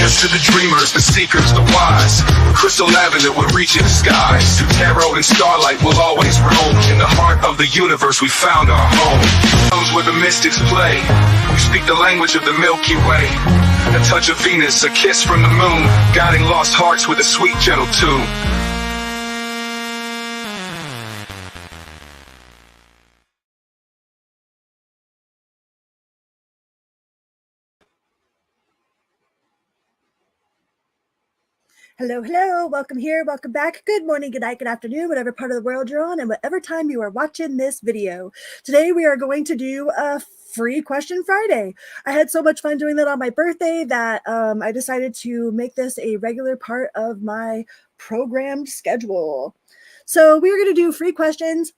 Cheers to the dreamers, the seekers, the wise. Crystal lavender will reach in the skies. Tarot and starlight will always roam. In the heart of the universe we found our home. Those where the mystics play. We speak the language of the Milky Way. A touch of Venus, a kiss from the moon. Guiding lost hearts with a sweet, gentle tune. Hello, hello, welcome here, welcome back. Good morning, good night, good afternoon, whatever part of the world you're on and whatever time you are watching this video. Today we are going to do a free question Friday. I had so much fun doing that on my birthday that I decided to make this a regular part of my programmed schedule. So we are going to do free questions.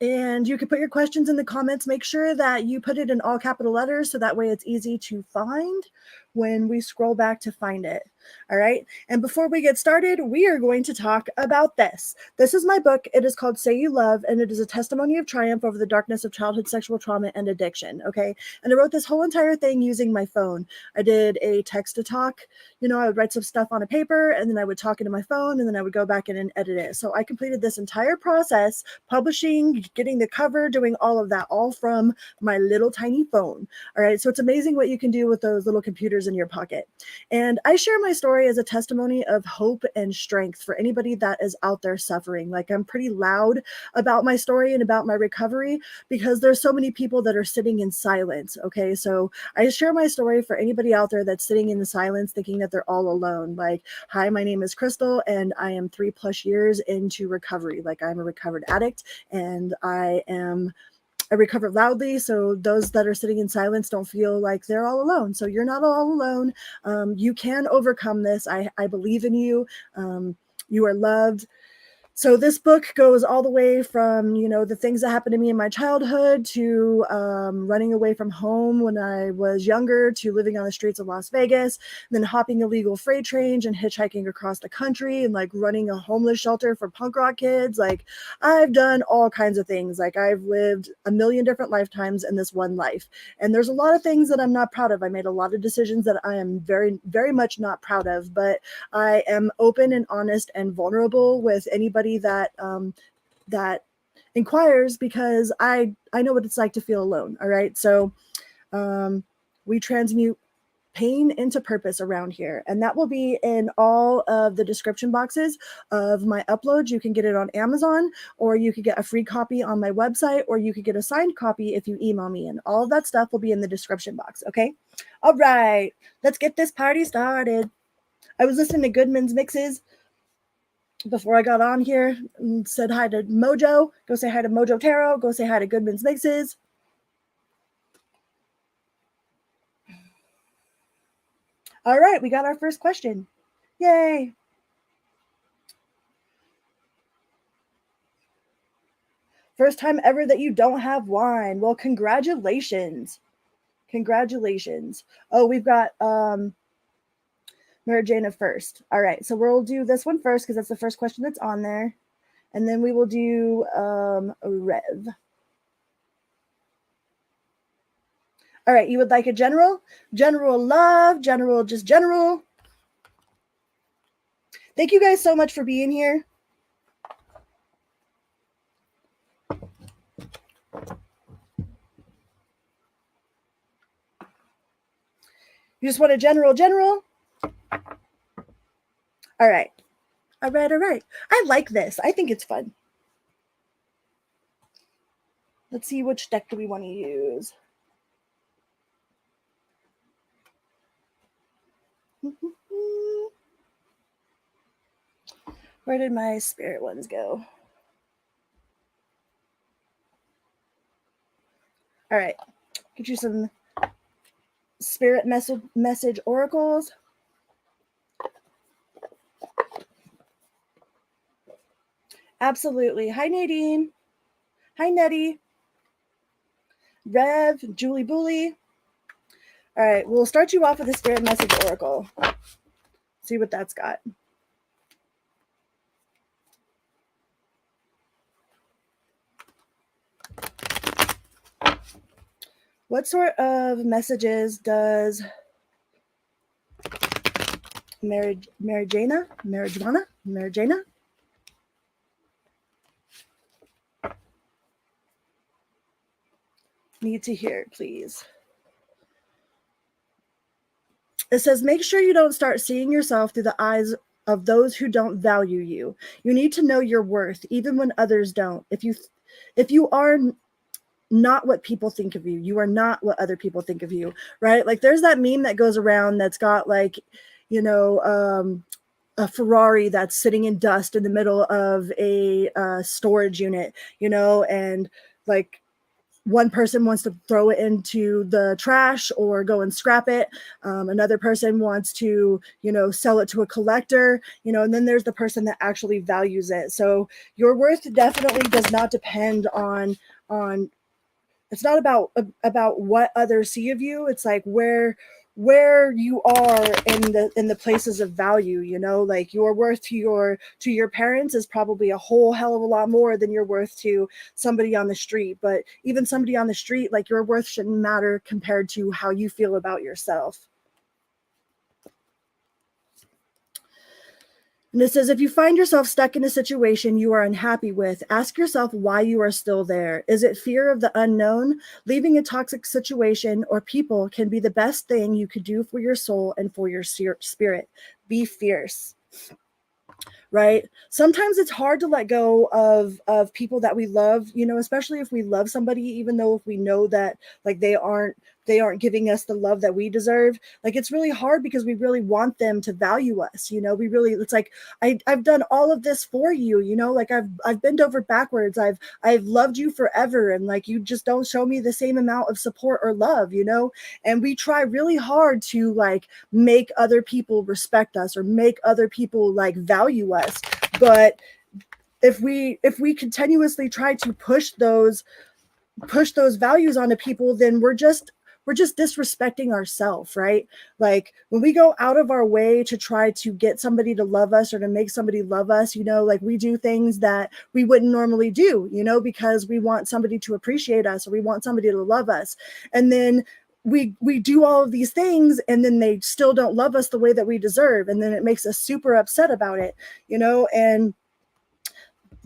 And you can put your questions in the comments. Make sure that you put it in all capital letters so that way it's easy to find when we scroll back to find it. All right. And before we get started, we are going to talk about this. This is my book. It is called Say You Love, and it is a testimony of triumph over the darkness of childhood sexual trauma and addiction. Okay. And I wrote this whole entire thing using my phone. I did a text to talk. You know, I would write some stuff on a paper and then I would talk into my phone and then I would go back in and edit it. So I completed this entire process, publishing, getting the cover, doing all of that, all from my little tiny phone. All right. So it's amazing what you can do with those little computers in your pocket. And I share my story as a testimony of hope and strength for anybody that is out there suffering. Like, I'm pretty loud about my story and about my recovery because there's so many people that are sitting in silence. Okay. So I share my story for anybody out there that's sitting in the silence thinking that they're all alone. Like, hi, my name is Crystal and I am 3+ years into recovery. Like, I'm a recovered addict and I recover loudly, so those that are sitting in silence don't feel like they're all alone. So you're not all alone. You can overcome this. I believe in you. You are loved. So this book goes all the way from, you know, the things that happened to me in my childhood to running away from home when I was younger to living on the streets of Las Vegas, and then hopping illegal freight trains and hitchhiking across the country and like running a homeless shelter for punk rock kids. Like, I've done all kinds of things. Like, I've lived a million different lifetimes in this one life. And there's a lot of things that I'm not proud of. I made a lot of decisions that I am very, very much not proud of, but I am open and honest and vulnerable with anybody that inquires because I know what it's like to feel alone. All right. So we transmute pain into purpose around here. And that will be in all of the description boxes of my uploads. You can get it on Amazon, or you could get a free copy on my website, or you could get a signed copy if you email me. And all of that stuff will be in the description box. Okay. All right. Let's get this party started. I was listening to Goodman's mixes before I got on here and said hi to Mojo. Go say hi to Mojo Tarot. Go say hi to Goodman's Mixes. All right, we got our first question. Yay. First time ever that you don't have wine. Well, congratulations. Congratulations. Oh, we've got Mary Jane first. All right, so we'll do this one first because that's the first question that's on there. And then we will do Rev. All right, you would like a general? General love, general, just general. Thank you guys so much for being here. You just want a general? All right. All right. I like this. I think it's fun. Let's see, which deck do we want to use? Where did my spirit ones go? All right. Get you some spirit message oracles. Absolutely. Hi, Nadine. Hi, Nettie. Rev, Julie Booley. All right, we'll start you off with the Spirit Message Oracle. See what that's got. What sort of messages does Marijuana. Need to hear, please. It says, make sure you don't start seeing yourself through the eyes of those who don't value you. You need to know your worth, even when others don't. If you are not what people think of you, you are not what other people think of you, right? Like there's that meme that goes around that's got like, a Ferrari that's sitting in dust in the middle of a storage unit, and like one person wants to throw it into the trash or go and scrap it. Another person wants to, sell it to a collector, and then there's the person that actually values it. So your worth definitely does not depend on it's not about what others see of you. It's like where you are in the places of value, like your worth to your parents is probably a whole hell of a lot more than your worth to somebody on the street. But even somebody on the street, like your worth shouldn't matter compared to how you feel about yourself. And it says, if you find yourself stuck in a situation you are unhappy with, ask yourself why you are still there. Is it fear of the unknown? Leaving a toxic situation or people can be the best thing you could do for your soul and for your spirit. Be fierce. Right? Sometimes it's hard to let go of people that we love, especially if we love somebody, even though if we know that like they aren't giving us the love that we deserve. Like it's really hard because we really want them to value us. It's like I've done all of this for you, like I've bent over backwards. I've loved you forever, and like you just don't show me the same amount of support or love, and we try really hard to like make other people respect us or make other people like value us. But if we continuously try to push those values onto people, then we're just disrespecting ourselves, right? Like when we go out of our way to try to get somebody to love us or to make somebody love us, like we do things that we wouldn't normally do, because we want somebody to appreciate us or we want somebody to love us. And then we do all of these things and then they still don't love us the way that we deserve. And then it makes us super upset about it, and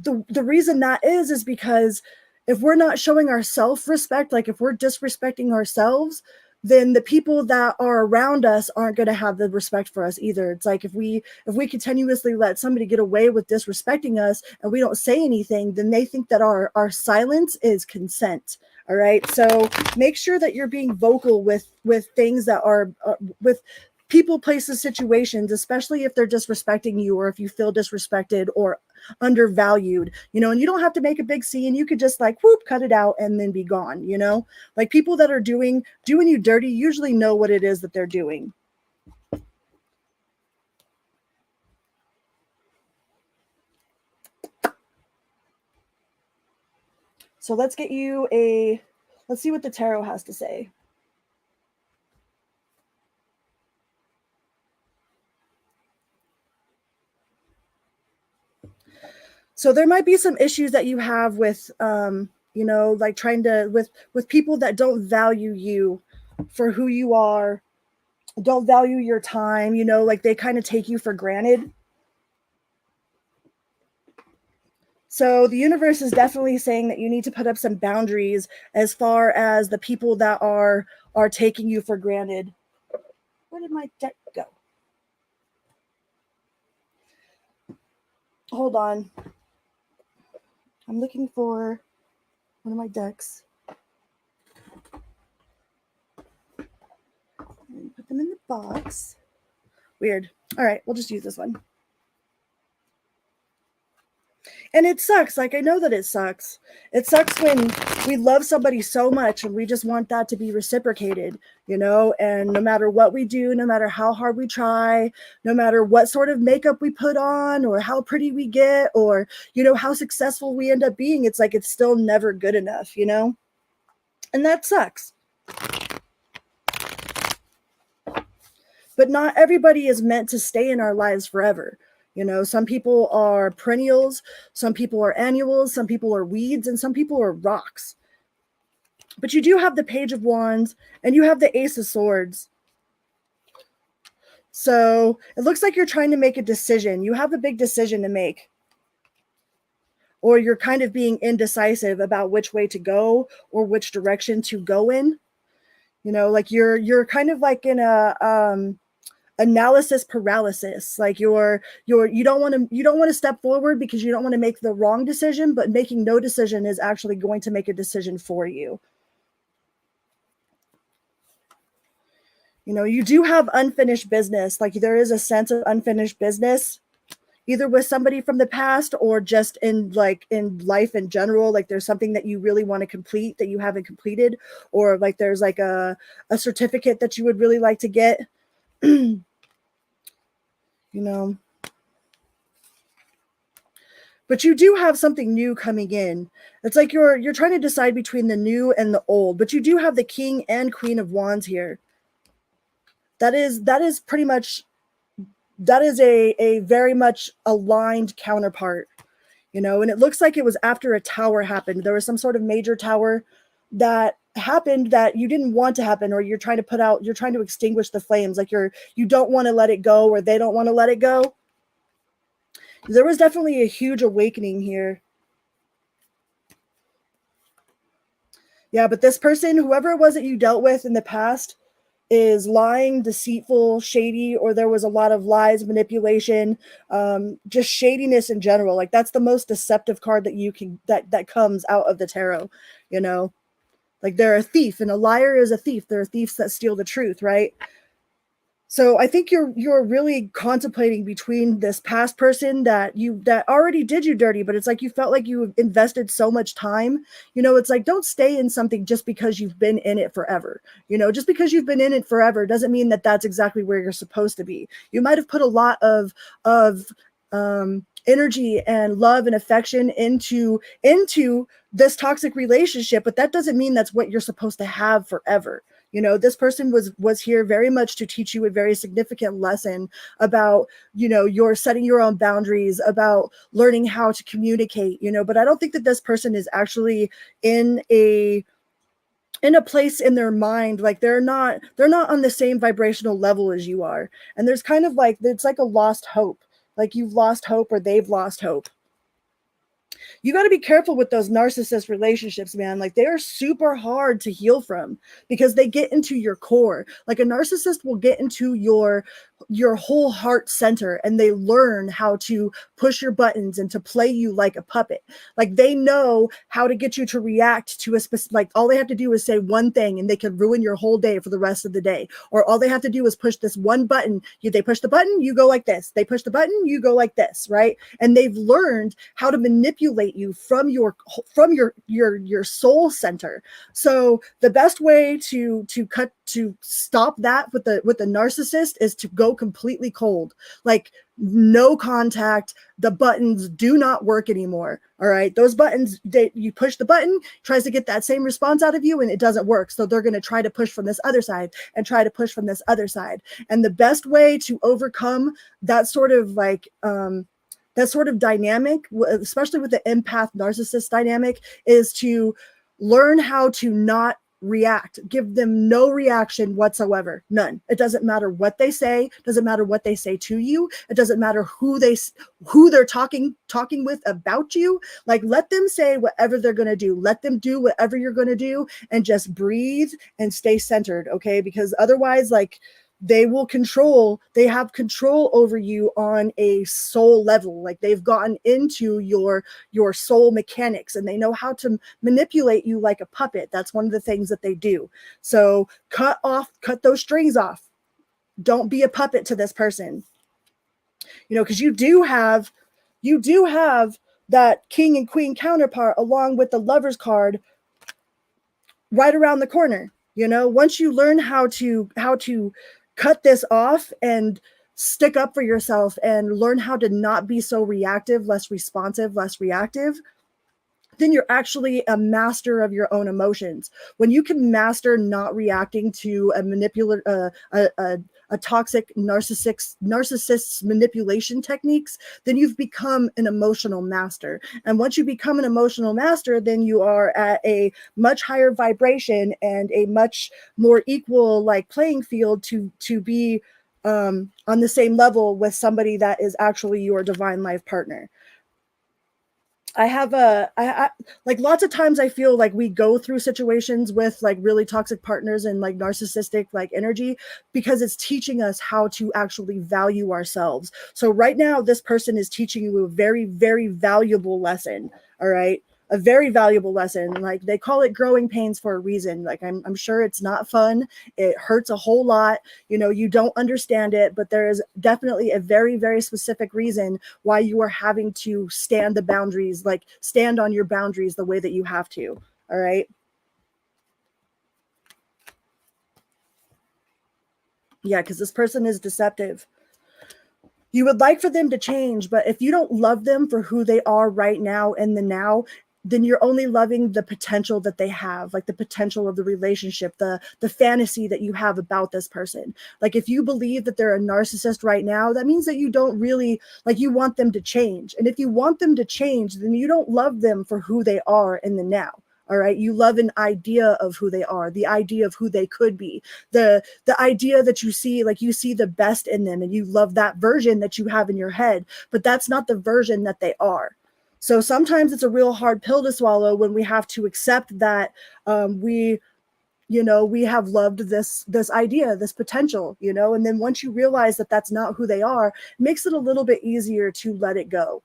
the reason that is because if we're not showing our self-respect, like if we're disrespecting ourselves, then the people that are around us aren't going to have the respect for us either. It's like if we continuously let somebody get away with disrespecting us and we don't say anything, then they think that our silence is consent. All right. So make sure that you're being vocal with things that are with people, places, situations, especially if they're disrespecting you or if you feel disrespected or undervalued, and you don't have to make a big scene. You could just like whoop, cut it out and then be gone. Like people that are doing you dirty usually know what it is that they're doing. So let's see what the tarot has to say. So there might be some issues that you have with, like trying to, with people that don't value you for who you are, don't value your time, like they kind of take you for granted. So the universe is definitely saying that you need to put up some boundaries as far as the people that are taking you for granted. Where did my deck go? Hold on. I'm looking for one of my decks. And put them in the box. Weird. All right, we'll just use this one. And it sucks. Like, I know that it sucks. It sucks when we love somebody so much and we just want that to be reciprocated, and no matter what we do, no matter how hard we try, no matter what sort of makeup we put on or how pretty we get or, how successful we end up being, it's like it's still never good enough, and that sucks. But not everybody is meant to stay in our lives forever. Some people are perennials, some people are annuals, some people are weeds, and some people are rocks. But you do have the Page of Wands and you have the Ace of Swords. So it looks like you're trying to make a decision. You have a big decision to make, or you're kind of being indecisive about which way to go or which direction to go in. You know, like you're kind of like in a analysis paralysis. Like you don't want to step forward because you don't want to make the wrong decision, but making no decision is actually going to make a decision for you. You know, you do have unfinished business. Like there is a sense of unfinished business, either with somebody from the past or just in life in general. Like there's something that you really want to complete that you haven't completed, or like there's like a certificate that you would really like to get. You know, but you do have something new coming in. It's like you're trying to decide between the new and the old, but you do have the King and Queen of Wands here. That is pretty much, that is a very much aligned counterpart, you know. And it looks like it was after a tower happened. There was some sort of major tower that happened that you didn't want to happen, or you're trying to extinguish the flames. Like you don't want to let it go, or they don't want to let it go. There was definitely a huge awakening here. Yeah, but this person, whoever it was that you dealt with in the past, is lying, deceitful, shady, or there was a lot of lies, manipulation, just shadiness in general. Like that's the most deceptive card that you can that comes out of the tarot, you know. Like they're a thief, and a liar is a thief. There are thieves that steal the truth, right? So I think you're really contemplating between this past person that already did you dirty, but it's like you felt like you invested so much time. You know, it's like, don't stay in something just because you've been in it forever. You know, just because you've been in it forever doesn't mean that that's exactly where you're supposed to be. You might have put a lot of energy and love and affection into this toxic relationship, but that doesn't mean that's what you're supposed to have forever. You know, this person was here very much to teach you a very significant lesson about, you know, you're setting your own boundaries, about learning how to communicate, you know. But I don't think that this person is actually in a place in their mind, like they're not on the same vibrational level as you are. And there's kind of like, it's like a lost hope. Like you've lost hope, or they've lost hope. You got to be careful with those narcissist relationships, man. Like they are super hard to heal from because they get into your core. Like a narcissist will get into your whole heart center, and they learn how to push your buttons and to play you like a puppet. Like they know how to get you to react to a specific, like all they have to do is say one thing and they can ruin your whole day for the rest of the day. Or all they have to do is push this one button. They push the button, you go like this. They push the button, you go like this, right? And they've learned how to manipulate you from your soul center. So the best way to stop that with the narcissist is to go completely cold. Like no contact. The buttons do not work anymore. All right, those buttons, you push the button, tries to get that same response out of you, and it doesn't work. So they're going to try to push from this other side and try to push from this other side. And the best way to overcome that sort of like that sort of dynamic, especially with the empath narcissist dynamic, is to learn how to not react. Give them no reaction whatsoever. None. It doesn't matter what they say. Doesn't matter what they say to you. It doesn't matter who they're talking with about you. Like let them say whatever they're going to do. Let them do whatever you're going to do, and just breathe and stay centered. Okay. Because otherwise, like, they have control over you on a soul level. Like they've gotten into your soul mechanics, and they know how to manipulate you like a puppet. That's one of the things that they do. So cut those strings off. Don't be a puppet to this person. You know, because you do have that king and queen counterpart along with the Lover's card right around the corner. You know, once you learn how to cut this off and stick up for yourself and learn how to not be so reactive, less responsive, less reactive, then you're actually a master of your own emotions. When you can master not reacting to a toxic narcissist's manipulation techniques, then you've become an emotional master. And once you become an emotional master, then you are at a much higher vibration and a much more equal like playing field to be on the same level with somebody that is actually your divine life partner. I have like lots of times I feel like we go through situations with like really toxic partners and like narcissistic like energy because it's teaching us how to actually value ourselves. So right now, this person is teaching you a very, very valuable lesson. All right. A very valuable lesson. Like they call it growing pains for a reason. Like I'm sure it's not fun. It hurts a whole lot. You know, you don't understand it, but there is definitely a very, very specific reason why you are having to stand the boundaries, like stand on your boundaries the way that you have to. All right. Yeah, because this person is deceptive. You would like for them to change, but if you don't love them for who they are right now in the now, then you're only loving the potential that they have, like the potential of the relationship, the fantasy that you have about this person. Like if you believe that they're a narcissist right now, that means that you don't really like, you want them to change. And if you want them to change, then you don't love them for who they are in the now. All right. You love an idea of who they are, the idea of who they could be, the idea that you see, like you see the best in them and you love that version that you have in your head, but that's not the version that they are. So sometimes it's a real hard pill to swallow when we have to accept that we we have loved this idea, this potential, and then once you realize that that's not who they are, it makes it a little bit easier to let it go.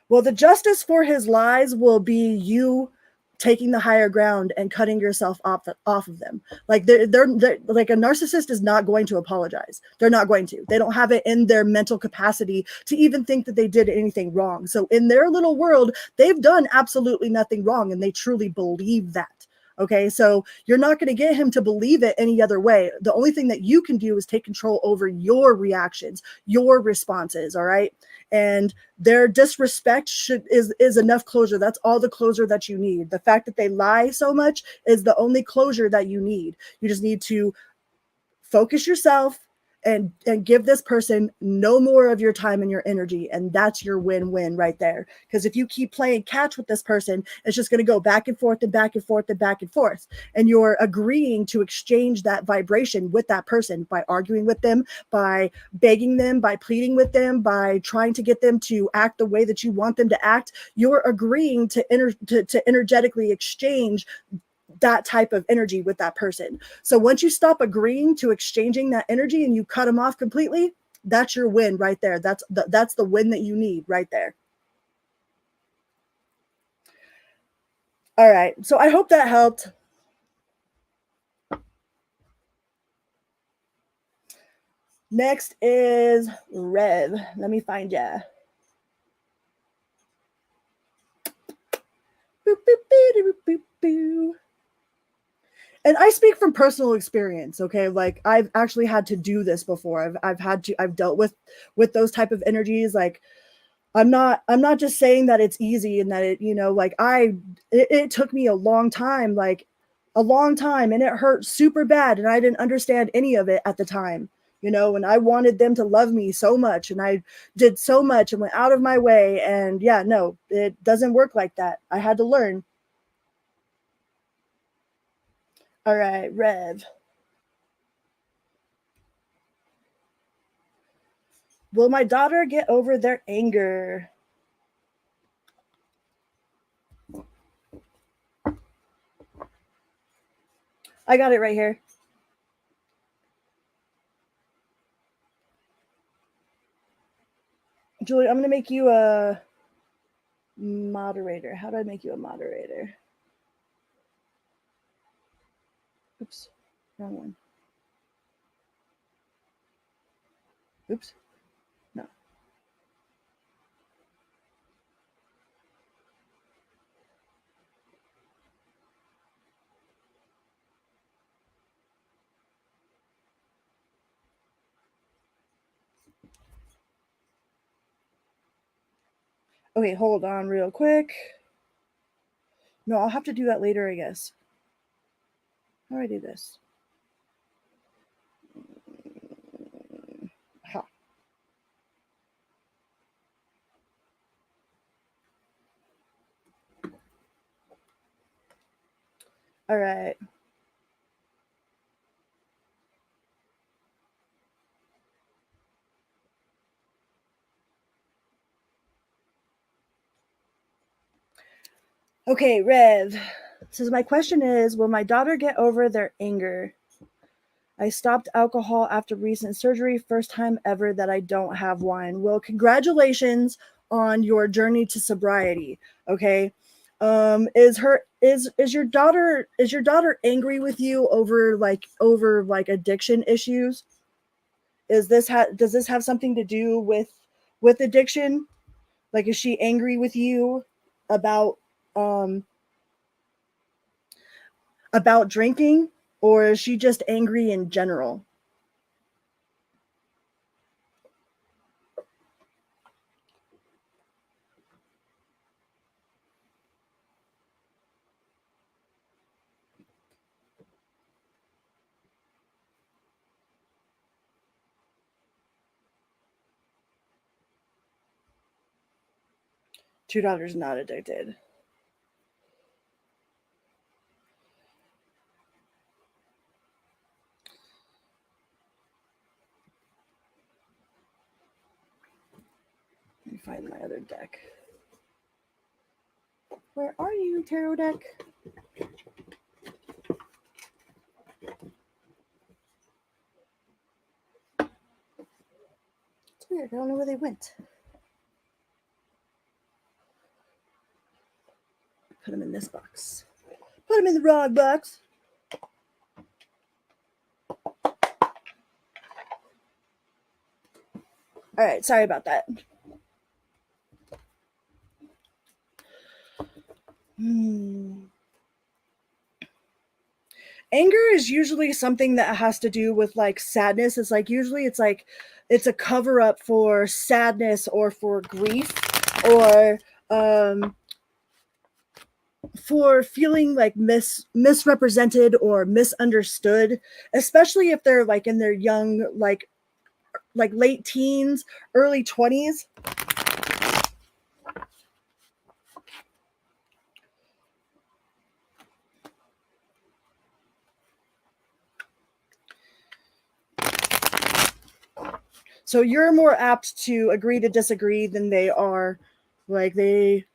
Well, the justice for his lies will be you taking the higher ground and cutting yourself off of them. Like they're like, a narcissist is not going to apologize. They're not going to. They don't have it in their mental capacity to even think that they did anything wrong. So in their little world, they've done absolutely nothing wrong, and they truly believe that. Okay, so you're not going to get him to believe it any other way. The only thing that you can do is take control over your reactions, your responses. All right. And their disrespect is enough closure. That's all the closure that you need. The fact that they lie so much is the only closure that you need. You just need to focus yourself and give this person no more of your time and your energy, and that's your win-win right there. Because if you keep playing catch with this person, it's just going to go back and forth and back and forth and back and forth, and you're agreeing to exchange that vibration with that person by arguing with them, by begging them, by pleading with them, by trying to get them to act the way that you want them to act. You're agreeing to energetically exchange that type of energy with that person. So once you stop agreeing to exchanging that energy and you cut them off completely, that's your win right there. That's the win that you need right there. All right. So I hope that helped. Next is Rev. Let me find ya. Boop, boop, boop, boop, boop. And I speak from personal experience. Okay, like I've actually had to do this before. I've dealt with those type of energies. Like I'm not just saying that it's easy and that it took me a long time, like a long time, and it hurt super bad, and I didn't understand any of it at the time. And I wanted them to love me so much, and I did so much and went out of my way, and yeah, no, it doesn't work like that. I had to learn. All right, Rev. Will my daughter get over their anger? I got it right here. Julie, I'm going to make you a moderator. How do I make you a moderator? Oops, wrong one. Oops, no. Okay, hold on real quick. No, I'll have to do that later, I guess. How do I do this? Ha. All right. Okay, Rev says, my question is, will my daughter get over their anger? I stopped alcohol after recent surgery. First time ever that I don't have wine. Well, congratulations on your journey to sobriety. Okay. Is your daughter angry with you over addiction issues? Does this have something to do with addiction? Like, is she angry with you about um about drinking, or is she just angry in general? Two daughters not addicted. Let me find my other deck. Where are you, tarot deck? It's weird. I don't know where they went. Put them in this box. Put them in the wrong box. All right, sorry about that. Anger is usually something that has to do with like sadness. It's like usually it's a cover up for sadness or for grief, or for feeling like misrepresented or misunderstood, especially if they're like in their young, like late teens, early 20s. So you're more apt to agree to disagree than they are. Like they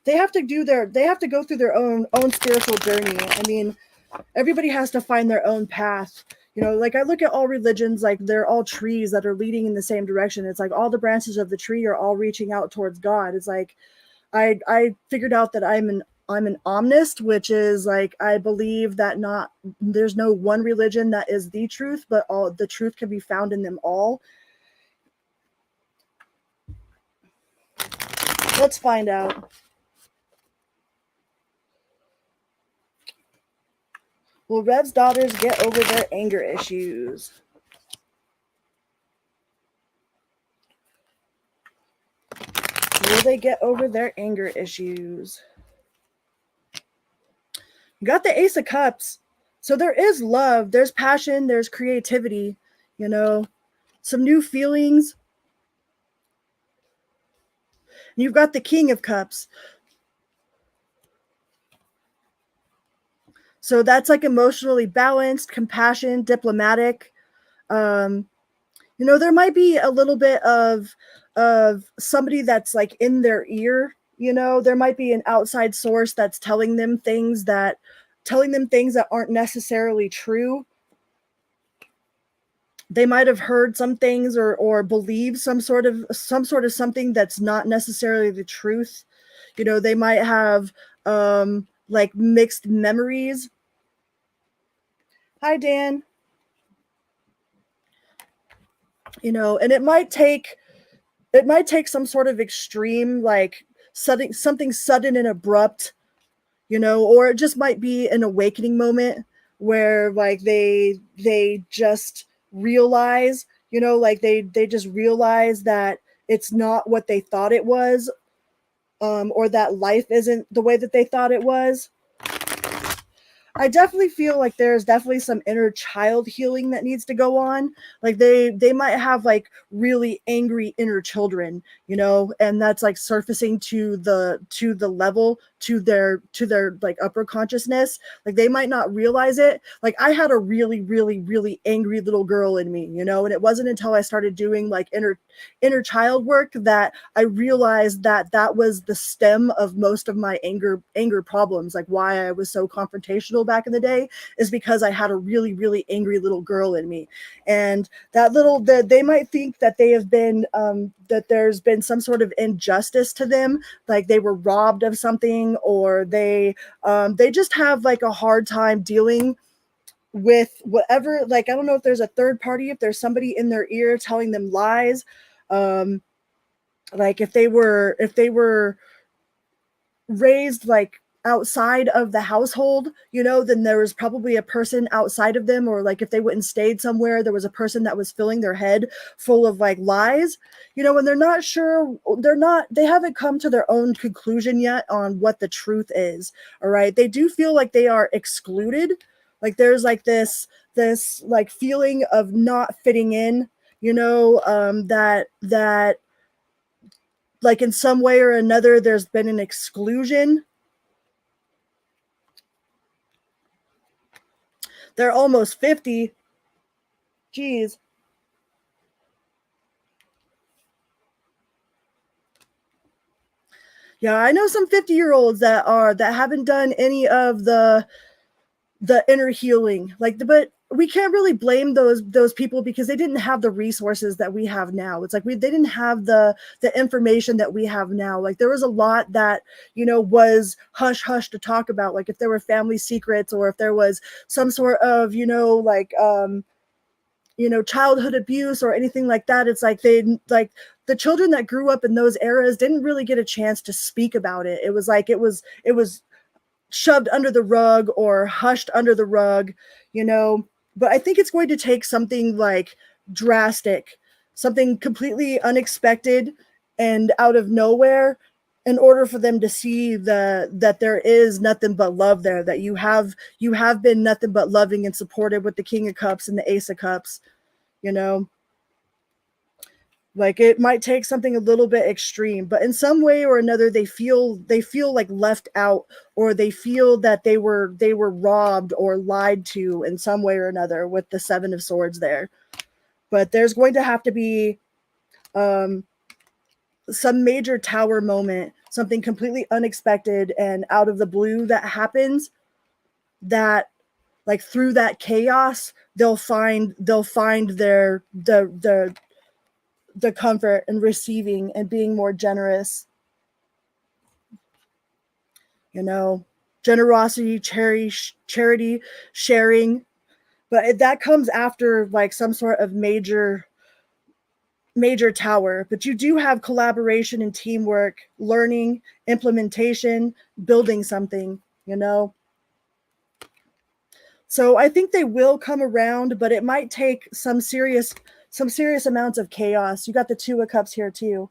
have to go through their own spiritual journey. I mean, everybody has to find their own path. You know, like I look at all religions, like they're all trees that are leading in the same direction. It's like all the branches of the tree are all reaching out towards God. It's like I figured out that I'm an omnist, which is like I believe that there's no one religion that is the truth, but all the truth can be found in them all. Let's find out. Will Rev's daughters get over their anger issues? Will they get over their anger issues? You got the Ace of Cups. So there is love, there's passion, there's creativity, you know, some new feelings. And you've got the King of Cups. So that's like emotionally balanced, compassion, diplomatic. You know, there might be a little bit of somebody that's like in their ear. You know, there might be an outside source that's telling them things that aren't necessarily true. They might have heard some things or believe some sort of something that's not necessarily the truth. You know, they might have like mixed memories. Hi, Dan. You know, and it might take some sort of extreme, like something sudden and abrupt, you know, or it just might be an awakening moment where like they just realize, you know, like they just realize that it's not what they thought it was, or that life isn't the way that they thought it was. I definitely feel like there's definitely some inner child healing that needs to go on. Like they might have like really angry inner children, you know, and that's like surfacing to the level to their like upper consciousness. Like they might not realize it. Like I had a really, really, really angry little girl in me, you know, and it wasn't until I started doing like inner child work that I realized that that was the stem of most of my anger problems. Like why I was so confrontational back in the day is because I had a really, really angry little girl in me. And that they might think that they have been that there's been some sort of injustice to them, like they were robbed of something, or they just have like a hard time dealing with whatever. Like I don't know if there's a third party, if there's somebody in their ear telling them lies, like if they were raised like outside of the household, you know, then there was probably a person outside of them, or like if they went and stayed somewhere, there was a person that was filling their head full of like lies, you know, and they're not sure, they haven't come to their own conclusion yet on what the truth is. All right. They do feel like they are excluded. Like there's like this like feeling of not fitting in, you know, that like in some way or another, there's been an exclusion. They're almost 50. Geez. Yeah, I know some 50-year-olds that haven't done any of the inner healing. But we can't really blame those people because they didn't have the resources that we have now. It's like they didn't have the information that we have now. Like there was a lot that, you know, was hush hush to talk about. Like if there were family secrets, or if there was some sort of, you know, like you know, childhood abuse or anything like that. It's like the children that grew up in those eras didn't really get a chance to speak about it. It was like it was shoved under the rug or hushed under the rug, you know. But I think it's going to take something like drastic, something completely unexpected and out of nowhere, in order for them to see that there is nothing but love there, that you have been nothing but loving and supportive with the King of Cups and the Ace of Cups, you know. Like it might take something a little bit extreme, but in some way or another they feel like left out, or they feel that they were robbed or lied to in some way or another with the Seven of Swords there. But there's going to have to be some major tower moment, something completely unexpected and out of the blue that happens, that like through that chaos they'll find the comfort and receiving and being more generous, you know, generosity, charity, sharing. But that comes after like some sort of major tower. But you do have collaboration and teamwork, learning, implementation, building something, you know. So I think they will come around, but it might take some serious amounts of chaos. You got the Two of Cups here too.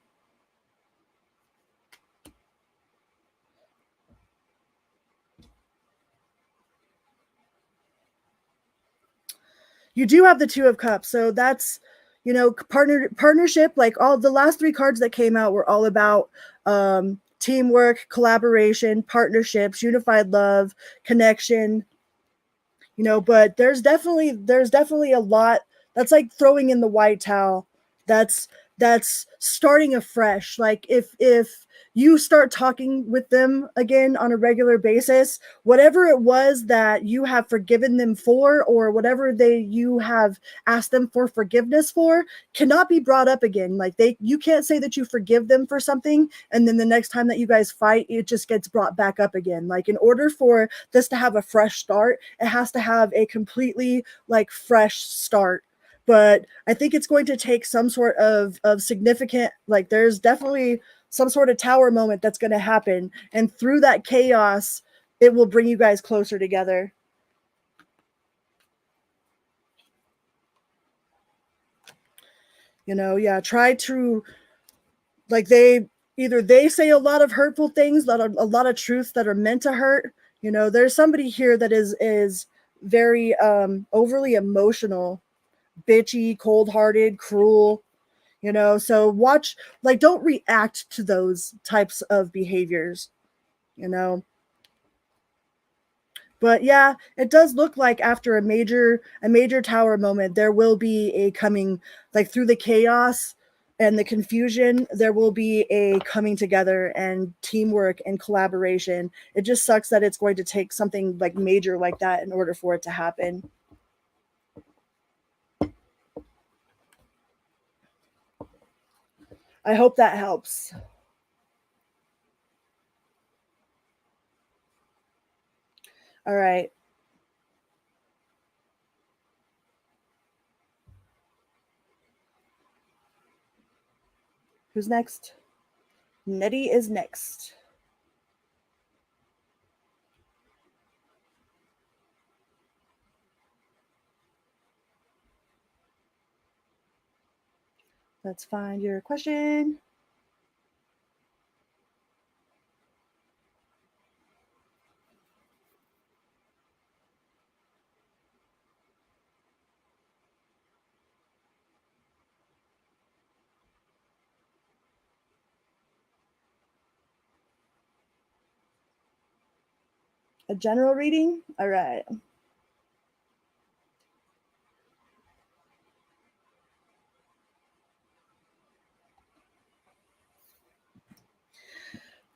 You do have the Two of Cups, so that's, you know, partnership. Like all the last three cards that came out were all about teamwork, collaboration, partnerships, unified love, connection, you know. But there's definitely a lot that's like throwing in the white towel. That's starting afresh. Like if you start talking with them again on a regular basis, whatever it was that you have forgiven them for, or whatever you have asked them for forgiveness for, cannot be brought up again. Like you can't say that you forgive them for something and then the next time that you guys fight, it just gets brought back up again. Like in order for this to have a fresh start, it has to have a completely like fresh start. But I think it's going to take some sort of significant, like there's definitely some sort of tower moment that's going to happen. And through that chaos, it will bring you guys closer together. You know, yeah, try to, like they say a lot of hurtful things, a lot of truths that are meant to hurt. You know, there's somebody here that is very overly emotional, bitchy, cold-hearted, cruel, you know. So watch, like don't react to those types of behaviors. you know. But yeah, it does look like after a major tower moment, there will be a coming, like through the chaos and the confusion, there will be a coming together and teamwork and collaboration. It just sucks that it's going to take something like major like that in order for it to happen. I hope that helps. All right. Who's next? Nettie is next. Let's find your question. A general reading? All right.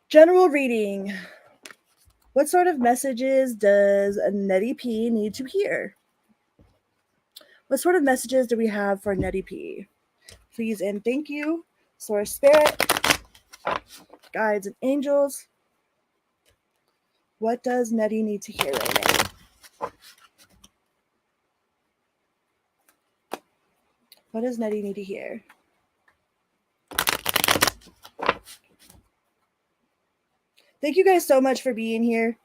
General reading. What sort of messages does Nettie P need to hear? What sort of messages do we have for Nettie P? Please and thank you, Source Spirit, guides and angels. What does Nettie need to hear right now? What does Nettie need to hear? Thank you guys so much for being here.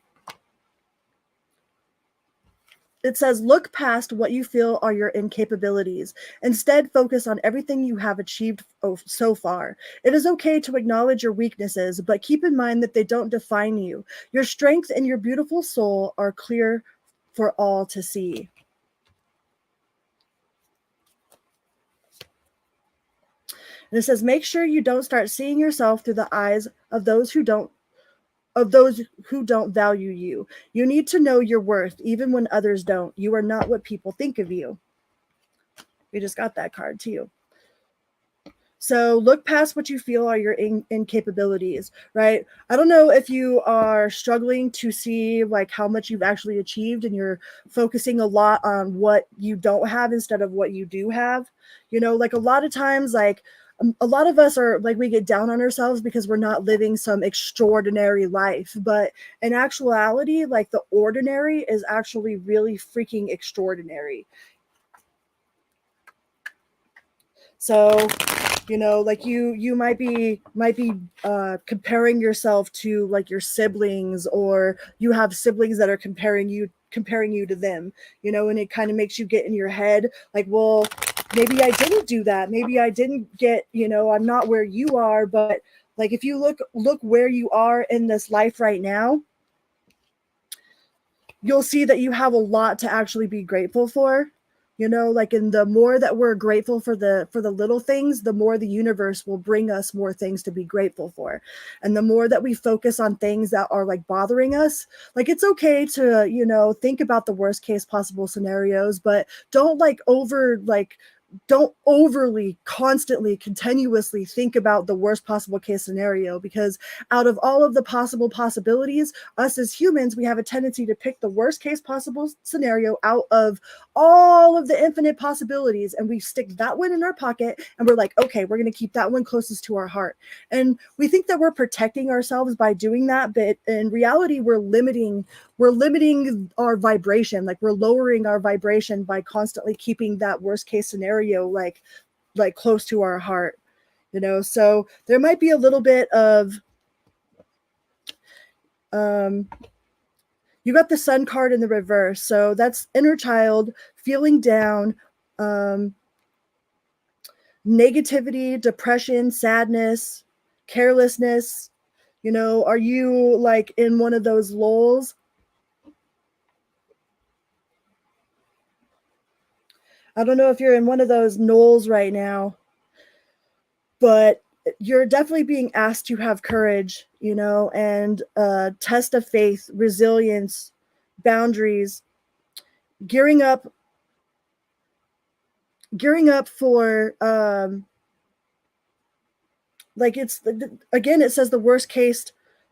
It says, look past what you feel are your incapabilities. Instead, focus on everything you have achieved so far. It is okay to acknowledge your weaknesses, but keep in mind that they don't define you. Your strength and your beautiful soul are clear for all to see. And it says, make sure you don't start seeing yourself through the eyes of those who don't value you. You need to know your worth, even when others don't. You are not what people think of you. We just got that card too. So look past what you feel are your incapabilities, right? I don't know if you are struggling to see like how much you've actually achieved and you're focusing a lot on what you don't have instead of what you do have. You know, like a lot of times, like a lot of us are like, we get down on ourselves because we're not living some extraordinary life. But in actuality, like the ordinary is actually really freaking extraordinary. So, you know, like you might be comparing yourself to like your siblings, or you have siblings that are comparing you to them, you know, and it kind of makes you get in your head like, well, maybe I didn't do that, maybe I didn't get, you know, I'm not where you are. But like if you look where you are in this life right now, you'll see that you have a lot to actually be grateful for. You know, like, and the more that we're grateful for the little things, the more the universe will bring us more things to be grateful for. And the more that we focus on things that are like bothering us, like it's okay to, you know, think about the worst case possible scenarios, but don't overly constantly continuously think about the worst possible case scenario, because out of all of the possible possibilities, us as humans, we have a tendency to pick the worst case possible scenario out of all of the infinite possibilities, and we stick that one in our pocket, and we're like, okay, we're going to keep that one closest to our heart. And we think that we're protecting ourselves by doing that, but in reality, we're limiting our vibration. Like we're lowering our vibration by constantly keeping that worst case scenario like close to our heart, you know. So there might be a little bit of you got the Sun card in the reverse, so that's inner child, feeling down, negativity, depression, sadness, carelessness. You know, are you like in one of those lulls? I don't know if you're in one of those knolls right now, but you're definitely being asked to have courage, you know, and test of faith, resilience, boundaries, gearing up for like it's again, it says the worst case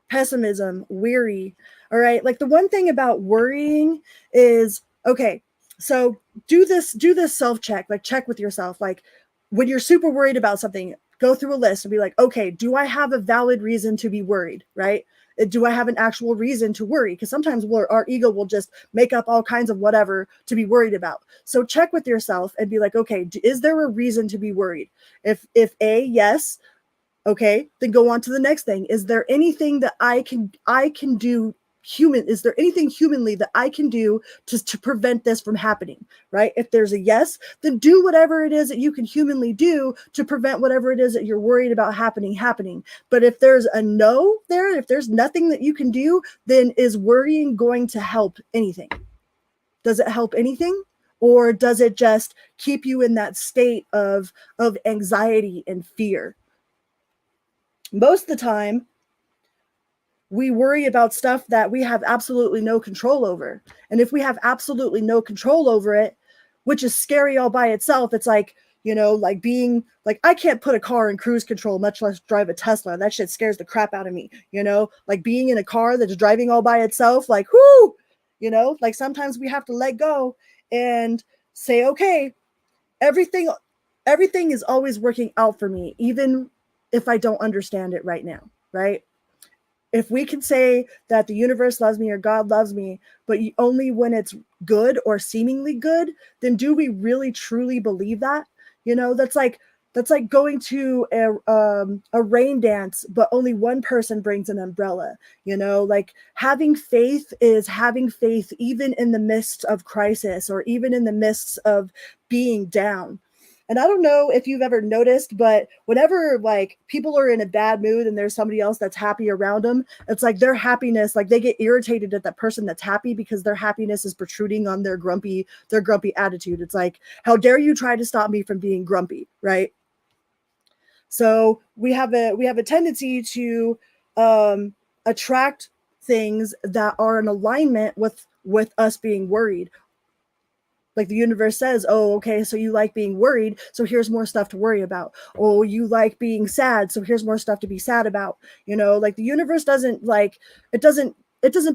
pessimism, weary. All right, like the one thing about worrying is, okay, so do this self check, like check with yourself, like when you're super worried about something, go through a list and be like, okay, do I have a valid reason to be worried, right? Do I have an actual reason to worry? Because sometimes our ego will just make up all kinds of whatever to be worried about. So check with yourself and be like, okay, is there a reason to be worried? If A, yes, okay, then go on to the next thing. Is there anything that I can do human? Is there anything humanly that I can do to prevent this from happening? Right? If there's a yes, then do whatever it is that you can humanly do to prevent whatever it is that you're worried about happening. But if there's a no there, if there's nothing that you can do, then is worrying going to help anything? Does it help anything? Or does it just keep you in that state of anxiety and fear? Most of the time, we worry about stuff that we have absolutely no control over. And if we have absolutely no control over it, which is scary all by itself, it's like, you know, like being like, I can't put a car in cruise control, much less drive a Tesla. That shit scares the crap out of me, you know, like being in a car that's driving all by itself, like, whoo, you know, like sometimes we have to let go and say, okay, everything is always working out for me, even if I don't understand it right now, right? If we can say that the universe loves me or God loves me, but only when it's good or seemingly good, then do we really truly believe that? You know, that's like going to a rain dance, but only one person brings an umbrella. You know, like having faith is having faith even in the midst of crisis or even in the midst of being down. And I don't know if you've ever noticed, but whenever like people are in a bad mood and there's somebody else that's happy around them, it's like their happiness, like they get irritated at that person that's happy because their happiness is protruding on their grumpy attitude. It's like, how dare you try to stop me from being grumpy, right? So we have a tendency to attract things that are in alignment with us being worried. Like the universe says, oh, okay, so you like being worried, so here's more stuff to worry about. Oh, you like being sad, so here's more stuff to be sad about. You know, like the universe doesn't like, it doesn't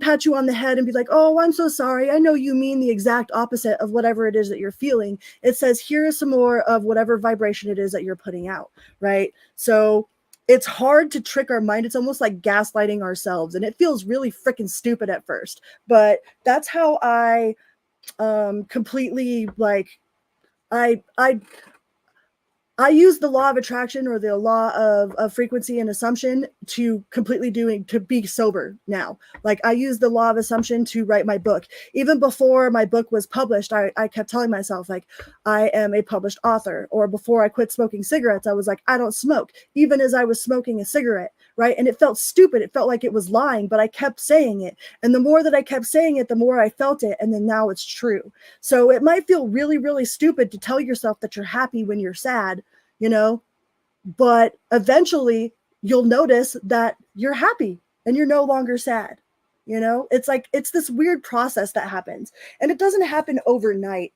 pat you on the head and be like, oh, I'm so sorry, I know you mean the exact opposite of whatever it is that you're feeling. It says, here is some more of whatever vibration it is that you're putting out, right? So it's hard to trick our mind. It's almost like gaslighting ourselves, and it feels really freaking stupid at first, but that's how I completely like I I I use the law of attraction or the law of frequency and assumption to completely to be sober now. Like I use the law of assumption to write my book. Even before my book was published, I kept telling myself like, I am a published author. Or before I quit smoking cigarettes, I was like, I don't smoke, even as I was smoking a cigarette, right? And it felt stupid. It felt like it was lying, but I kept saying it. And the more that I kept saying it, the more I felt it. And then now it's true. So it might feel really, really stupid to tell yourself that you're happy when you're sad, you know, but eventually you'll notice that you're happy and you're no longer sad. You know, it's like, it's this weird process that happens, and it doesn't happen overnight,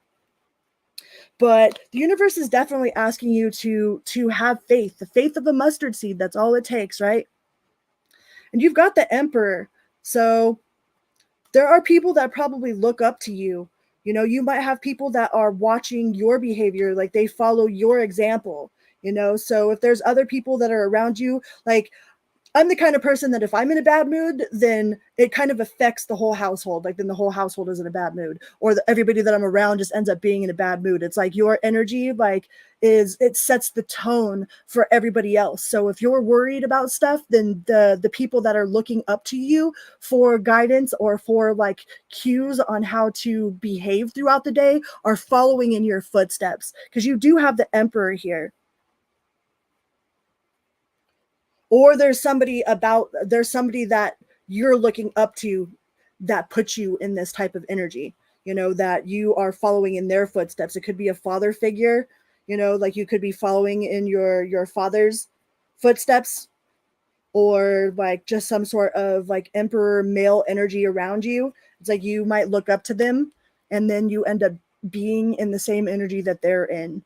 but the universe is definitely asking you to have faith, the faith of a mustard seed. That's all it takes, right? And you've got the emperor. So there are people that probably look up to you. You know, you might have people that are watching your behavior, like they follow your example, you know. So if there's other people that are around you, like I'm the kind of person that if I'm in a bad mood, then it kind of affects the whole household. Like then the whole household is in a bad mood, or everybody that I'm around just ends up being in a bad mood. It's like your energy, like it sets the tone for everybody else. So if you're worried about stuff, then the people that are looking up to you for guidance or for like cues on how to behave throughout the day are following in your footsteps, because you do have the emperor here. Or there's somebody that you're looking up to that puts you in this type of energy, you know, that you are following in their footsteps. It could be a father figure, you know, like you could be following in your father's footsteps or like just some sort of like emperor male energy around you. It's like you might look up to them and then you end up being in the same energy that they're in.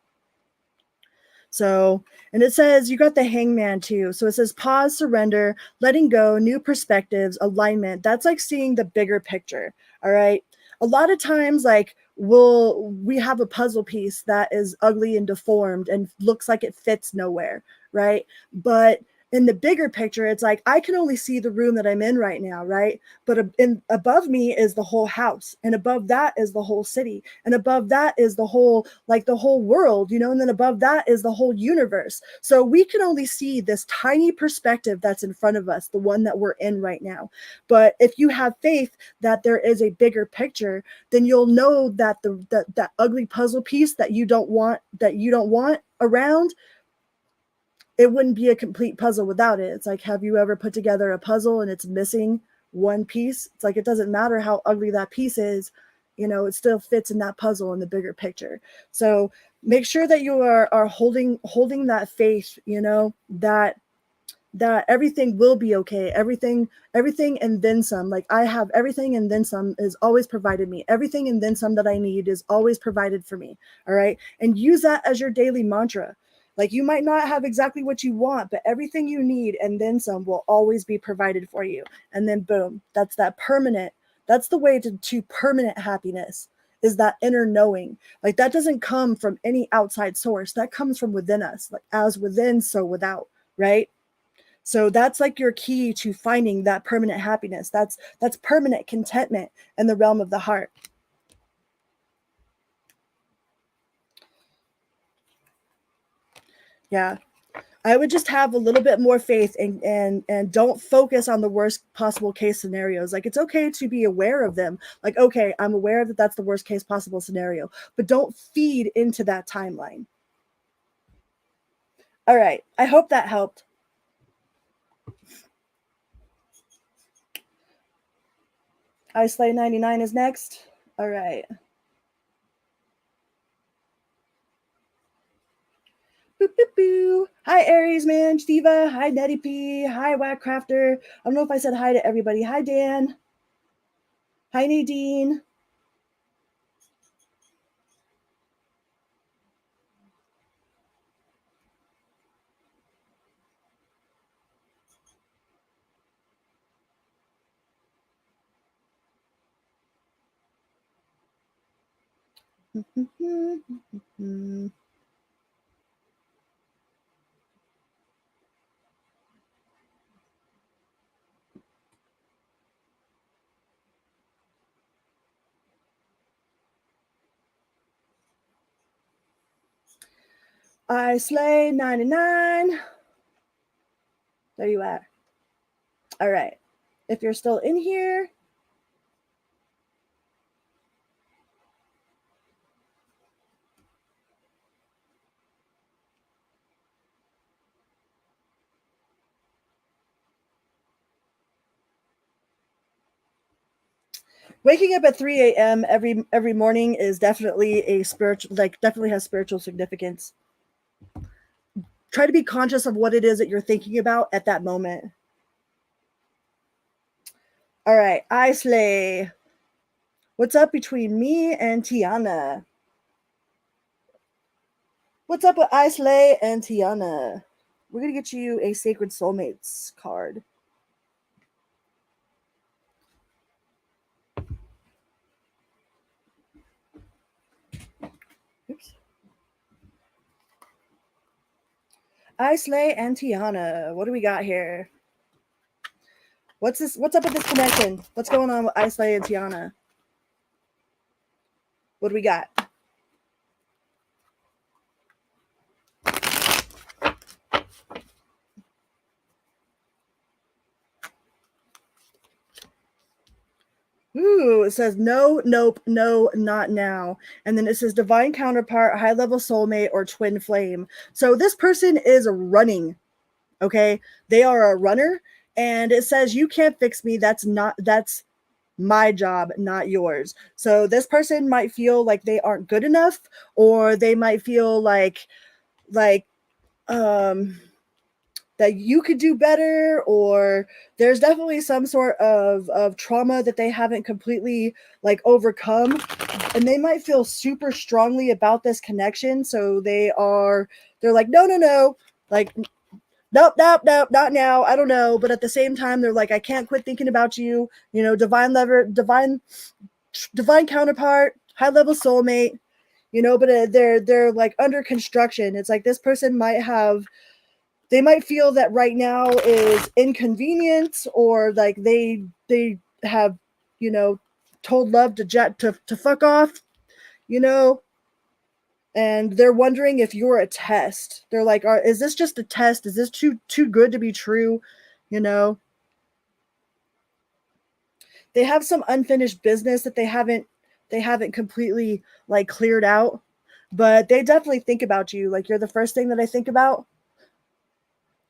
So, and it says you got the hangman too. So it says pause, surrender, letting go, new perspectives, alignment. That's like seeing the bigger picture. All right. A lot of times, like we have a puzzle piece that is ugly and deformed and looks like it fits nowhere, right? But in the bigger picture, it's like I can only see the room that I'm in right now, right? But above me is the whole house, and above that is the whole city, and above that is the whole world, and then above that is the whole universe. So we can only see this tiny perspective that's in front of us, the one that we're in right now. But if you have faith that there is a bigger picture, then you'll know that that ugly puzzle piece that you don't want around, it wouldn't be a complete puzzle without it. It's like, have you ever put together a puzzle and it's missing one piece? It's like, it doesn't matter how ugly that piece is, it still fits in that puzzle in the bigger picture. So make sure that you are holding that faith, that everything will be okay. Everything and then some. Like I have everything and then some is always provided me. Everything and then some that I need is always provided for me. All right. And use that as your daily mantra. Like you might not have exactly what you want, but everything you need and then some will always be provided for you. And then boom, that's the way to permanent happiness, is that inner knowing. Like that doesn't come from any outside source. That comes from within us, like as within, so without, right? So that's like your key to finding that permanent happiness. That's permanent contentment in the realm of the heart. Yeah. I would just have a little bit more faith and don't focus on the worst possible case scenarios. Like it's okay to be aware of them. Like, okay, I'm aware that that's the worst case possible scenario, but don't feed into that timeline. All right. I hope that helped. s.y.l.99 is next. All right. Boop, boop, boo. Hi, Aries, man. Steva. Hi, Nettie P. Hi, Whackcrafter. I don't know if I said hi to everybody. Hi, Dan. Hi, Nadine. s.y.l.99. There you at. All right. If you're still in here, waking up at 3 a.m. every morning is definitely definitely has spiritual significance. Try to be conscious of what it is that you're thinking about at that moment. All right, Slay. What's up between me and Tiana? What's up with Slay and Tiana? We're gonna get you a Sacred Soulmates card. Oops. Slay and Tiana. What do we got here? What's this? What's up with this connection? What's going on with Slay and Tiana? What do we got? Ooh, it says no, nope, no, not now. And then it says divine counterpart, high level soulmate, or twin flame. So this person is running. Okay. They are a runner. And it says, you can't fix me. That's my job, not yours. So this person might feel like they aren't good enough, or they might feel like that you could do better, or there's definitely some sort of trauma that they haven't completely like overcome, and they might feel super strongly about this connection. So they're like, no, like, nope, not now. I don't know. But at the same time, they're like, I can't quit thinking about you. Divine counterpart, high level soulmate. But they're like under construction. It's like this person they might feel that right now is inconvenient, or like they have told love to fuck off, you know and they're wondering if you're a test. They're like, is this just a test? Is this too good to be true? you know they have some unfinished business that they haven't completely like cleared out, but they definitely think about you. Like, you're the first thing that I think about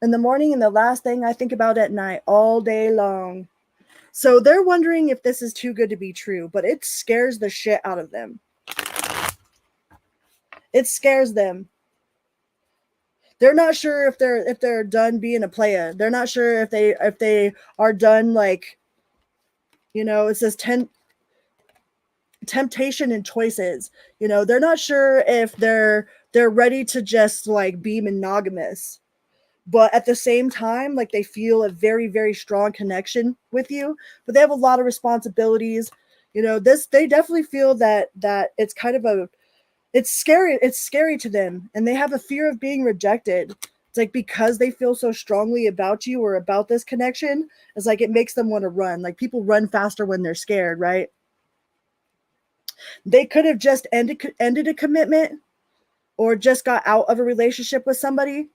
in the morning and the last thing I think about at night, all day long. So they're wondering if this is too good to be true, but it scares the shit out of them. It scares them. They're not sure if they're done being a player. They're not sure if they are done, like, it says temptation and choices. They're not sure if they're ready to just like be monogamous. But at the same time, like, they feel a very, very strong connection with you, but they have a lot of responsibilities. They definitely feel that it's kind of it's scary to them, and they have a fear of being rejected. It's like, because they feel so strongly about you or about this connection, it's like it makes them want to run. Like, people run faster when they're scared, right? They could have just ended a commitment, or just got out of a relationship with somebody,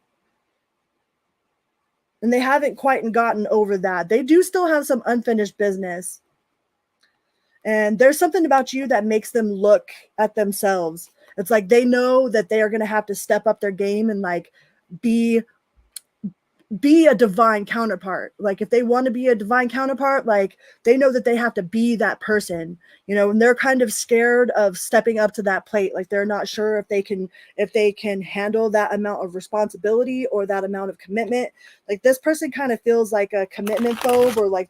and they haven't quite gotten over that. They do still have some unfinished business. And there's something about you that makes them look at themselves. It's like they know that they are going to have to step up their game and like be a divine counterpart. Like, if they want to be a divine counterpart, like, they know that they have to be that person, and they're kind of scared of stepping up to that plate. Like, they're not sure if they can handle that amount of responsibility or that amount of commitment. Like, this person kind of feels like a commitment phobe, or like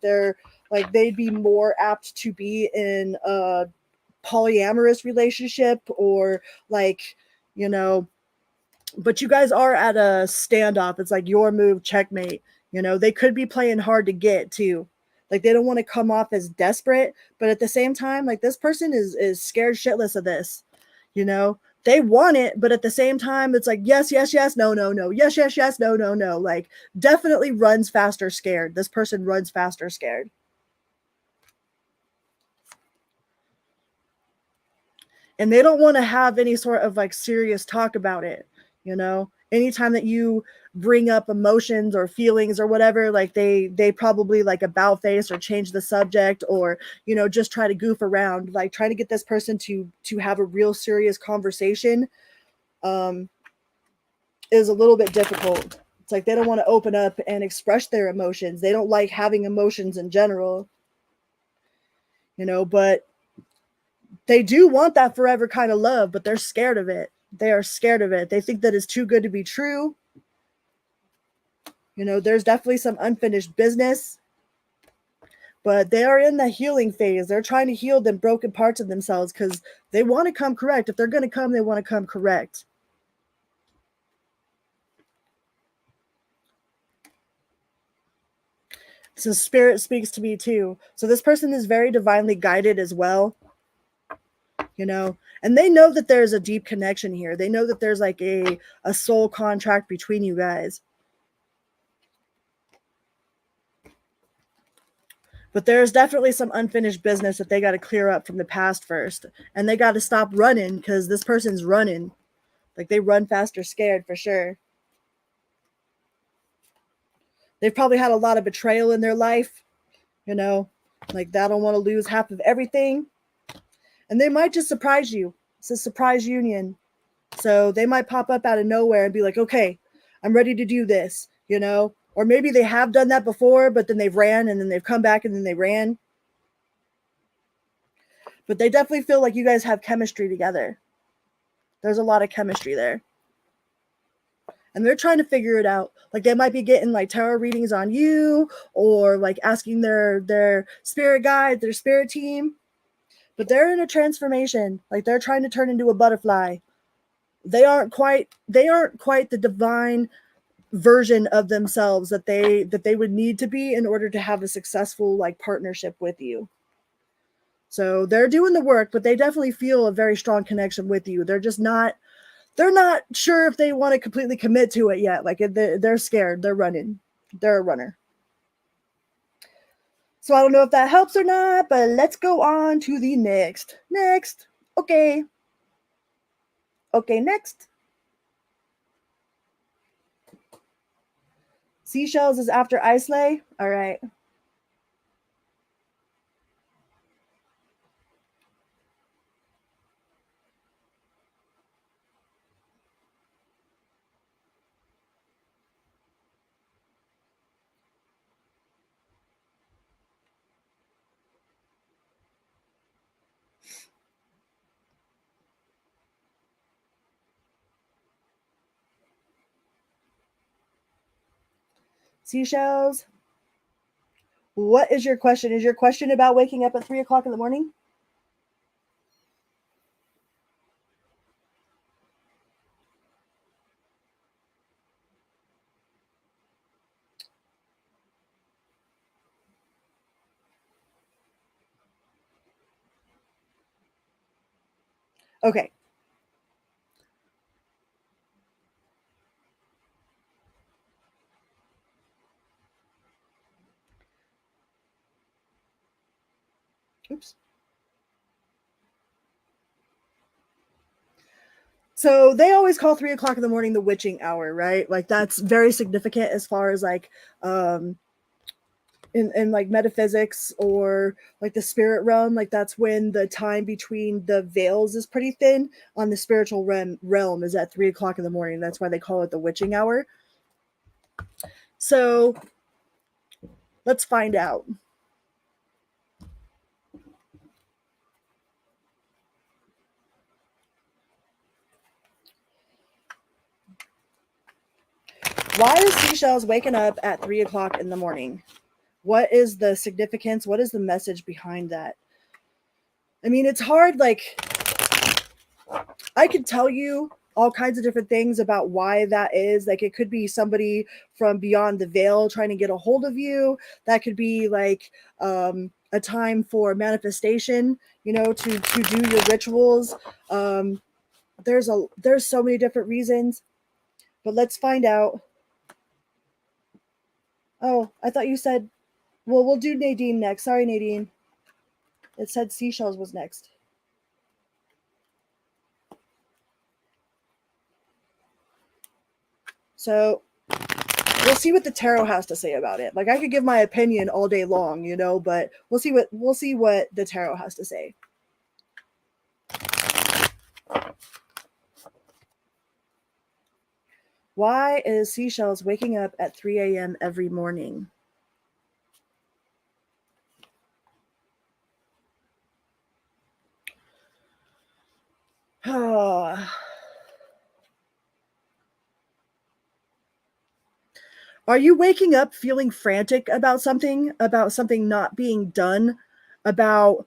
they'd be more apt to be in a polyamorous relationship, or like, you know but you guys are at a standoff. It's like your move, checkmate. They could be playing hard to get too. Like, they don't want to come off as desperate, but at the same time, like, this person is scared shitless of this. They want it, but at the same time, it's like, yes, yes, yes, no, no, no, yes, yes, yes, no, no, no. Like, definitely runs faster scared. This person runs faster scared. And they don't want to have any sort of like serious talk about it. Anytime that you bring up emotions or feelings or whatever, like, they probably like about face or change the subject, or just try to goof around. Like, trying to get this person to have a real serious conversation is a little bit difficult. It's like they don't want to open up and express their emotions. They don't like having emotions in general, but they do want that forever kind of love, but they're scared of it. They are scared of it. They think that it's too good to be true. There's definitely some unfinished business, but they are in the healing phase. They're trying to heal them broken parts of themselves, because they want to come correct. If they're going to come, they want to come correct. So spirit speaks to me too. So this person is very divinely guided as well. And they know that there's a deep connection here. They know that there's like a soul contract between you guys. But there's definitely some unfinished business that they got to clear up from the past first. And they got to stop running, because this person's running. Like, they run faster scared for sure. They've probably had a lot of betrayal in their life. Like, they don't want to lose half of everything. And they might just surprise you. It's a surprise union. So they might pop up out of nowhere and be like, okay, I'm ready to do this, Or maybe they have done that before, but then they've ran, and then they've come back, and then they ran. But they definitely feel like you guys have chemistry together. There's a lot of chemistry there. and they're trying to figure it out. Like they might be getting like tarot readings on you, or like asking their spirit guide, their spirit team, but they're in a transformation. Like they're trying to turn into a butterfly. They aren't quite the divine version of themselves that they would need to be in order to have a successful like partnership with you. So they're doing the work, but they definitely feel a very strong connection with you. They're not sure if they want to completely commit to it yet. Like they're scared. They're running. They're a runner. So I don't know if that helps or not, but let's go on to the next. Next. Okay. Okay, next. Seashells is after s.y.l.say. All right. Seashells. What is your question? Is your question about waking up at 3 o'clock in the morning? Okay. Oops. So they always call 3 o'clock in the morning the witching hour, right? Like that's very significant as far as like in like metaphysics or like the spirit realm. Like that's when the time between the veils is pretty thin on the spiritual realm is at 3 o'clock in the morning. That's why they call it the witching hour. So let's find out. Why is seashells waking up at 3 o'clock in the morning? What is the significance? What is the message behind that? I mean, it's hard. Like, I could tell you all kinds of different things about why that is. Like, it could be somebody from beyond the veil trying to get a hold of you. That could be like a time for manifestation, you know, to do your rituals. There's so many different reasons, but let's find out. Oh, I thought you said, well, we'll do Nadine next. Sorry, Nadine. It said seashells was next. So we'll see what the tarot has to say about it. Like I could give my opinion all day long, you know, but we'll see what the tarot has to say. Why is seashells waking up at 3 a.m. every morning? Are you waking up feeling frantic about something not being done, about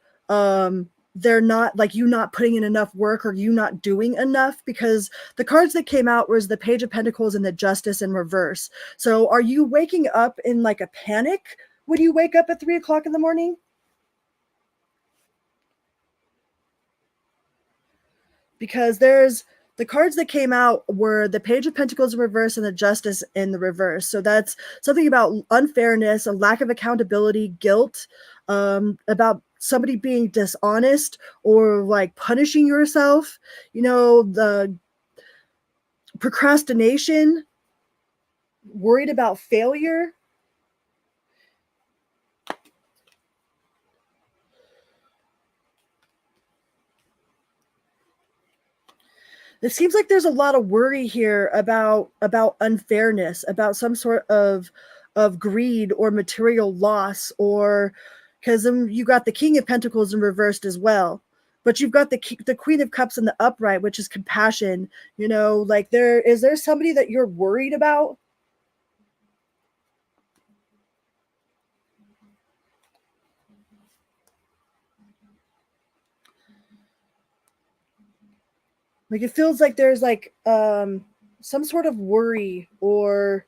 they're not like you not putting in enough work or you not doing enough? Because the cards that came out was the Page of Pentacles and the Justice in reverse. So are you waking up in like a panic when you wake up at 3 o'clock in the morning? Because there's the cards that came out were the Page of Pentacles in reverse and the Justice in the reverse. So that's something about unfairness, a lack of accountability, guilt, about somebody being dishonest or like punishing yourself, you know, the procrastination, worried about failure. It seems like there's a lot of worry here about unfairness, about some sort of greed or material loss, or because you got the King of Pentacles in reversed as well. but you've got the Queen of Cups in the upright, which is compassion. You know, like is there somebody that you're worried about? Like it feels like there's like some sort of worry, or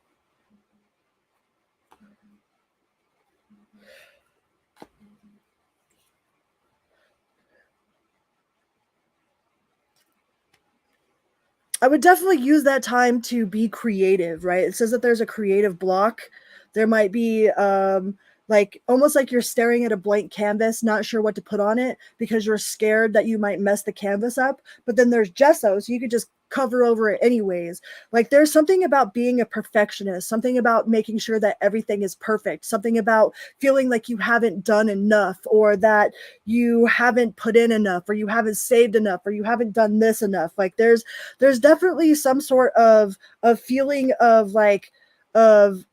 I would definitely use that time to be creative, right? It says that there's a creative block. There might be like almost like you're staring at a blank canvas, not sure what to put on it because you're scared that you might mess the canvas up. But then there's gesso, so you could just cover over it anyways. Like there's something about being a perfectionist, something about making sure that everything is perfect, something about feeling like you haven't done enough, or that you haven't put in enough, or you haven't saved enough, or you haven't done this enough. Like there's definitely some sort of feeling of of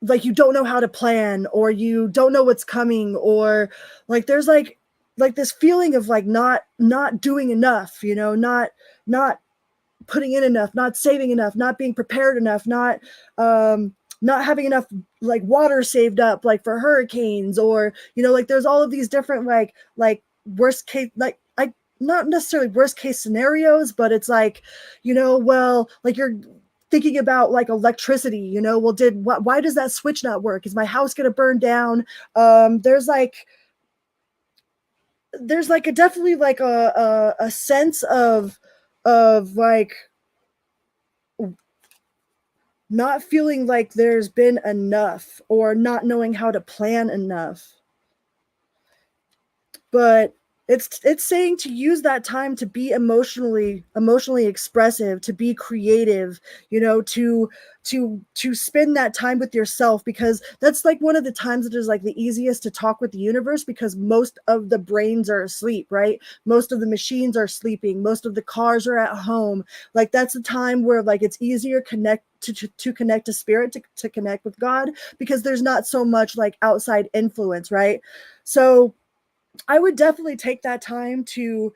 like you don't know how to plan, or you don't know what's coming, or like there's like this feeling of like not doing enough, you know, not putting in enough, not saving enough, not being prepared enough, not having enough like water saved up like for hurricanes, or you know, like there's all of these different like worst case, like I not necessarily worst case scenarios, but it's like, you know, well, like you're thinking about like electricity, you know, well, why does that switch not work? Is my house going to burn down? There's like a definitely like a sense of like not feeling like there's been enough, or not knowing how to plan enough. But it's saying to use that time to be emotionally expressive, to be creative, you know, to spend that time with yourself, because that's like one of the times that is like the easiest to talk with the universe, because most of the brains are asleep, right? Most of the machines are sleeping, most of the cars are at home. Like that's the time where like it's easier to connect to spirit, to connect with God, because there's not so much like outside influence, right? So I would definitely take that time to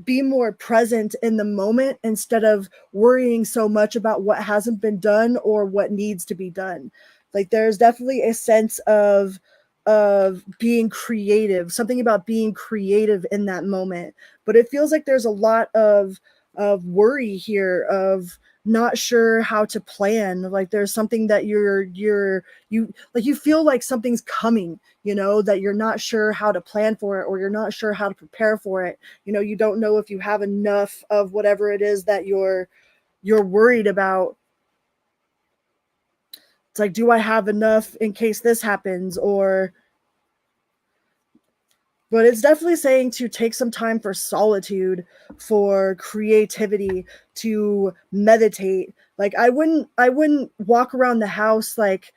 be more present in the moment, instead of worrying so much about what hasn't been done or what needs to be done. Like there's definitely a sense of being creative, something about being creative in that moment. But it feels like there's a lot of worry here, of not sure how to plan. Like there's something that you like, you feel like something's coming, you know, that you're not sure how to plan for it, or you're not sure how to prepare for it. You know, you don't know if you have enough of whatever it is that you're worried about. It's like, do I have enough in case this happens? Or but it's definitely saying to take some time for solitude, for creativity, to meditate. Like I wouldn't walk around the house like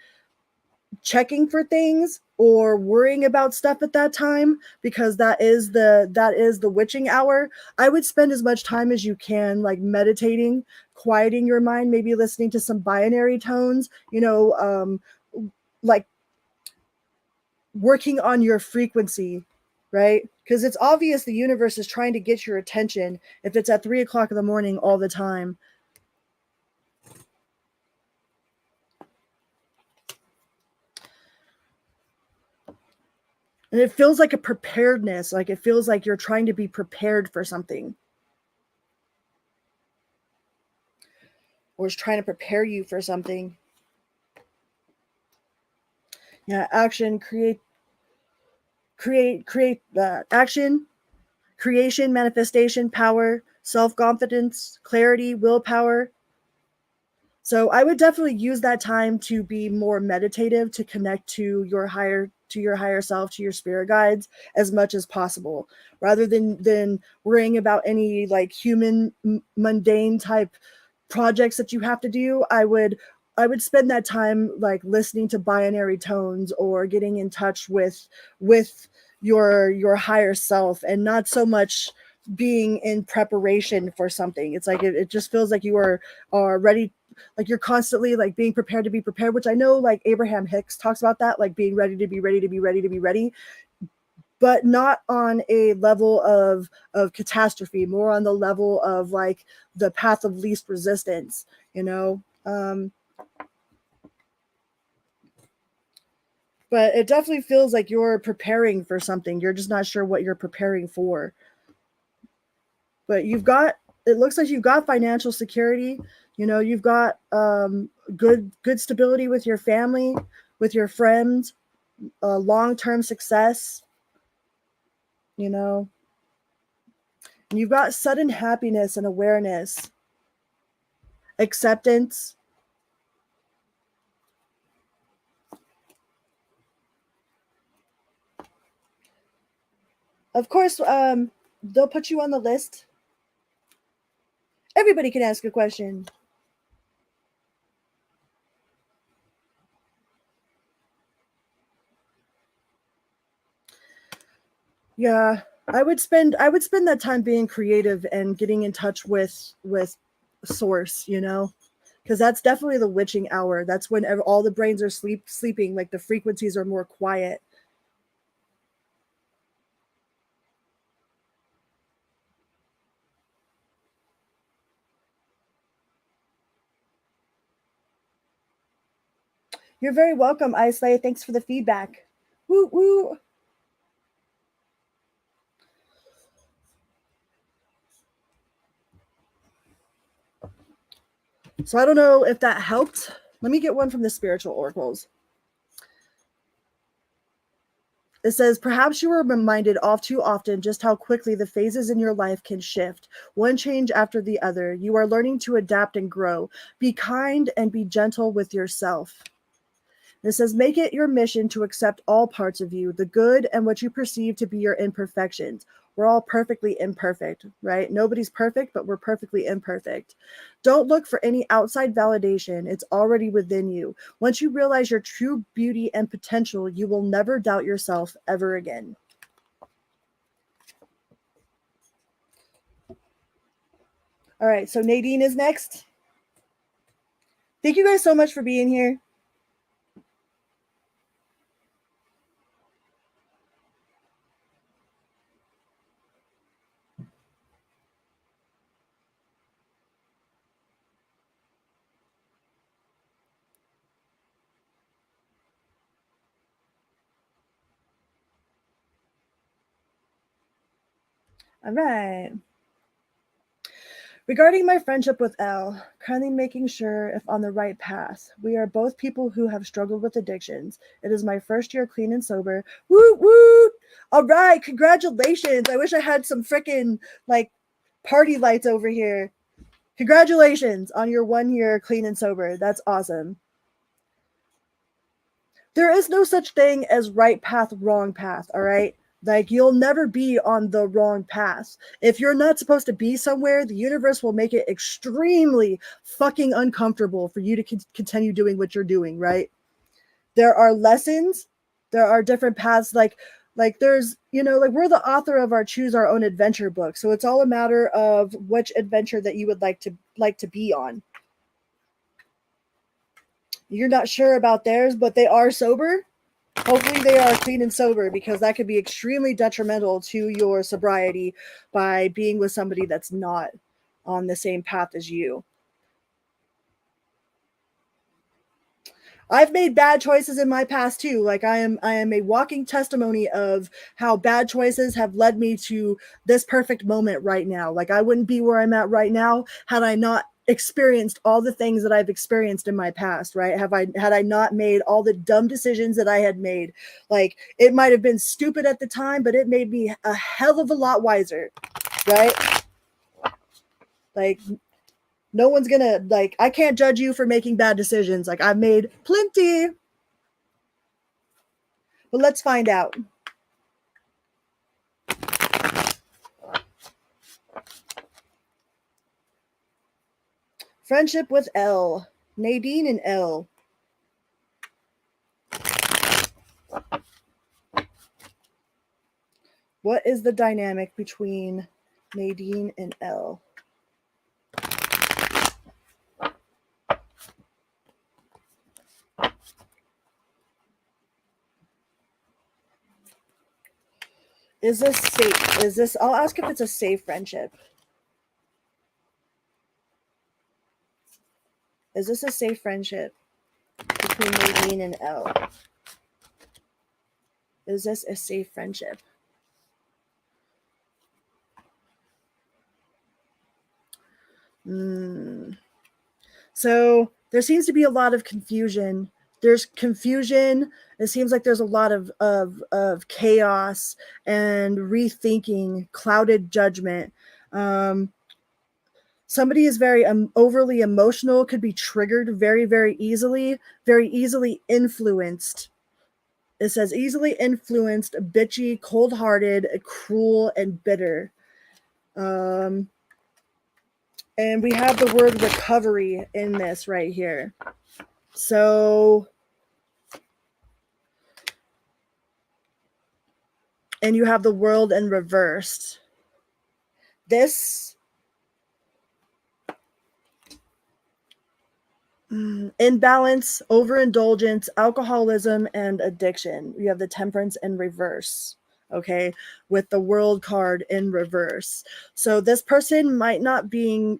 checking for things or worrying about stuff at that time, because that is the witching hour. I would spend as much time as you can like meditating, quieting your mind, maybe listening to some binary tones, you know, like working on your frequency, right? Because it's obvious the universe is trying to get your attention if it's at 3 o'clock in the morning all the time. And it feels like a preparedness, like it feels like you're trying to be prepared for something, or is trying to prepare you for something. Yeah, action, action, creation, manifestation, power, self-confidence, clarity, willpower. So I would definitely use that time to be more meditative, to connect to your higher self, to your spirit guides as much as possible, rather than worrying about any like human mundane type projects that you have to do. I would spend that time like listening to binary tones, or getting in touch with your higher self, and not so much being in preparation for something. It's like it just feels like you are ready. like you're constantly like being prepared to be prepared, which I know like Abraham Hicks talks about that, like being ready to be ready to be ready to be ready, but not on a level of catastrophe, more on the level of like the path of least resistance, you know. But it definitely feels like you're preparing for something. You're just not sure what you're preparing for. But it looks like you've got financial security. You know, you've got good stability with your family, with your friends, long-term success, you know. And you've got sudden happiness and awareness, acceptance. Of course, they'll put you on the list. Everybody can ask a question. Yeah, I would spend that time being creative and getting in touch with source, you know, because that's definitely the witching hour. That's when all the brains are sleeping, like the frequencies are more quiet. You're very welcome, s.y.l.say. Thanks for the feedback. Woo woo. So I don't know if that helped. Let me get one from the spiritual oracles. It says, perhaps you are reminded all too often just how quickly the phases in your life can shift, one change after the other. You are learning to adapt and grow. Be kind and be gentle with yourself. It says, make it your mission to accept all parts of you, the good and what you perceive to be your imperfections. We're all perfectly imperfect, right? Nobody's perfect, but we're perfectly imperfect. Don't look for any outside validation. It's already within you. Once you realize your true beauty and potential, you will never doubt yourself ever again. All right, so Nadine is next. Thank you guys so much for being here. All right. Regarding my friendship with L, currently making sure if on the right path. We are both people who have struggled with addictions. It is my first year clean and sober. Woo woo! All right, congratulations. I wish I had some freaking like party lights over here. Congratulations on your 1 year clean and sober. That's awesome. There is no such thing as right path, wrong path, all right? Like, you'll never be on the wrong path. If you're not supposed to be somewhere, the universe will make it extremely fucking uncomfortable for you to continue doing what you're doing, right? There are lessons, there are different paths, like there's, you know, like we're the author of our choose our own adventure book. So it's all a matter of which adventure that you would like to be on. You're not sure about theirs, but they are sober. Hopefully they are clean and sober, because that could be extremely detrimental to your sobriety by being with somebody that's not on the same path as you. I've made bad choices in my past too. Like I am a walking testimony of how bad choices have led me to this perfect moment right now. Like I wouldn't be where I'm at right now had I not experienced all the things that I've experienced in my past, right? Had I not made all the dumb decisions that I had made. Like it might have been stupid at the time, but it made me a hell of a lot wiser, right? Like no one's gonna, like, I can't judge you for making bad decisions. Like I've made plenty. But let's find out. Friendship with L. Nadine and L. What is the dynamic between Nadine and L? Is this safe? Is this, I'll ask if it's a safe friendship. Is this a safe friendship between Nadine and Elle? Is this a safe friendship? So there seems to be a lot of confusion. There's confusion. It seems like there's a lot of chaos and rethinking, clouded judgment. Somebody is very overly emotional, could be triggered very, very easily influenced. It says easily influenced, bitchy, cold-hearted, cruel, and bitter. And we have the word recovery in this right here. So, and you have the world in reversed. This imbalance, overindulgence, alcoholism, and addiction. You have the temperance in reverse. Okay, with the world card in reverse. So this person might not be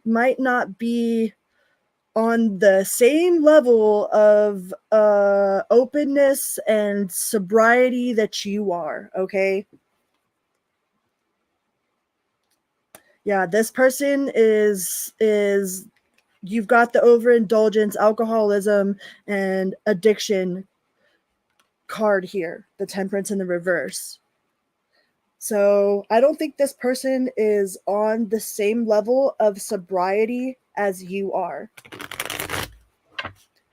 on the same level of openness and sobriety that you are. Okay. Yeah, this person is you've got the overindulgence, alcoholism, and addiction card here, the temperance in the reverse. So I don't think this person is on the same level of sobriety as you are.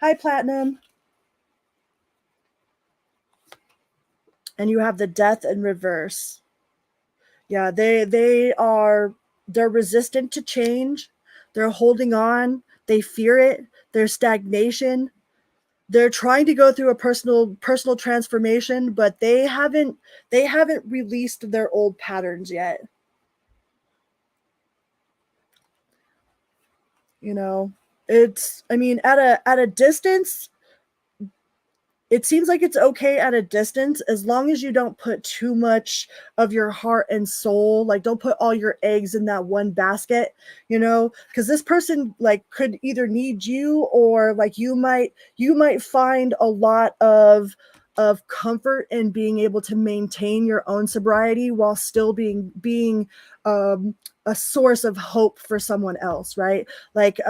Hi, Platinum. And you have the death in reverse. Yeah, they're resistant to change. They're holding on. They fear it. There's stagnation. They're trying to go through a personal transformation, but they haven't released their old patterns yet. You know, it's, I mean, at a distance, it seems like it's okay at a distance as long as you don't put too much of your heart and soul, like don't put all your eggs in that one basket, you know, because this person like could either need you, or like you might find a lot of comfort in being able to maintain your own sobriety while still being a source of hope for someone else, right? Like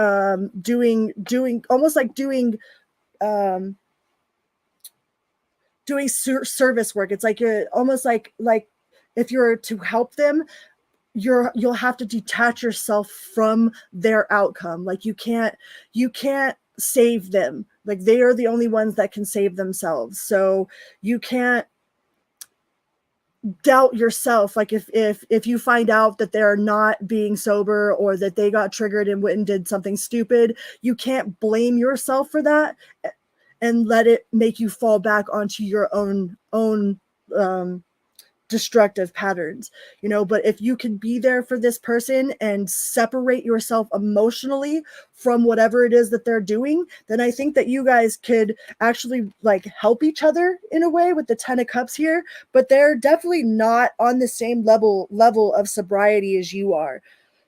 doing almost like doing service work. It's like you're almost like if you're to help them, you'll have to detach yourself from their outcome. Like you can't save them. Like they are the only ones that can save themselves. So you can't doubt yourself. Like if you find out that they're not being sober, or that they got triggered and went and did something stupid, you can't blame yourself for that and let it make you fall back onto your own destructive patterns, you know. But if you can be there for this person and separate yourself emotionally from whatever it is that they're doing, then I think that you guys could actually like help each other in a way with the 10 of Cups here. But they're definitely not on the same level of sobriety as you are.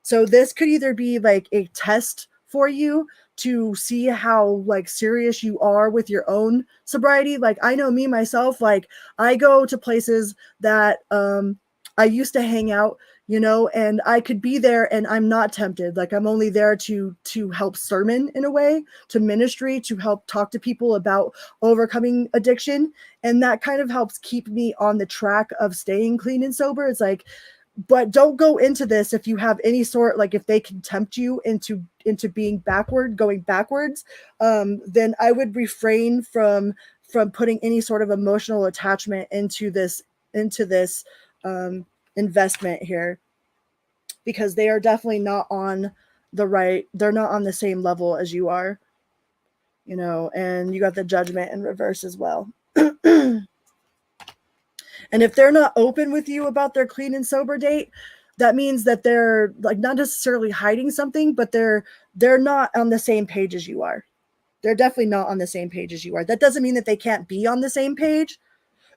So this could either be like a test for you to see how like serious you are with your own sobriety. Like I know me myself, like I go to places that I used to hang out, you know, and I could be there and I'm not tempted. Like I'm only there to help sermon in a way, to ministry, to help talk to people about overcoming addiction. And that kind of helps keep me on the track of staying clean and sober. It's like, but don't go into this if you have any sort, like if they can tempt you into being going backwards, then I would refrain from putting any sort of emotional attachment into this investment here, because they are definitely not on they're not on the same level as you are, you know. And you got the judgment in reverse as well. And if they're not open with you about their clean and sober date, that means that they're like not necessarily hiding something, but they're not on the same page as you are. They're definitely not on the same page as you are. That doesn't mean that they can't be on the same page,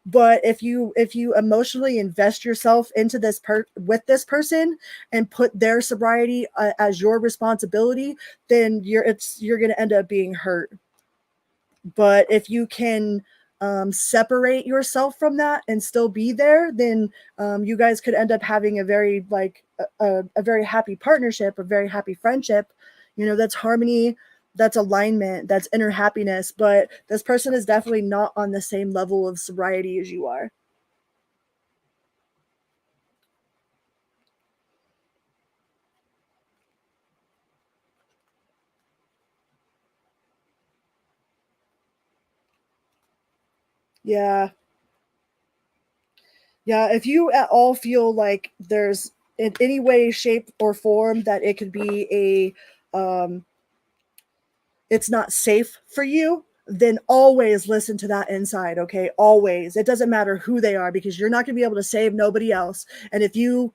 But if you emotionally invest yourself into with this person and put their sobriety as your responsibility, then you're going to end up being hurt. But if you can separate yourself from that and still be there, then you guys could end up having a very a very happy partnership, a very happy friendship. That's harmony, that's alignment, that's inner happiness. But this person is definitely not on the same level of sobriety as you are. Yeah. Yeah, if you at all feel like there's in any way, shape, or form that it could be it's not safe for you, then always listen to that inside, okay? Always. It doesn't matter who they are, because you're not going to be able to save nobody else. And if you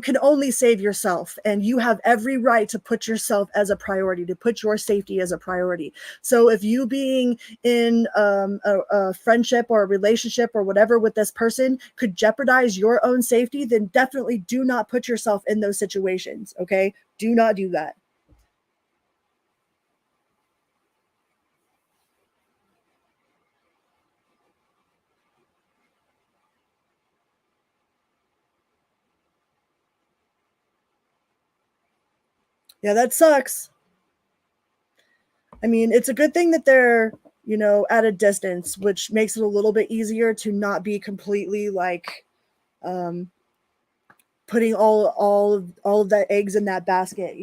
can only save yourself, and you have every right to put yourself as a priority, to put your safety as a priority. So if you being in a friendship or a relationship or whatever with this person could jeopardize your own safety, then definitely do not put yourself in those situations, okay? Do not do that. Yeah, that sucks. I mean, it's a good thing that they're, at a distance, which makes it a little bit easier to not be completely like um, putting all of that eggs in that basket.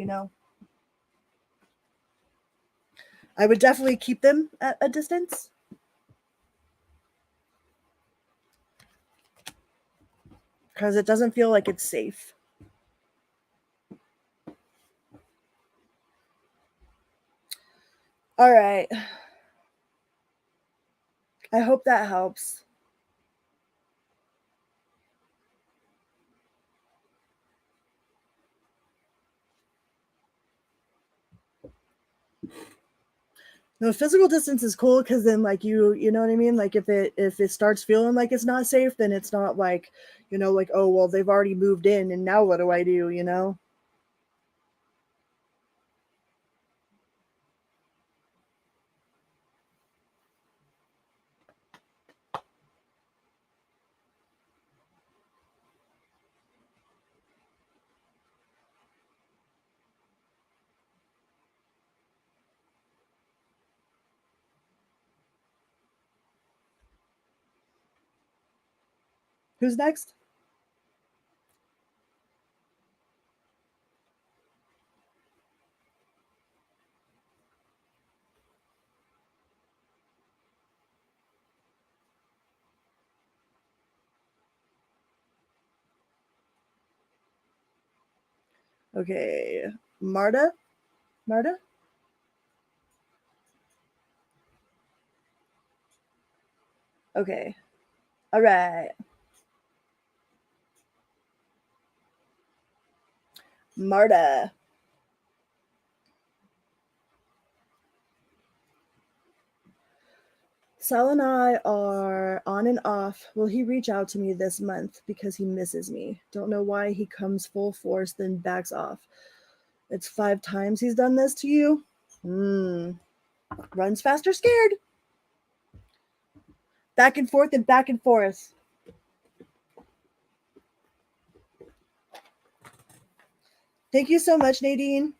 I would definitely keep them at a distance, because it doesn't feel like it's safe. All right. I hope that helps. No, physical distance is cool, because then like you know what I mean? Like if it starts feeling like it's not safe, then it's not like, like, oh well, they've already moved in and now what do I do? Who's next? Okay. Marta? Marta? Okay. All right. Marta. Sal and I are on and off. Will he reach out to me this month because he misses me? Don't know why he comes full force, then backs off. It's 5 times he's done this to you? Runs faster scared. Back and forth and back and forth. Thank you so much, Nadine.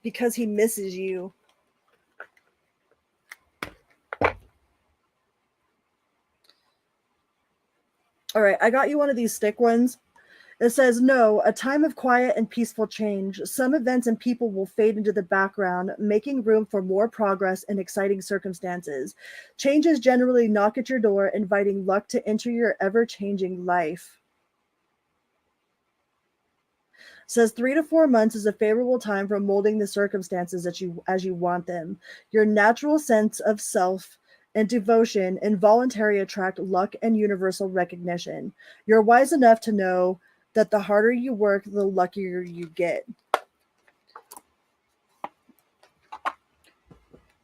Because he misses you. All right, I got you one of these stick ones. It says, no, a time of quiet and peaceful change. Some events and people will fade into the background, making room for more progress and exciting circumstances. Changes generally knock at your door, inviting luck to enter your ever-changing life. It says 3 to 4 months is a favorable time for molding the circumstances as you want them. Your natural sense of self and devotion involuntarily attract luck and universal recognition. You're wise enough to know that the harder you work, the luckier you get.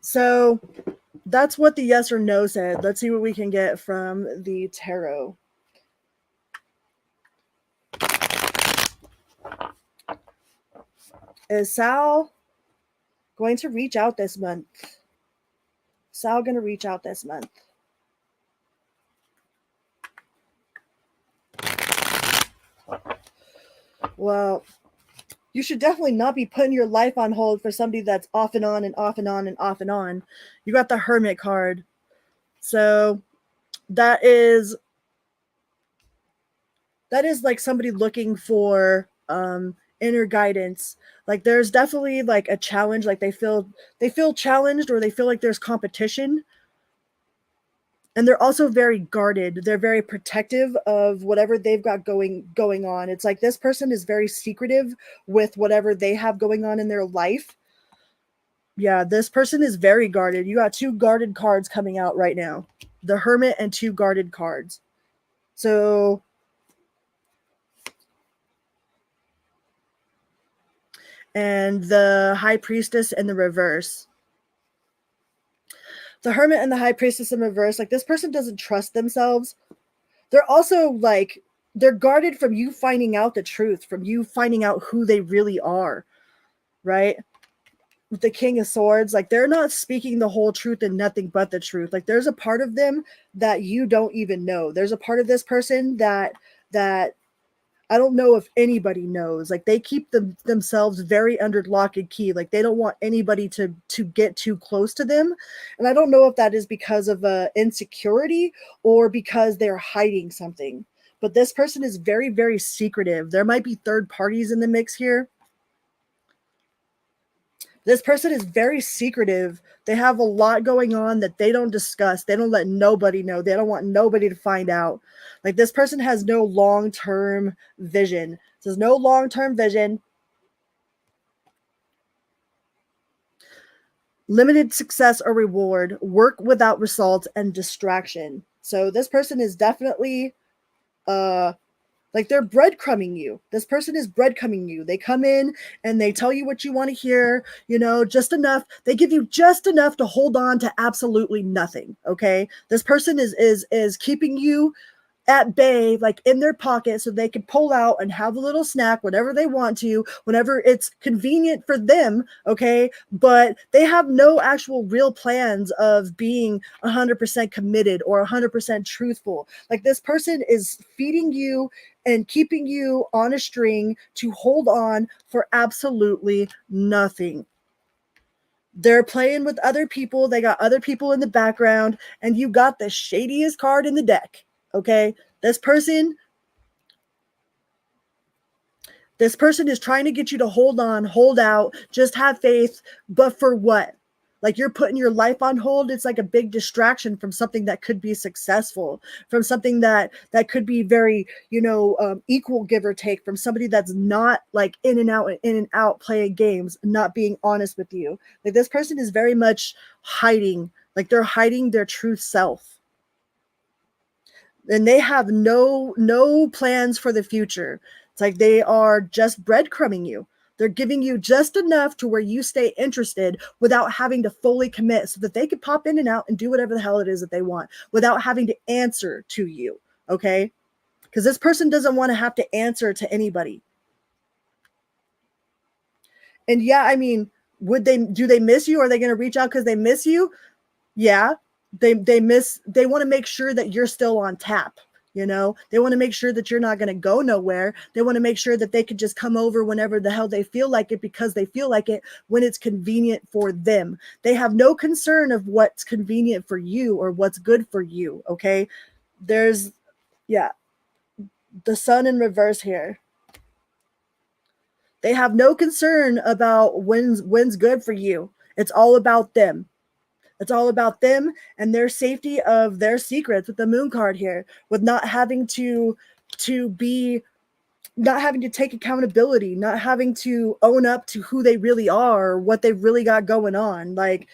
So that's what the yes or no said. Let's see what we can get from the tarot. Is Sal going to reach out this month? Sal going to reach out this month? Well, you should definitely not be putting your life on hold for somebody that's off and on and off and on and off and on. You got the Hermit card. So that is like somebody looking for inner guidance. Like there's definitely like a challenge, like they feel challenged, or they feel like there's competition. And they're also very guarded. They're very protective of whatever they've got going on. It's like this person is very secretive with whatever they have going on in their life. Yeah, this person is very guarded. You got 2 guarded cards coming out right now. The Hermit and 2 guarded cards. So and the High Priestess in the reverse. The Hermit and the High Priestess in reverse, like this person doesn't trust themselves. They're also like, they're guarded from you finding out the truth, from you finding out who they really are, right? With the King of Swords, like they're not speaking the whole truth and nothing but the truth. Like there's a part of them that you don't even know. There's a part of this person that I don't know if anybody knows. Like they keep themselves very under lock and key. Like they don't want anybody to get too close to them. And I don't know if that is because of insecurity or because they're hiding something. But this person is very, very secretive. There might be third parties in the mix here. This person is very secretive. They have a lot going on that they don't discuss. They don't let nobody know. They don't want nobody to find out. Like this person has no long-term vision. It says no long-term vision. Limited success or reward, work without results, and distraction. So this person is definitely like they're breadcrumbing you. This person is breadcrumbing you. They come in and they tell you what you want to hear, you know, just enough. They give you just enough to hold on to absolutely nothing. Okay. This person is keeping you at bay, like in their pocket, so they can pull out and have a little snack whenever they want to, whenever it's convenient for them. Okay. But they have no actual real plans of being 100% committed or 100% truthful. Like this person is feeding you and keeping you on a string to hold on for absolutely nothing. They're playing with other people. They got other people in the background, and you got the shadiest card in the deck. Okay. This person is trying to get you to hold on, hold out, just have faith. But for what? Like you're putting your life on hold. It's like a big distraction from something that could be successful, from something that could be very, equal, give or take, from somebody that's not like in and out playing games, not being honest with you. Like this person is very much hiding, like they're hiding their true self. And they have no plans for the future. It's like they are just breadcrumbing you. They're giving you just enough to where you stay interested without having to fully commit, so that they could pop in and out and do whatever the hell it is that they want without having to answer to you. Okay. Because this person doesn't want to have to answer to anybody. And yeah, I mean, do they miss you? Are they going to reach out because they miss you? Yeah. They want to make sure that you're still on tap. They want to make sure that you're not going to go nowhere. They want to make sure that they could just come over whenever the hell they feel like it, because they feel like it when it's convenient for them. They have no concern of what's convenient for you or what's good for you. Okay. There's, yeah, the Sun in reverse here. They have no concern about when's good for you. It's all about them. It's all about them and their safety of their secrets, with the Moon card here, with not having to take accountability, not having to own up to who they really are or what they really got going on. Like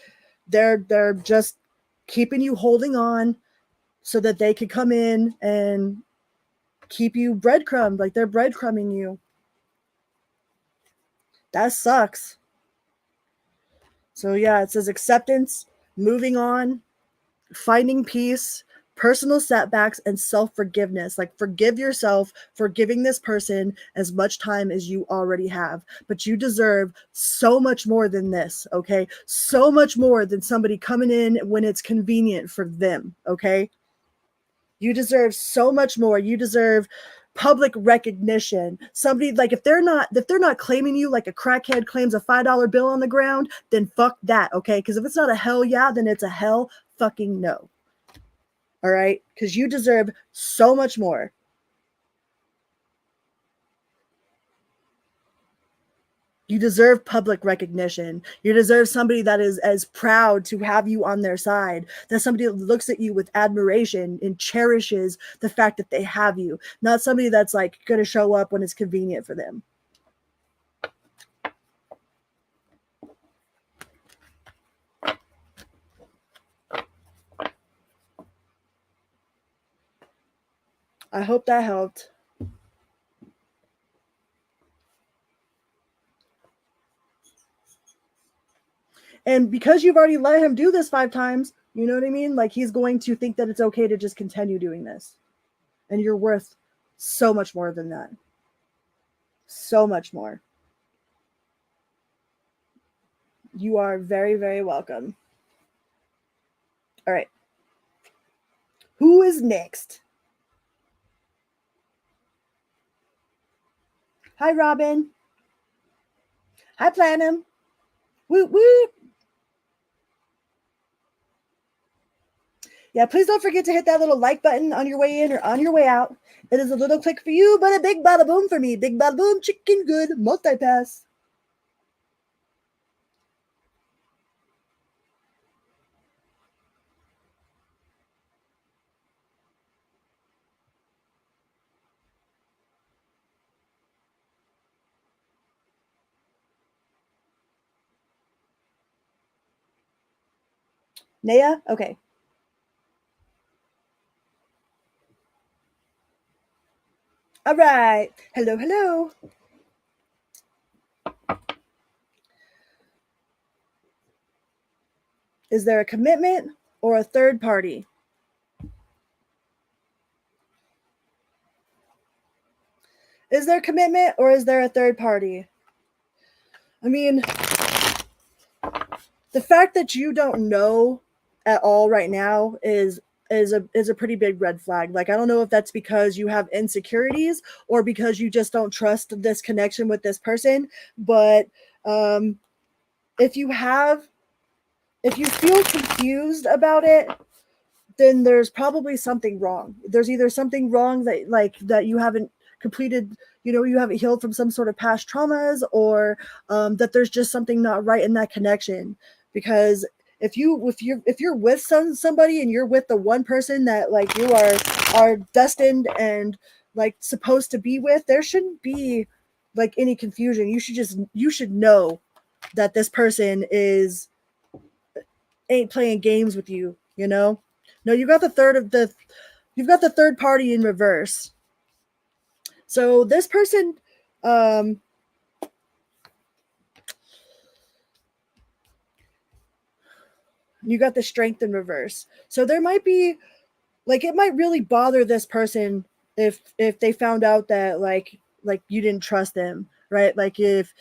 they're just keeping you holding on so that they could come in and keep you breadcrumbed, like they're breadcrumbing you. That sucks. So yeah, it says acceptance, moving on, finding peace, personal setbacks, and self-forgiveness. Like, forgive yourself for giving this person as much time as you already have. But you deserve so much more than this, okay? So much more than somebody coming in when it's convenient for them, okay? You deserve so much more. You deserve public recognition. Somebody, like, if they're not claiming you like a crackhead claims a $5 bill on the ground, then fuck that, okay? Because if it's not a hell yeah, then it's a hell fucking no. All right? Because you deserve so much more. You deserve public recognition. You deserve somebody that is as proud to have you on their side. That somebody that looks at you with admiration and cherishes the fact that they have you. Not somebody that's like going to show up when it's convenient for them. I hope that helped. And because you've already let him do this 5 times, you know what I mean? Like, he's going to think that it's okay to just continue doing this. And you're worth so much more than that. So much more. You are very, very welcome. All right. Who is next? Hi, Robin. Hi, Planum. Woot woot. Yeah, please don't forget to hit that little like button on your way in or on your way out. It is a little click for you, but a big bada boom for me. Big bada boom, chicken good, multipass. Naya? Okay. All right. Hello, hello. Is there a commitment or a third party? Is there commitment or is there a third party? I mean, the fact that you don't know at all right now is a pretty big red flag. Like, I don't know if that's because you have insecurities or because you just don't trust this connection with this person, but if you feel confused about it, then there's probably something wrong. There's either something wrong that you haven't completed, you haven't healed from some sort of past traumas, or that there's just something not right in that connection. Because if you're with somebody and you're with the one person that like you are destined and like supposed to be with, there shouldn't be like any confusion. You should know that this person ain't playing games with you, No, you've got the third party in reverse. So this person, you got the strength in reverse. So there might be, like, it might really bother this person if they found out that like you didn't trust them, right? Like if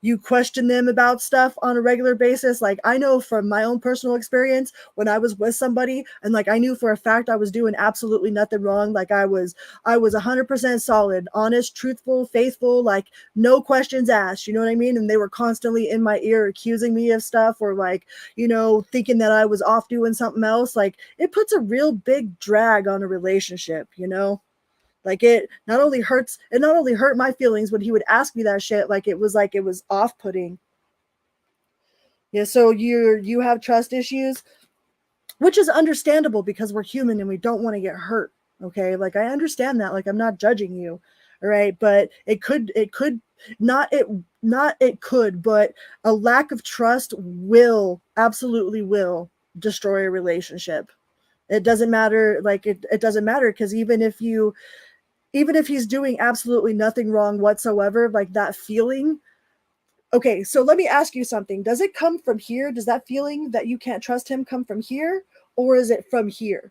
you question them about stuff on a regular basis. Like, I know from my own personal experience, when I was with somebody and like I knew for a fact I was doing absolutely nothing wrong. Like I was 100% solid, honest, truthful, faithful, like no questions asked, you know what I mean? And they were constantly in my ear accusing me of stuff, or like, thinking that I was off doing something else. Like, it puts a real big drag on a relationship, Like, it not only hurt my feelings when he would ask me that shit, like it was off-putting. Yeah, so you have trust issues, which is understandable because we're human and we don't want to get hurt. Okay, like I understand that. Like, I'm not judging you, all right? But but a lack of trust absolutely will destroy a relationship. It doesn't matter. Like, it doesn't matter, because even if he's doing absolutely nothing wrong whatsoever, like that feeling Okay, so let me ask you something. Does it come from here? Does that feeling that you can't trust him come from here, or is it from here?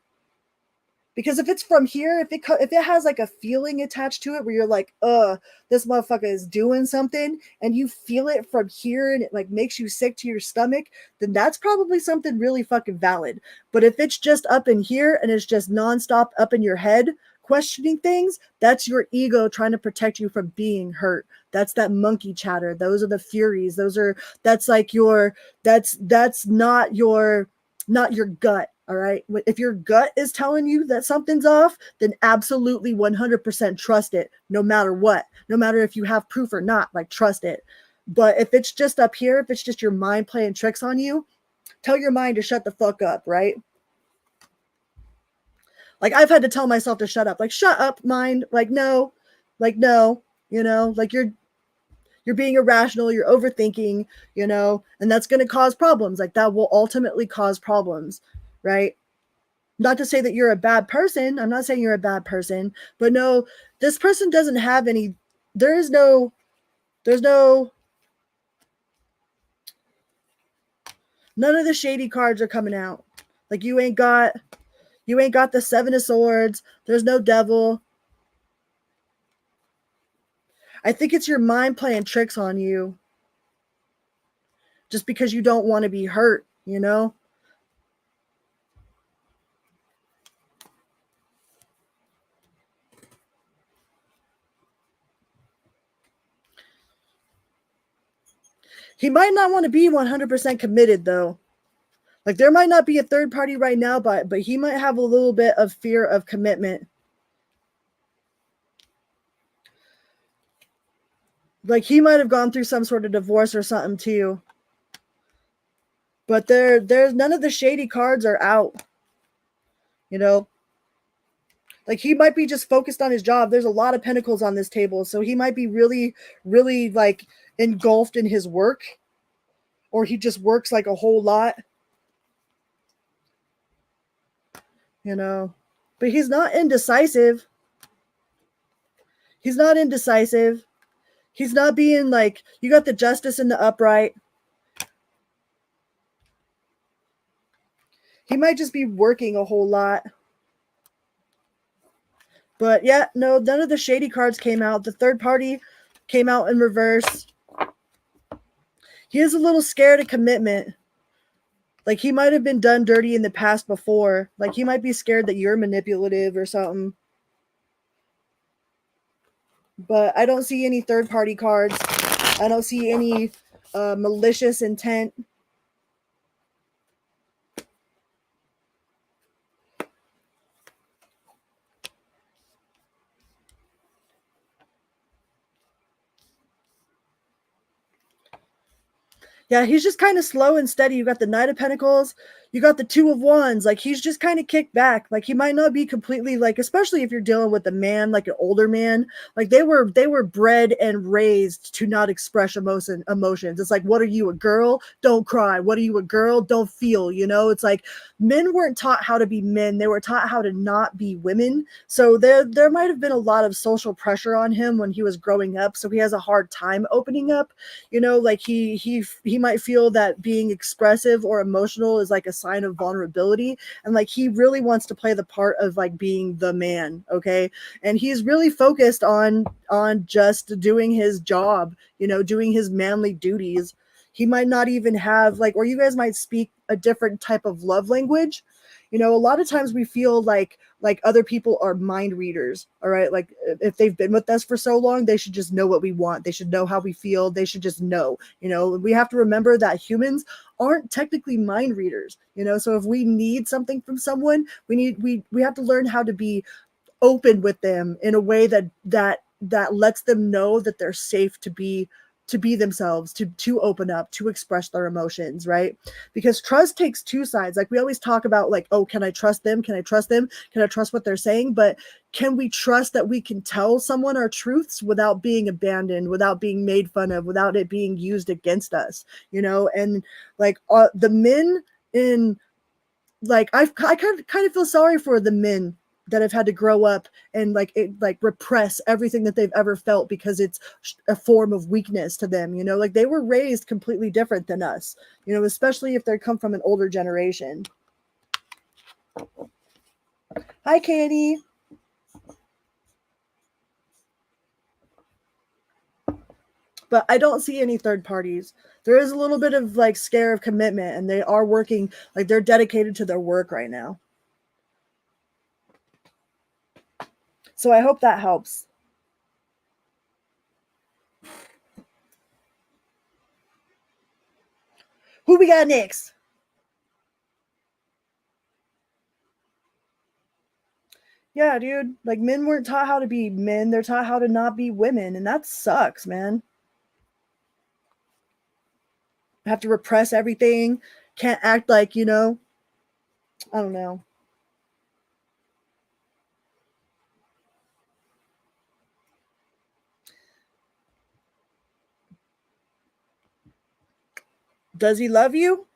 Because if it's from here, if it has like a feeling attached to it where you're like, this motherfucker is doing something, and you feel it from here and it like makes you sick to your stomach, then that's probably something really fucking valid. But if it's just up in here and it's just nonstop up in your head questioning things, that's your ego trying to protect you from being hurt. That's that monkey chatter. Those are the furies. That's like that's not your gut. All right. If your gut is telling you that something's off, then absolutely 100% trust it, no matter what, no matter if you have proof or not, like trust it. But if it's just up here, if it's just your mind playing tricks on you, tell your mind to shut the fuck up. Right. Like I've had to tell myself to shut up, like, shut up, mind. Like, no, like you're being irrational, you're overthinking, and that's going to cause problems. Like that will ultimately cause problems, right? Not to say that you're a bad person. I'm not saying you're a bad person, but no, this person doesn't have any, there's no, none of the shady cards are coming out. Like you ain't got the Seven of Swords. There's no devil. I think it's your mind playing tricks on you just because you don't want to be hurt, He might not want to be 100% committed though. Like there might not be a third party right now, but he might have a little bit of fear of commitment. Like he might have gone through some sort of divorce or something too. But there's none of the shady cards are out. Like he might be just focused on his job. There's a lot of pentacles on this table, so he might be really, really like engulfed in his work, or he just works like a whole lot. But he's not indecisive. He's not indecisive. He's not being like, you got the Justice in the upright. He might just be working a whole lot. But yeah, no, none of the shady cards came out. The third party came out in reverse. He is a little scared of commitment. Like he might have been done dirty in the past before. Like he might be scared that you're manipulative or something. But I don't see any third party cards. I don't see any malicious intent. Yeah, he's just kind of slow and steady. You got the Knight of Pentacles, you got the Two of Wands. Like he's just kind of kicked back. Like he might not be completely like, especially if you're dealing with a man, like an older man. Like they were bred and raised to not express emotions. It's like, what are you, a girl? Don't cry. What are you, a girl? Don't feel. It's like men weren't taught how to be men. They were taught how to not be women. So there might have been a lot of social pressure on him when he was growing up. So he has a hard time opening up. Like he might feel that being expressive or emotional is like a sign of vulnerability, and like he really wants to play the part of like being the man, okay? And he's really focused on just doing his job, doing his manly duties. He might not even have like, or you guys might speak a different type of love language. A lot of times we feel like other people are mind readers, all right? Like if they've been with us for so long, they should just know what we want. They should know how we feel. They should just know. We have to remember that humans aren't technically mind readers, so if we need something from someone, we have to learn how to be open with them in a way that lets them know that they're safe to be themselves, to open up, to express their emotions, right? Because trust takes two sides. Like we always talk about like, oh, can I trust them? Can I trust them? Can I trust what they're saying? But can we trust that we can tell someone our truths without being abandoned, without being made fun of, without it being used against us, And like the men in like, I kind of feel sorry for the men that have had to grow up and like repress everything that they've ever felt because it's a form of weakness to them, you know, like they were raised completely different than us, you know, especially if they come from an older generation. Hi, Katie. But I don't see any third parties. There is a little bit of like scare of commitment, and they are working, like they're dedicated to their work right now. So I hope that helps. Who we got next? Yeah, dude. Like men weren't taught how to be men. They're taught how to not be women. And that sucks, man. Have to repress everything. Can't act like, you know, I don't know. Does he love you?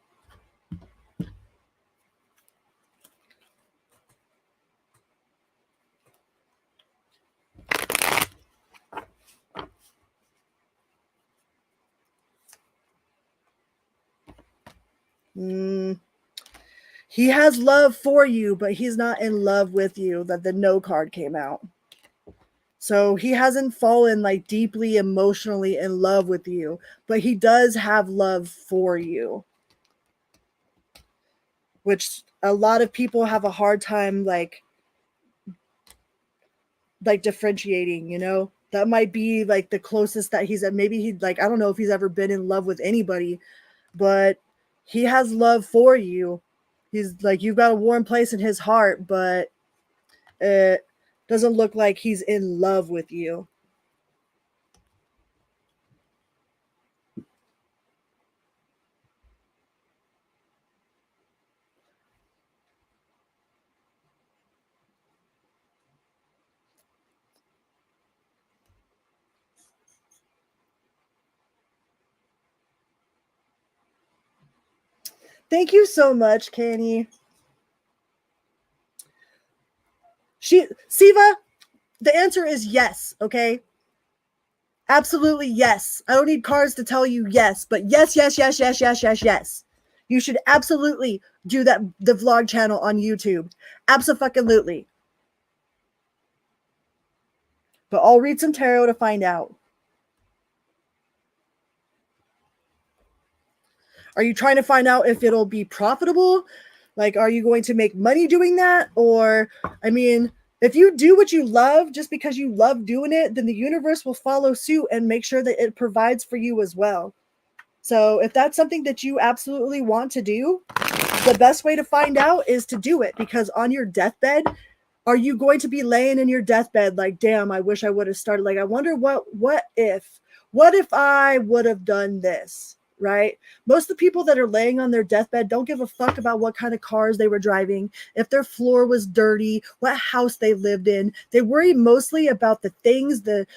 He has love for you, but he's not in love with you. That the no card came out. So he hasn't fallen like deeply emotionally in love with you, but he does have love for you, which a lot of people have a hard time like differentiating, you know? That might be like the closest that he's at. Maybe he like, I don't know if he's ever been in love with anybody, but he has love for you. He's like, you've got a warm place in his heart, but it doesn't look like he's in love with you. Thank you so much, Kenny. Siva, the answer is yes, okay? Absolutely yes. I don't need cards to tell you yes, but yes, yes, yes, yes, yes, yes, yes. You should absolutely do that, the vlog channel on YouTube. Absolutely. But I'll read some tarot to find out. Are you trying to find out if it'll be profitable? Like, are you going to make money doing that? Or, I mean, if you do what you love just because you love doing it, then the universe will follow suit and make sure that it provides for you as well. So if that's something that you absolutely want to do, the best way to find out is to do it, because on your deathbed, are you going to be laying in your deathbed like, damn, I wish I would have started, like, I wonder what if I would have done this, right? Most of the people that are laying on their deathbed don't give a fuck about what kind of cars they were driving, if their floor was dirty, what house they lived in. They worry mostly about the things that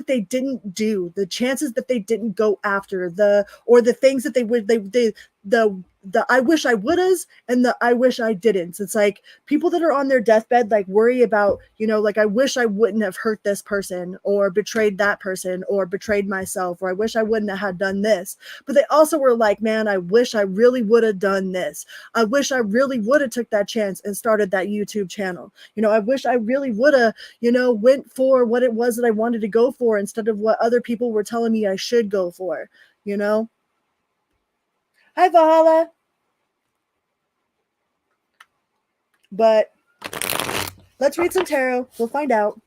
they didn't do, the chances that they didn't go after, the things that the I wish I would've and the I wish I didn't. It's like people that are on their deathbed like worry about, you know, like I wish I wouldn't have hurt this person or betrayed that person or betrayed myself, or I wish I wouldn't have done this. But they also were like, man, I wish I really would have done this. I wish I really would have took that chance and started that YouTube channel. You know, I wish I really would have, you know, went for what it was that I wanted to go for instead of what other people were telling me I should go for, you know? Hi, Valhalla. But let's read some tarot. We'll find out.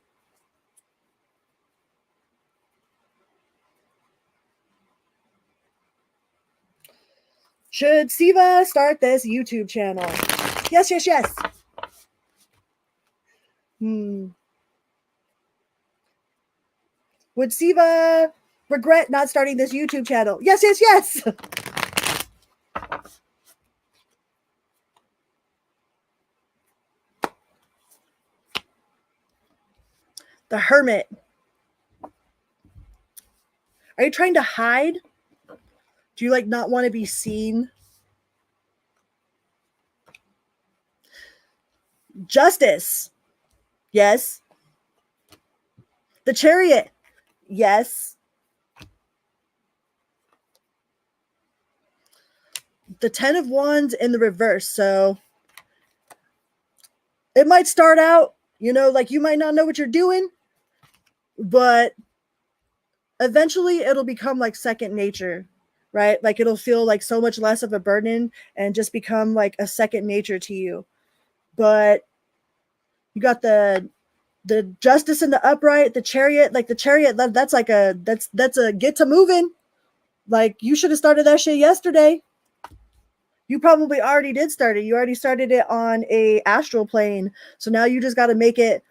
Should Siva start this YouTube channel? Yes, yes, yes. Would Siva regret not starting this YouTube channel? Yes, yes, yes. The Hermit. Are you trying to hide? Do you like not want to be seen? Justice. Yes. The Chariot. Yes. The 10 of Wands in the reverse. So it might start out, you know, like you might not know what you're doing, but eventually it'll become like second nature, right? Like it'll feel like so much less of a burden and just become like a second nature to you. But you got the Justice in the upright, the Chariot, like the Chariot, that's like that's a get to moving. Like you should have started that shit yesterday. You probably already did start it. You already started it on a astral plane. So now you just got to make it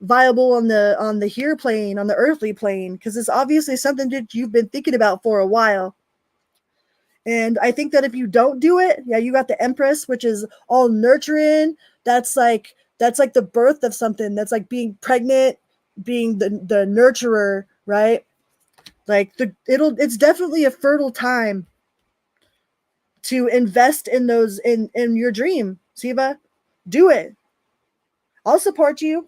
viable on the here plane, on the earthly plane, because it's obviously something that you've been thinking about for a while. And I think that if you don't do it, yeah, you got the Empress, which is all nurturing. That's like the birth of something. That's like being pregnant, being the nurturer, right? Like it's definitely a fertile time to invest in those in your dream, Siva. Do it. I'll support you.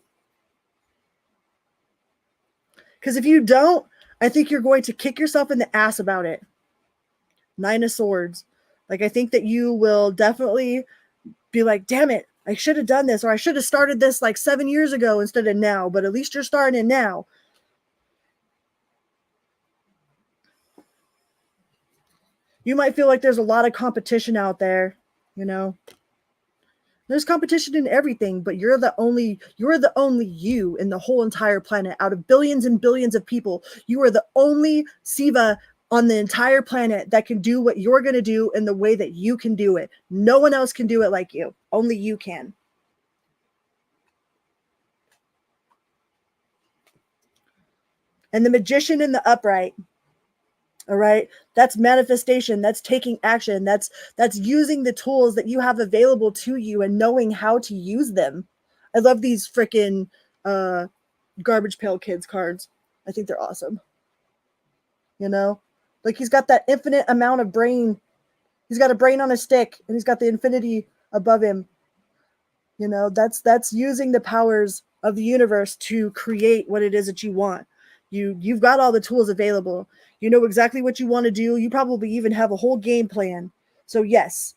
Because if you don't, I think you're going to kick yourself in the ass about it. 9 of Swords. Like, I think that you will definitely be like, damn it, I should have done this, or I should have started this like 7 years ago instead of now, but at least you're starting it now. You might feel like there's a lot of competition out there, you know. There's competition in everything, but you're the only you in the whole entire planet. Out of billions and billions of people, you are the only Siva on the entire planet that can do what you're going to do in the way that you can do it. No one else can do it like you. Only you can. And the Magician in the upright. All right, that's manifestation, that's taking action, that's using the tools that you have available to you and knowing how to use them. I love these freaking Garbage Pail Kids cards. I think they're awesome. You know, like he's got that infinite amount of brain. He's got a brain on a stick and he's got the infinity above him. You know, that's using the powers of the universe to create what it is that you want. You've got all the tools available. You know exactly what you want to do. You probably even have a whole game plan. So yes,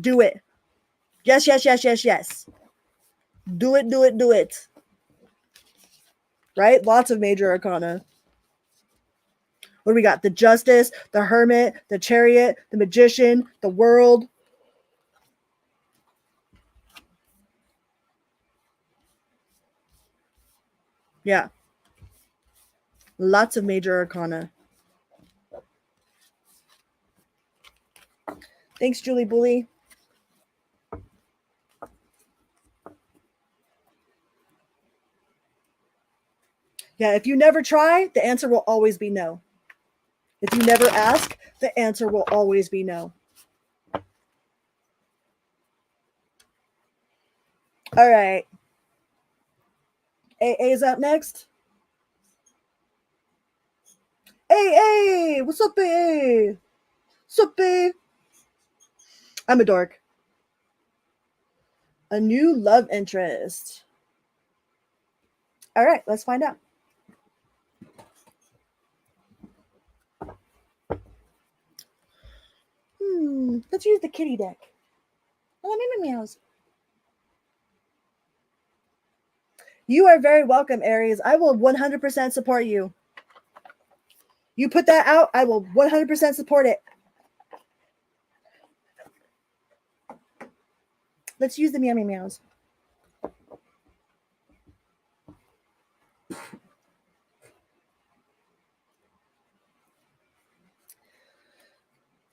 do it. Yes, yes, yes, yes, yes. Do it, do it, do it. Right? Lots of major arcana. What do we got? The Justice, the Hermit, the Chariot, the Magician, the World. Yeah. Lots of major arcana. Thanks, Julie Bully. Yeah, if you never try, the answer will always be no. If you never ask, the answer will always be no. All right. AA is up next. AA! What's up, AA? What's up, AA? I'm a dork. A new love interest. All right, let's find out. Let's use the kitty deck. Oh, meows. You are very welcome, Aries. I will 100% support you. You put that out, I will 100% support it. Let's use the meows.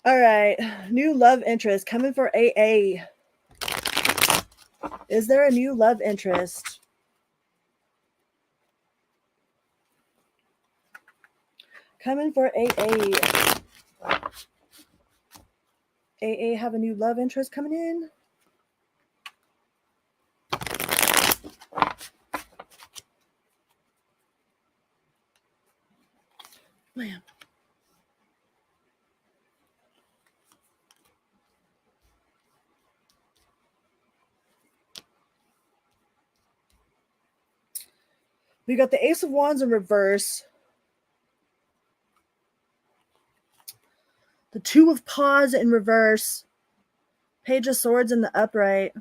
All right, new love interest coming for AA. Is there a new love interest? Coming for AA. AA have a new love interest coming in? Man. We got the Ace of Wands in reverse, the Two of Paws in reverse, Page of Swords in the upright,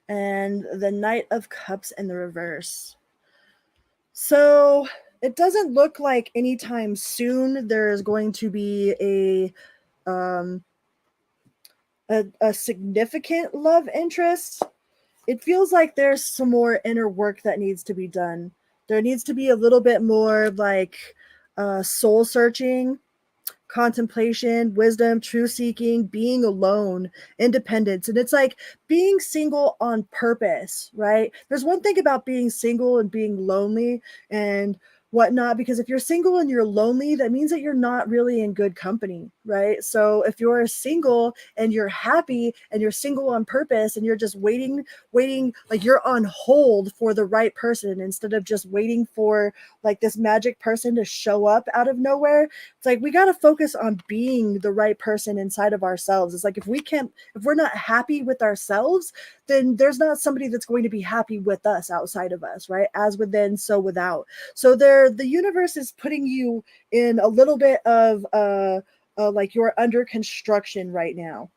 and the Knight of Cups in the reverse. So it doesn't look like anytime soon there is going to be a significant love interest. It feels like there's some more inner work that needs to be done. There needs to be a little bit more like soul searching, contemplation, wisdom, truth seeking, being alone, independence. And it's like being single on purpose, right? There's one thing about being single and being lonely and whatnot, because if you're single and you're lonely, that means that you're not really in good company, right? So if you're single and you're happy and you're single on purpose and you're just waiting, like you're on hold for the right person instead of just waiting for like this magic person to show up out of nowhere. It's like we got to focus on being the right person inside of ourselves. It's like if we're not happy with ourselves, then there's not somebody that's going to be happy with us outside of us, right? As within, so without. So the universe is putting you in a little bit of like you're under construction right now,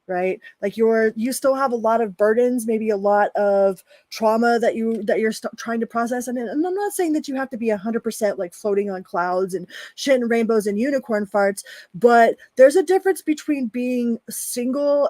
right? Like you still have a lot of burdens, maybe a lot of trauma that you're trying to process. And I'm not saying that you have to be 100% like floating on clouds and shit and rainbows and unicorn farts, but there's a difference between being single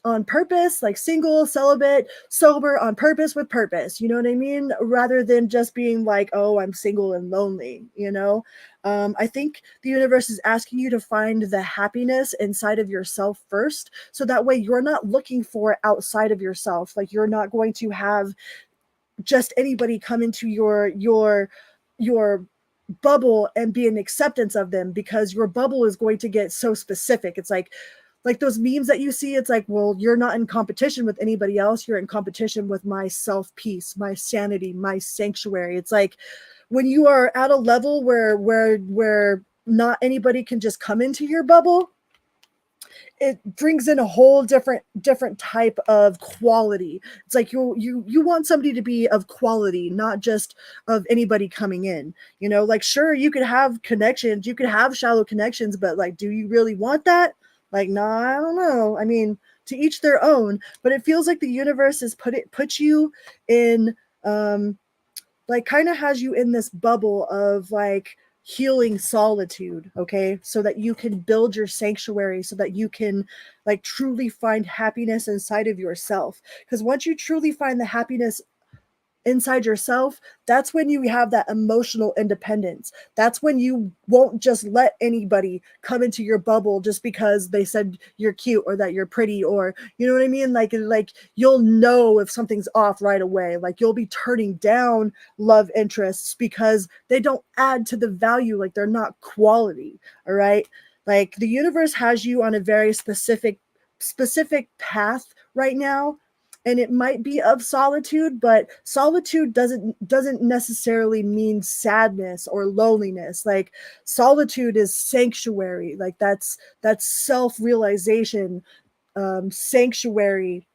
on purpose, like single, celibate, sober, on purpose, with purpose, you know what I mean? Rather than just being like, oh, I'm single and lonely, you know? I think the universe is asking you to find the happiness inside of yourself first. So that way you're not looking for it outside of yourself. Like you're not going to have just anybody come into your bubble and be an acceptance of them, because your bubble is going to get so specific. It's like those memes that you see. It's like, well, you're not in competition with anybody else. You're in competition with my self-peace, my sanity, my sanctuary. It's like when you are at a level where not anybody can just come into your bubble, it brings in a whole different type of quality. It's like you want somebody to be of quality, not just of anybody coming in. You know, like sure, you could have connections, you could have shallow connections, but like, do you really want that? Like, nah, I don't know. I mean, to each their own, but it feels like the universe has put you in like kind of has you in this bubble of like healing solitude, okay, so that you can build your sanctuary, so that you can like truly find happiness inside of yourself. Because once you truly find the happiness inside yourself, that's when you have that emotional independence. That's when you won't just let anybody come into your bubble just because they said you're cute or that you're pretty, or you know what I mean? Like you'll know if something's off right away. Like you'll be turning down love interests because they don't add to the value, like they're not quality. All right. Like the universe has you on a very specific path right now, and it might be of solitude, but solitude doesn't necessarily mean sadness or loneliness. Like solitude is sanctuary. Like that's self-realization, sanctuary.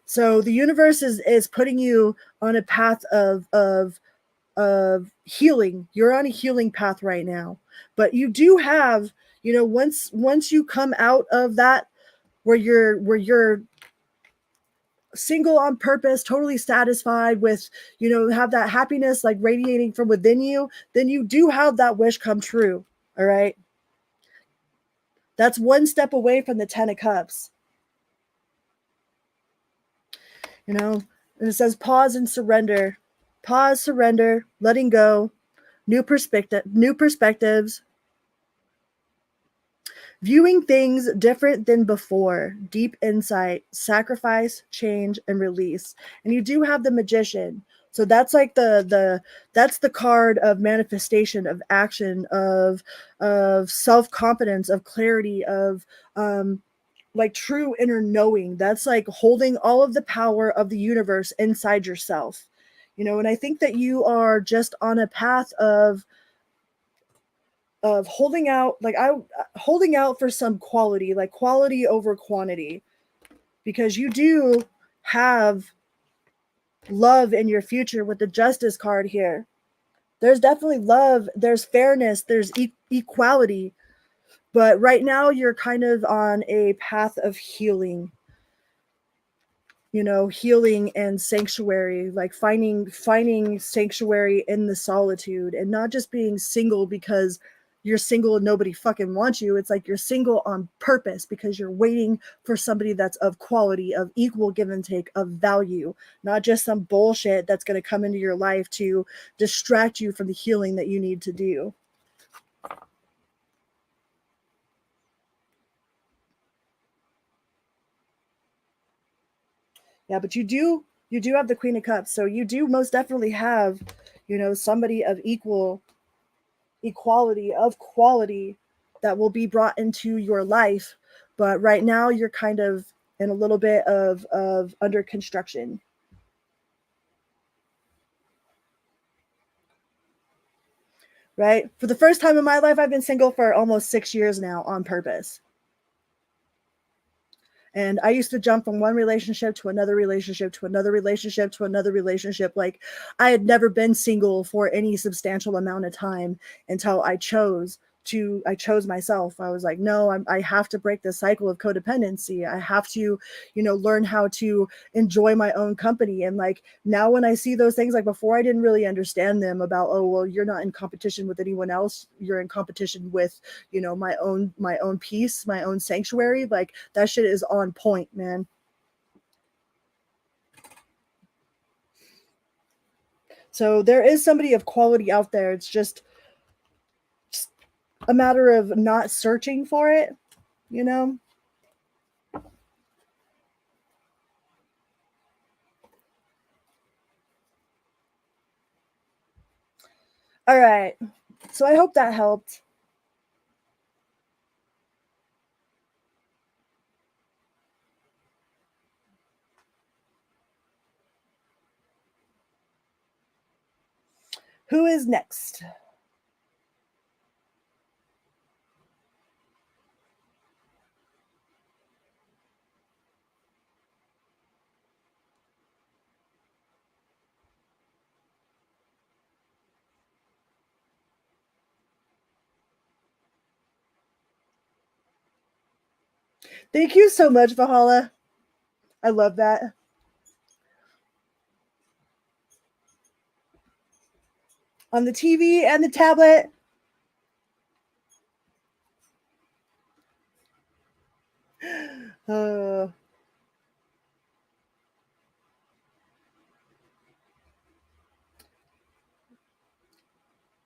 So the universe is putting you on a path of healing. You're on a healing path right now, but you do have, you know, once you come out of that, where you're single on purpose, totally satisfied with, you know, have that happiness like radiating from within you, then you do have that wish come true. All right. That's one step away from the 10 of Cups, you know, and it says pause and surrender. Pause, surrender, letting go, new perspectives, viewing things different than before, deep insight, sacrifice, change, and release. And you do have the Magician. So that's like that's the card of manifestation, of action, of self-confidence, of clarity, of like true inner knowing. That's like holding all of the power of the universe inside yourself. You know, and I think that you are just on a path of holding out, like holding out for some quality, like quality over quantity, because you do have love in your future with the justice card here. There's definitely love, there's fairness, there's equality. But right now you're kind of on a path of healing, you know, healing and sanctuary, like finding sanctuary in the solitude, and not just being single because you're single and nobody fucking wants you. It's like you're single on purpose because you're waiting for somebody that's of quality, of equal give and take, of value, not just some bullshit that's going to come into your life to distract you from the healing that you need to do. Yeah, but you do have the Queen of Cups, so you do most definitely have, you know, somebody of equality, of quality, that will be brought into your life. But right now you're kind of in a little bit of under construction. Right? For the first time in my life, I've been single for almost 6 years now on purpose. And I used to jump from one relationship to another relationship to another relationship to another relationship. Like, I had never been single for any substantial amount of time until I chose myself. I was like, no, I have to break the cycle of codependency. I have to, you know, learn how to enjoy my own company. And like now when I see those things, like before I didn't really understand them about, oh, well, you're not in competition with anyone else. You're in competition with, you know, my own peace, my own sanctuary. Like that shit is on point, man. So there is somebody of quality out there. It's just a matter of not searching for it, you know? All right. So I hope that helped. Who is next? Thank you so much, Valhalla. I love that. On the TV and the tablet. Uh,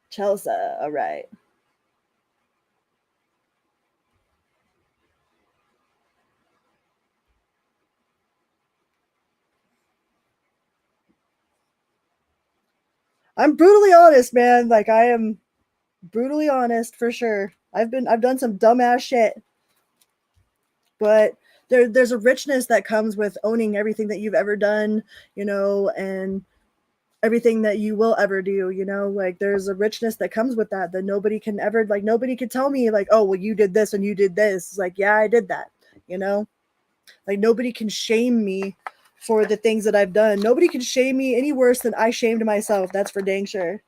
Chelsea. All right. I'm brutally honest, man. Like I am brutally honest for sure. I've done some dumbass shit, but there's a richness that comes with owning everything that you've ever done, you know, and everything that you will ever do, you know, like there's a richness that comes with that nobody can ever, like nobody can tell me like, oh well, you did this and you did this. It's like, yeah, I did that, you know, like nobody can shame me for the things that I've done. Nobody can shame me any worse than I shamed myself. That's for dang sure.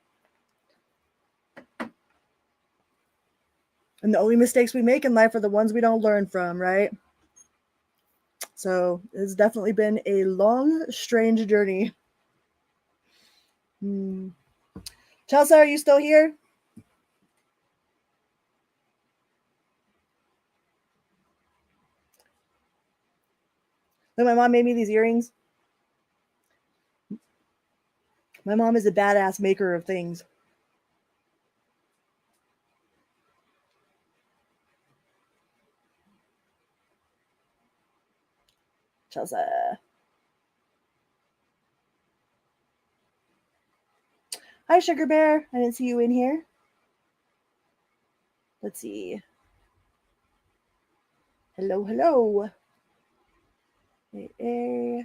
And the only mistakes we make in life are the ones we don't learn from, right? So it's definitely been a long, strange journey. Hmm. Chelsea, are you still here? Like my mom made me these earrings. My mom is a badass maker of things. Chelsea. Hi, Sugar Bear. I didn't see you in here. Let's see. Hello, hello. Hey, hey.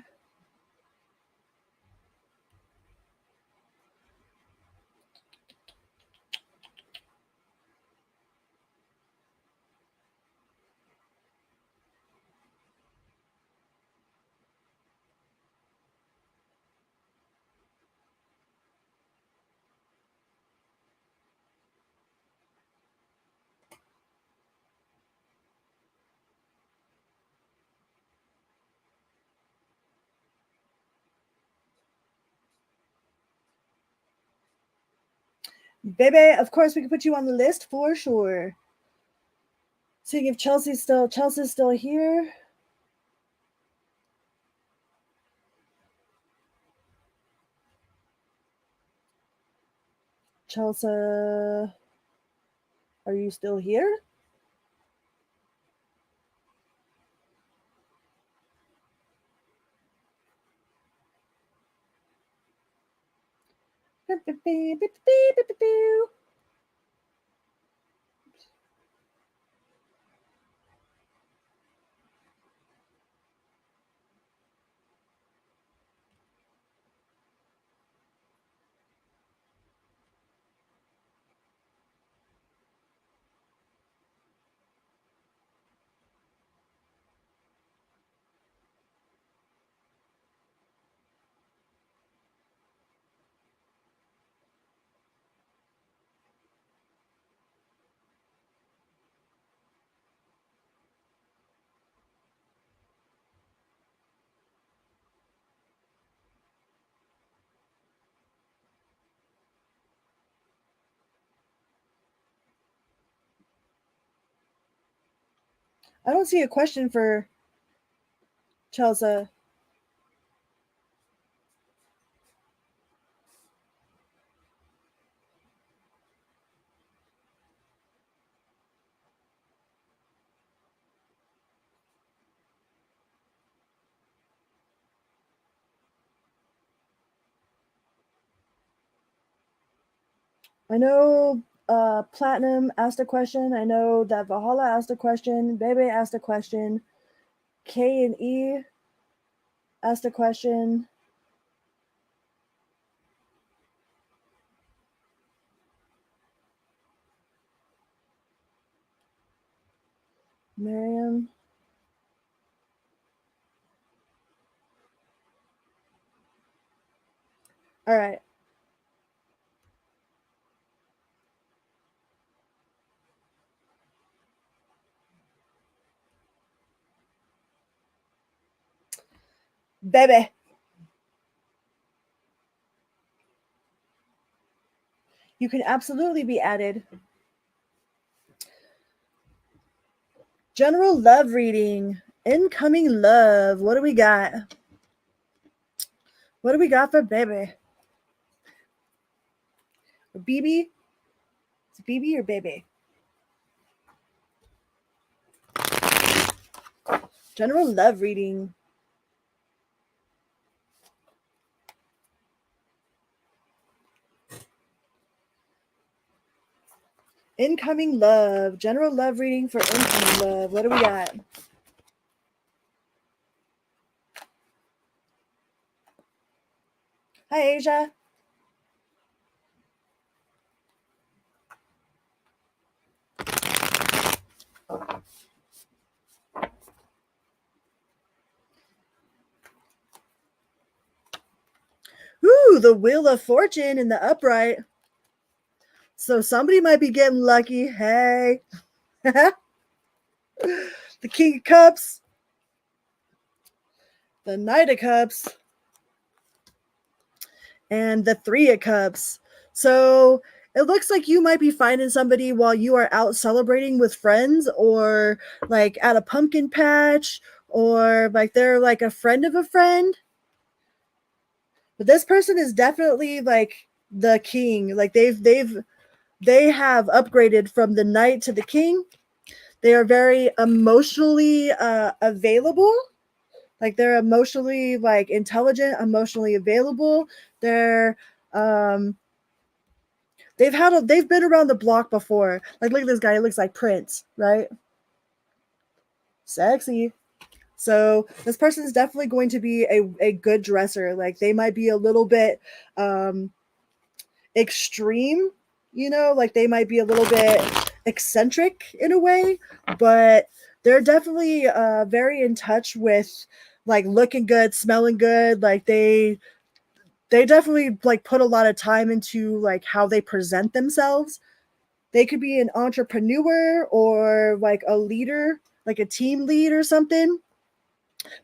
Baby, of course we can put you on the list for sure. Seeing if Chelsea's still here. Chelsea, are you still here? I don't see a question for Chelsea. I know Platinum asked a question. I know that Valhalla asked a question. Bebe asked a question. K and E asked a question. Miriam. All right. Bebe. You can absolutely be added. General love reading. Incoming love. What do we got? What do we got for Bebe? Or BB? Is it BB or Bebe? General love reading. Incoming love. General love reading for incoming love. What do we got? Hi, Asia. Ooh, the Wheel of Fortune in the upright. So somebody might be getting lucky. Hey. The King of Cups. The Knight of Cups. And the Three of Cups. So it looks like you might be finding somebody while you are out celebrating with friends, or like at a pumpkin patch, or like they're like a friend of a friend. But this person is definitely like the king. Like they have upgraded from the knight to the king. They are very emotionally available. Like they're emotionally like intelligent, emotionally available. They're they've been around the block before. Like look at this guy, he looks like Prince, right? Sexy. So this person is definitely going to be a good dresser. Like they might be a little bit extreme, like they might be a little bit eccentric in a way, but they're definitely very in touch with like looking good, smelling good. Like they definitely like put a lot of time into like how they present themselves. They could be an entrepreneur or like a leader, like a team lead or something.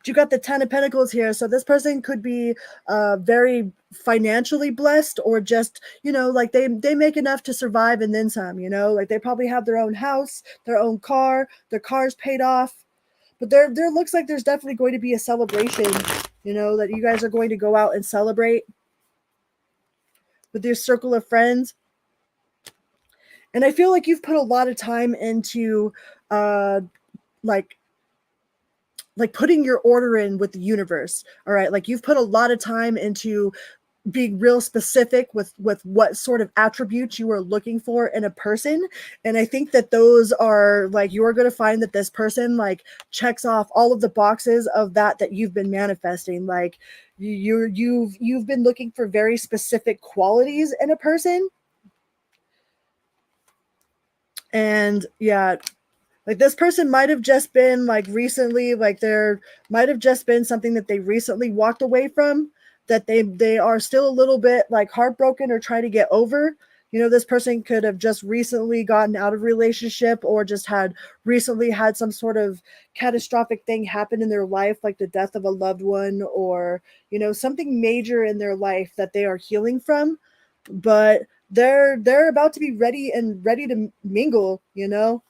You got the 10 of Pentacles here. So this person could be very financially blessed, or just, you know, like they make enough to survive and then some, you know, like they probably have their own house, their own car, their car's paid off. But there looks like there's definitely going to be a celebration, you know, that you guys are going to go out and celebrate with your circle of friends. And I feel like you've put a lot of time into like putting your order in with the universe. All right, like you've put a lot of time into being real specific with what sort of attributes you are looking for in a person. And I think that those are like, you are going to find that this person like checks off all of the boxes of that you've been manifesting. Like you've been looking for very specific qualities in a person. And yeah, like this person might have just been like recently, like there might have just been something that they recently walked away from, that they are still a little bit like heartbroken or trying to get over. You know, this person could have just recently gotten out of a relationship, or just had recently had some sort of catastrophic thing happen in their life, like the death of a loved one, or, you know, something major in their life that they are healing from. But they're about to be ready to mingle, you know.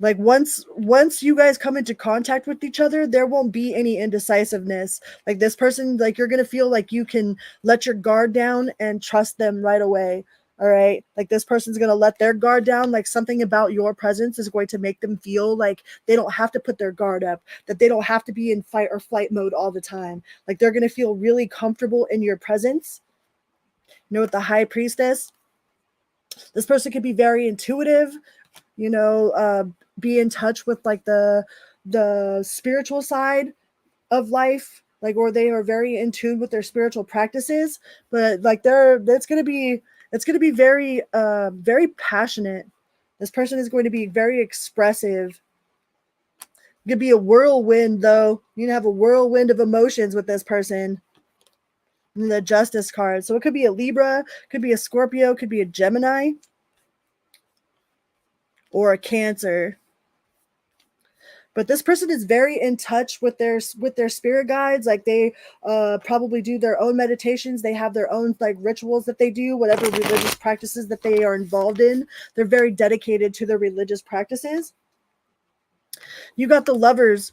Like once you guys come into contact with each other, there won't be any indecisiveness. Like this person, like you're going to feel like you can let your guard down and trust them right away. All right, like this person's going to let their guard down. Like something about your presence is going to make them feel like they don't have to put their guard up, that they don't have to be in fight or flight mode all the time. Like they're going to feel really comfortable in your presence. You know, with the High Priestess, this person could be very intuitive, you know, be in touch with like the spiritual side of life, like, or they are very in tune with their spiritual practices. But like it's going to be very very passionate. This person is going to be very expressive. It could be a whirlwind, though. You have a whirlwind of emotions with this person. And the Justice card, so it could be a Libra, could be a Scorpio, could be a Gemini, or a Cancer. But this person is very in touch with their spirit guides. Like they probably do their own meditations. They have their own like rituals that they do, whatever religious practices that they are involved in. They're very dedicated to their religious practices. You got the Lovers.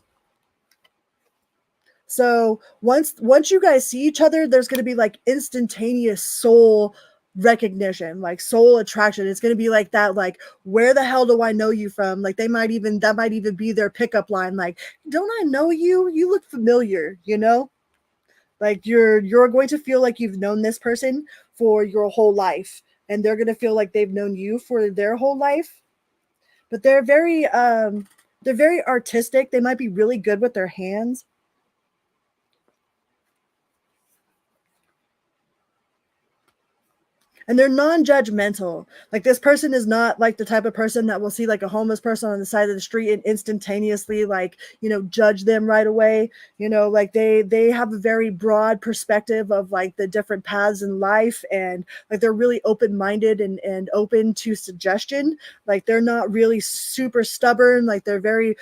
So once you guys see each other, there's going to be like instantaneous soul recognition, like soul attraction. It's going to be like that, like, where the hell do I know you from? Like that might even be their pickup line, like, don't I know you? You look familiar, you know? Like you're going to feel like you've known this person for your whole life, and they're going to feel like they've known you for their whole life. But they're very artistic. They might be really good with their hands. And they're non-judgmental. Like this person is not like the type of person that will see like a homeless person on the side of the street and instantaneously, like, you know, judge them right away. You know, like they have a very broad perspective of like the different paths in life, and like they're really open-minded and open to suggestion. Like they're not really super stubborn. Like they're very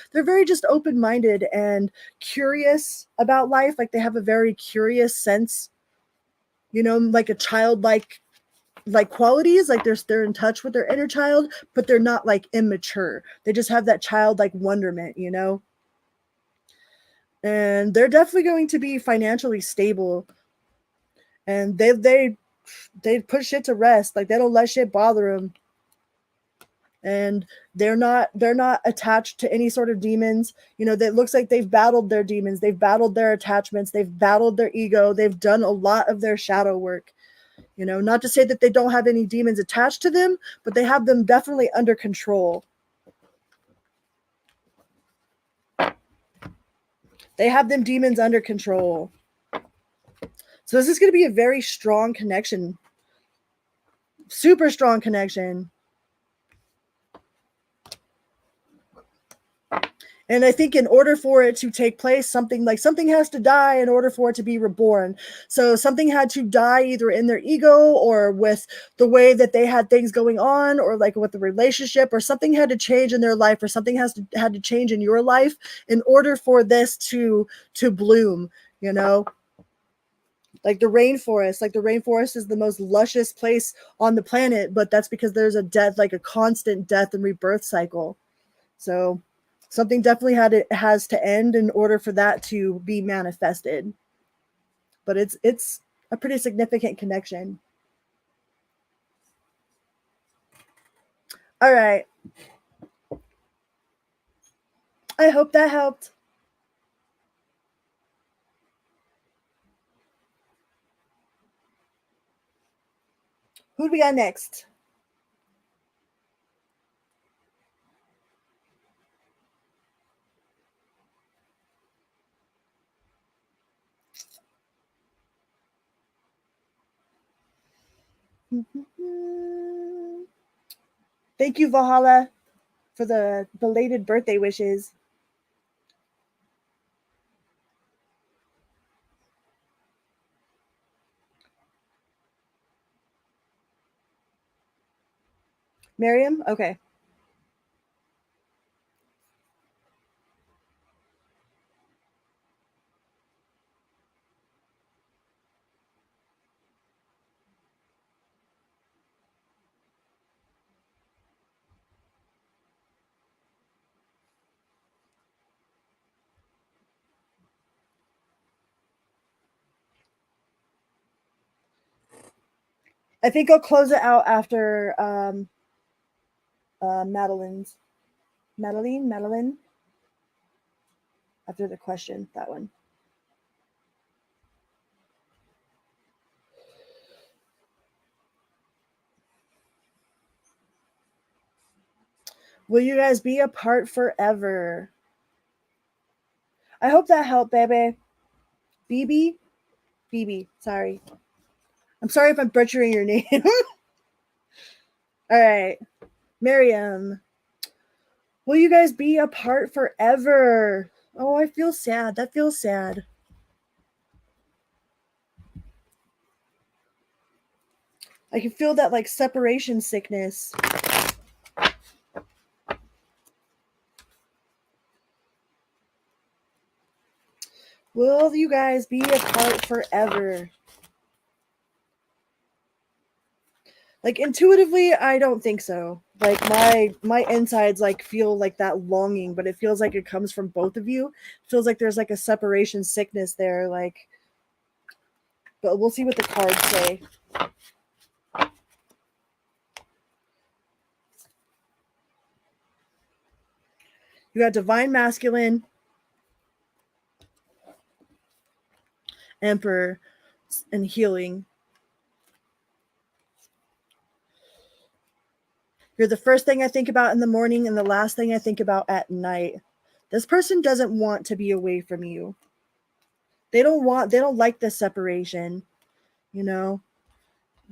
just open-minded and curious about life. Like they have a very curious sense, you know, like a childlike like qualities. Like they're in touch with their inner child, but they're not like immature. They just have that childlike wonderment, you know. And they're definitely going to be financially stable, and they put shit to rest. Like they don't let shit bother them, and they're not attached to any sort of demons. You know, that looks like they've battled their demons, they've battled their attachments, they've battled their ego, they've done a lot of their shadow work. You know, not to say that they don't have any demons attached to them, but they have them definitely under control. They have them demons under control. So this is going to be a very strong connection. Super strong connection. And I think in order for it to take place, something has to die in order for it to be reborn. So something had to die either in their ego or with the way that they had things going on, or like with the relationship, or something had to change in their life, or something had to change in your life in order for this to bloom, you know? Like the rainforest is the most luscious place on the planet, but that's because there's a death, like a constant death and rebirth cycle. So something definitely has to end in order for that to be manifested. But it's a pretty significant connection. All right. I hope that helped. Who do we got next? Thank you, Valhalla, for the belated birthday wishes. Miriam? Okay. I think I'll close it out after Madeline, after the question, that one. Will you guys be apart forever? I hope that helped, baby. BB, sorry. I'm sorry if I'm butchering your name. All right. Miriam, will you guys be apart forever? Oh, I feel sad. That feels sad. I can feel that like separation sickness. Will you guys be apart forever? Like intuitively, I don't think so. Like my insides like feel like that longing, but it feels like it comes from both of you. It feels like there's like a separation sickness there, like, but we'll see what the cards say. You got Divine Masculine, Emperor, and Healing. You're the first thing I think about in the morning and the last thing I think about at night. This person doesn't want to be away from you. They don't like this separation, you know?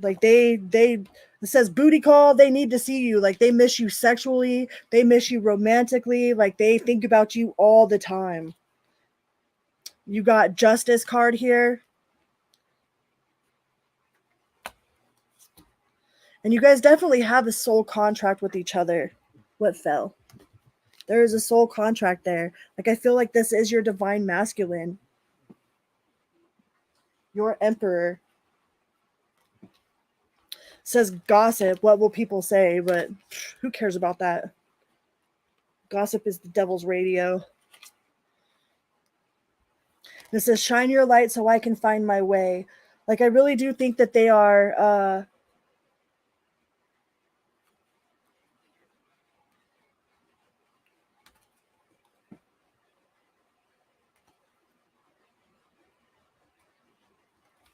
Like it says booty call, they need to see you. Like they miss you sexually, they miss you romantically, like they think about you all the time. You got Justice card here. And you guys definitely have a soul contract with each other. What fell? There is a soul contract there. Like I feel like this is your divine masculine. Your emperor. Says gossip. What will people say? But who cares about that? Gossip is the devil's radio. This says shine your light so I can find my way. Like I really do think that they are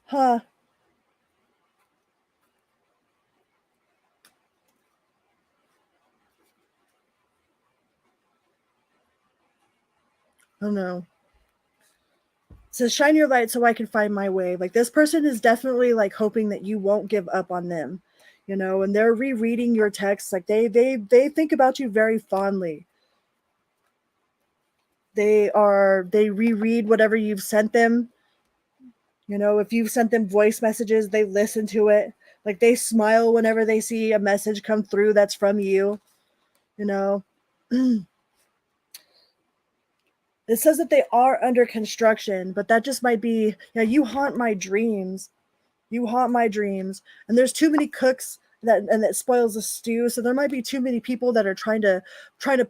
huh. Oh no. It says shine your light so I can find my way. Like this person is definitely like hoping that you won't give up on them, you know, and they're rereading your texts. Like they think about you very fondly. They reread whatever you've sent them. You know, if you've sent them voice messages, they listen to it. Like they smile whenever they see a message come through that's from you, you know. It says that they are under construction, but that just might be, you haunt my dreams. You haunt my dreams. And there's too many cooks that spoils the stew. So there might be too many people that are trying to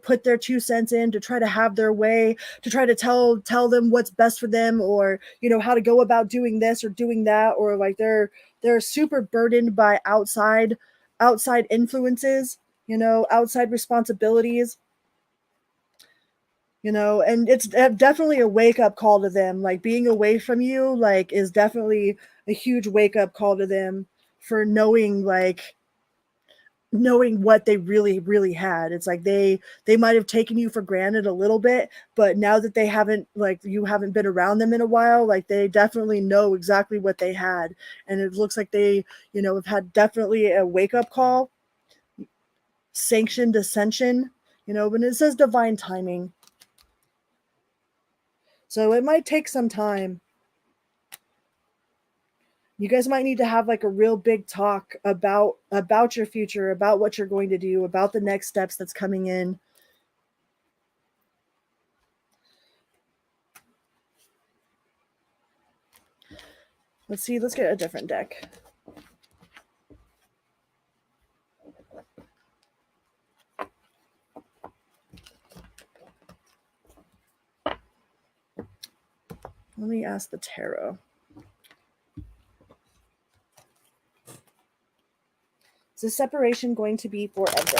put their 2 cents in, to try to have their way, to try to tell them what's best for them, or how to go about doing this or doing that, or like they're super burdened by outside influences, outside responsibilities. And it's definitely a wake-up call to them. Like being away from you, like, is definitely a huge wake-up call to them for knowing what they really, really had. It's like they might have taken you for granted a little bit, but now that they haven't, like, you haven't been around them in a while, like they definitely know exactly what they had. And it looks like they, have had definitely a wake-up call, sanctioned ascension, when it says divine timing. So it might take some time. You guys might need to have like a real big talk about your future, about what you're going to do, about the next steps that's coming in. Let's see, let's get a different deck. Let me ask the tarot. Is the separation going to be forever?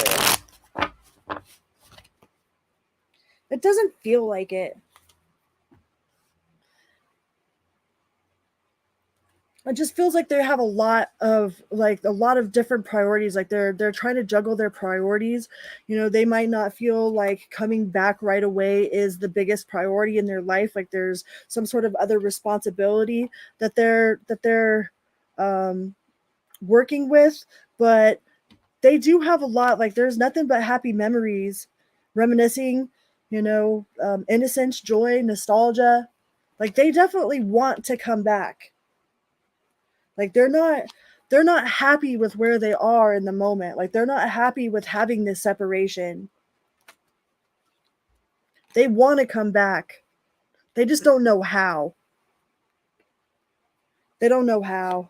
It doesn't feel like it. It just feels like they have a lot of different priorities. Like they're trying to juggle their priorities. They might not feel like coming back right away is the biggest priority in their life. Like there's some sort of other responsibility that they're working with, but they do have a lot. Like there's nothing but happy memories, reminiscing, innocence, joy, nostalgia. Like they definitely want to come back. Like they're not happy with where they are in the moment. Like they're not happy with having this separation. They want to come back. They just don't know how. They don't know how.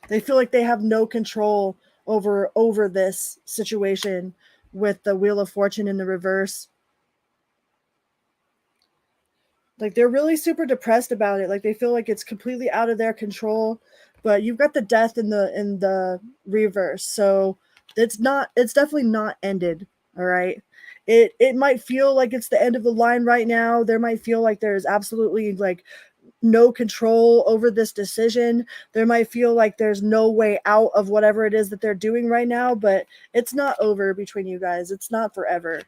They feel like they have no control over this situation with the Wheel of Fortune in the reverse. Like they're really super depressed about it. Like they feel like it's completely out of their control. But you've got the Death in the reverse, so it's definitely not ended. All right. It might feel like it's the end of the line right now. There might feel like there's absolutely like no control over this decision. There might feel like there's no way out of whatever it is that they're doing right now, but it's not over between you guys. It's not forever.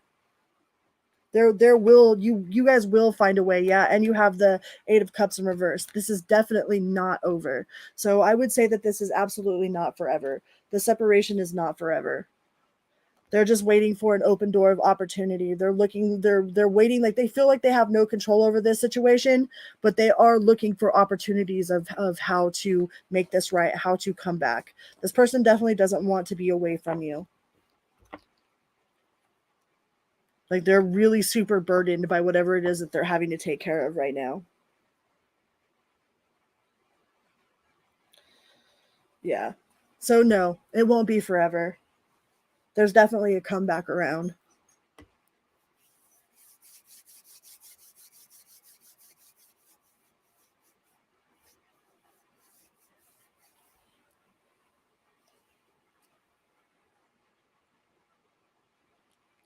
You guys will find a way. Yeah. And you have the 8 of Cups in reverse. This is definitely not over. So I would say that this is absolutely not forever. The separation is not forever. They're just waiting for an open door of opportunity. They're waiting. Like they feel like they have no control over this situation, but they are looking for opportunities of how to make this right, how to come back. This person definitely doesn't want to be away from you. Like they're really super burdened by whatever it is that they're having to take care of right now. Yeah. So no, it won't be forever. There's definitely a comeback around.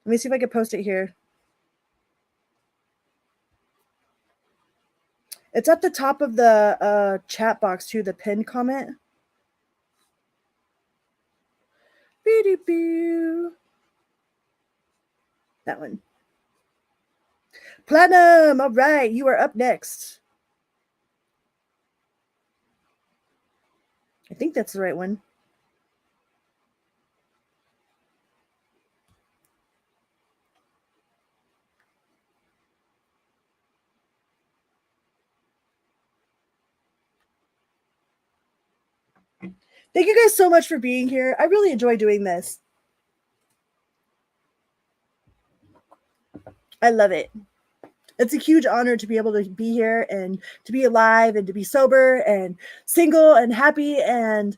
Let me see if I can post it here. It's at the top of the chat box too, the pinned comment. That one. Platinum. All right, you are up next. I think that's the right one. Thank you guys so much for being here. I really enjoy doing this. I love it. It's a huge honor to be able to be here and to be alive and to be sober and single and happy and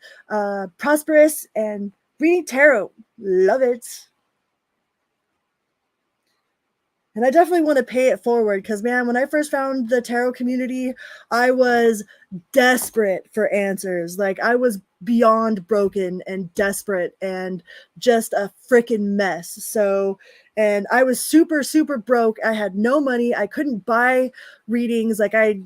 prosperous and reading tarot. Love it. And I definitely want to pay it forward because, man, when I first found the tarot community, I was desperate for answers. Like, I was beyond broken and desperate and just a freaking mess. So, and I was super, super broke. I had no money. I couldn't buy readings. I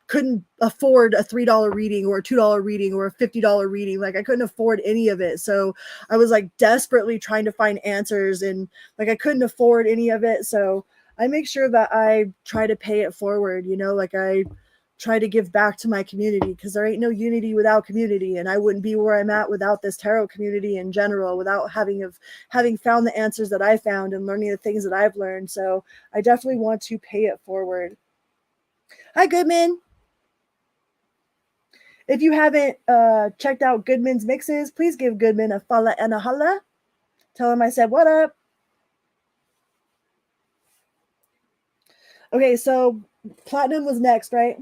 couldn't afford a $3 reading or a $2 reading or a $50 reading. Like, I couldn't afford any of it. So I was like desperately trying to find answers, and like I couldn't afford any of it. So I make sure that I try to pay it forward, like I try to give back to my community, because there ain't no unity without community, and I wouldn't be where I'm at without this tarot community in general, without having found the answers that I found and learning the things that I've learned. So I definitely want to pay it forward. Hi, Goodman. If you haven't checked out Goodman's mixes, please give Goodman a follow and a holla. Tell him I said, what up? Okay, so Platinum was next, right?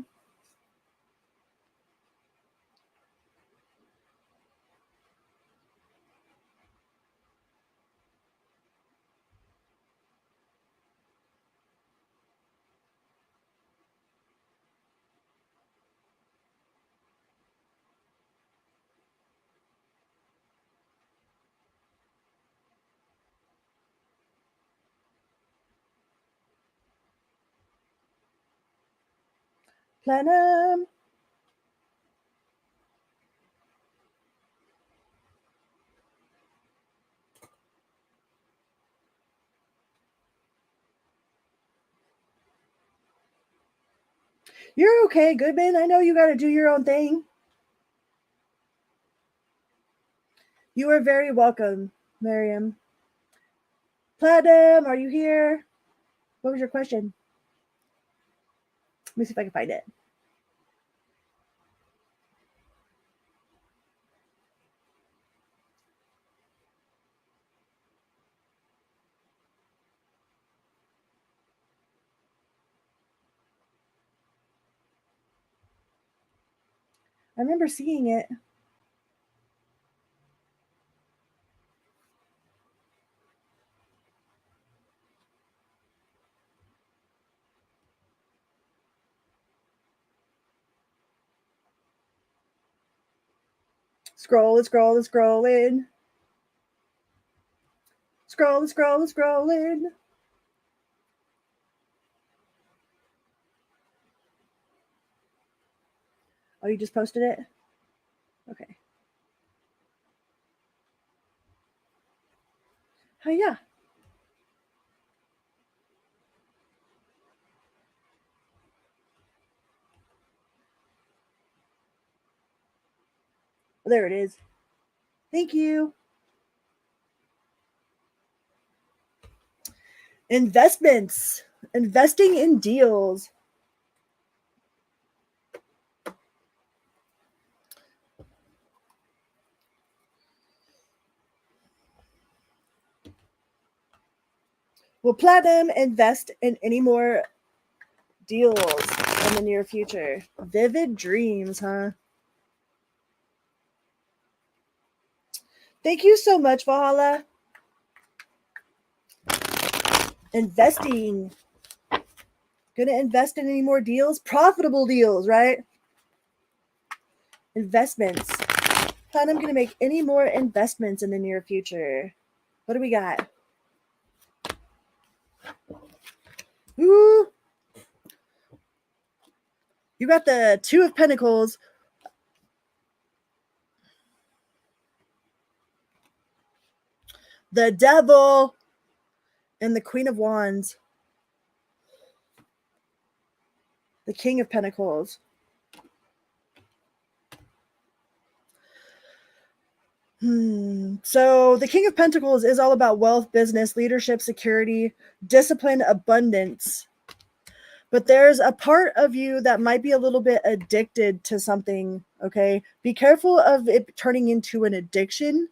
Platinum. You're okay, Goodman. I know you got to do your own thing. You are very welcome, Miriam. Platinum, are you here? What was your question? Let me see if I can find it. I remember seeing it. Scrolling. Scrolling. Oh, you just posted it? Okay. Oh, yeah. There it is. Thank you. Investments. Investing in deals. Will Platinum invest in any more deals in the near future? Vivid dreams, huh? Thank you so much, Valhalla. Investing. Gonna invest in any more deals? Profitable deals, right? Investments. Plan I'm gonna make any more investments in the near future. What do we got? Ooh. You got the Two of Pentacles. The Devil. And the Queen of Wands. The King of Pentacles. So the King of Pentacles is all about wealth, business, leadership, security, discipline, abundance. But there's a part of you that might be a little bit addicted to something, okay? Be careful of it turning into an addiction.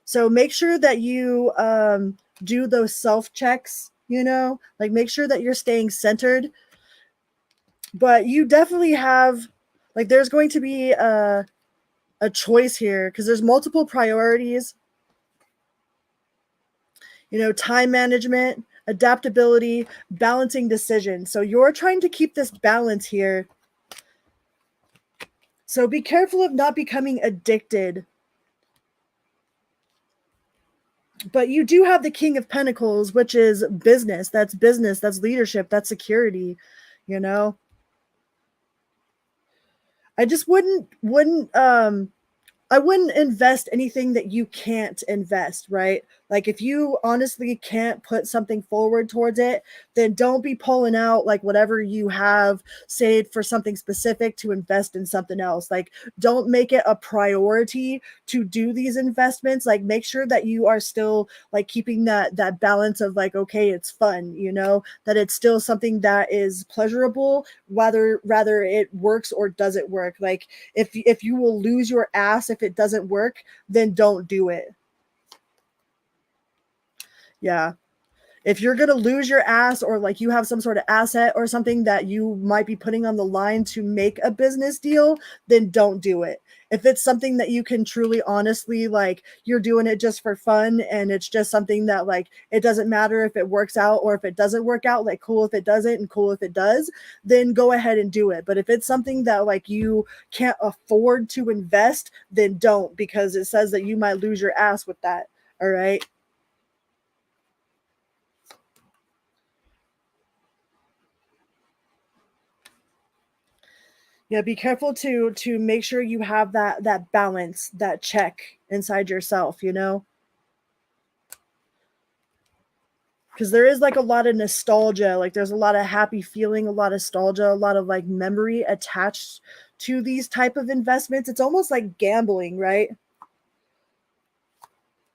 So make sure that you do those self checks, you know, like make sure that you're staying centered. But you definitely have, like, there's going to be a choice here because there's multiple priorities, you know, time management, adaptability, balancing decisions. So you're trying to keep this balance here. So be careful of not becoming addicted. But you do have the King of Pentacles, which is business. That's leadership, that's security, you know. I just I wouldn't invest anything that you can't invest, right? Like if you honestly can't put something forward towards it, then don't be pulling out like whatever you have saved for something specific to invest in something else. Like don't make it a priority to do these investments. Like make sure that you are still like keeping that balance of like, okay, it's fun, you know, that it's still something that is pleasurable, whether it works or doesn't work. Like if you will lose your ass if it doesn't work, then don't do it. Yeah. If you're going to lose your ass or like you have some sort of asset or something that you might be putting on the line to make a business deal, then don't do it. If it's something that you can truly honestly like you're doing it just for fun and it's just something that like it doesn't matter if it works out or if it doesn't work out, like cool if it doesn't and cool if it does, then go ahead and do it. But if it's something that like you can't afford to invest, then don't, because it says that you might lose your ass with that. All right. Yeah, be careful to make sure you have that balance, that check inside yourself, you know? Because there is like a lot of nostalgia, like there's a lot of happy feeling, a lot of nostalgia, a lot of like memory attached to these type of investments. It's almost like gambling, right?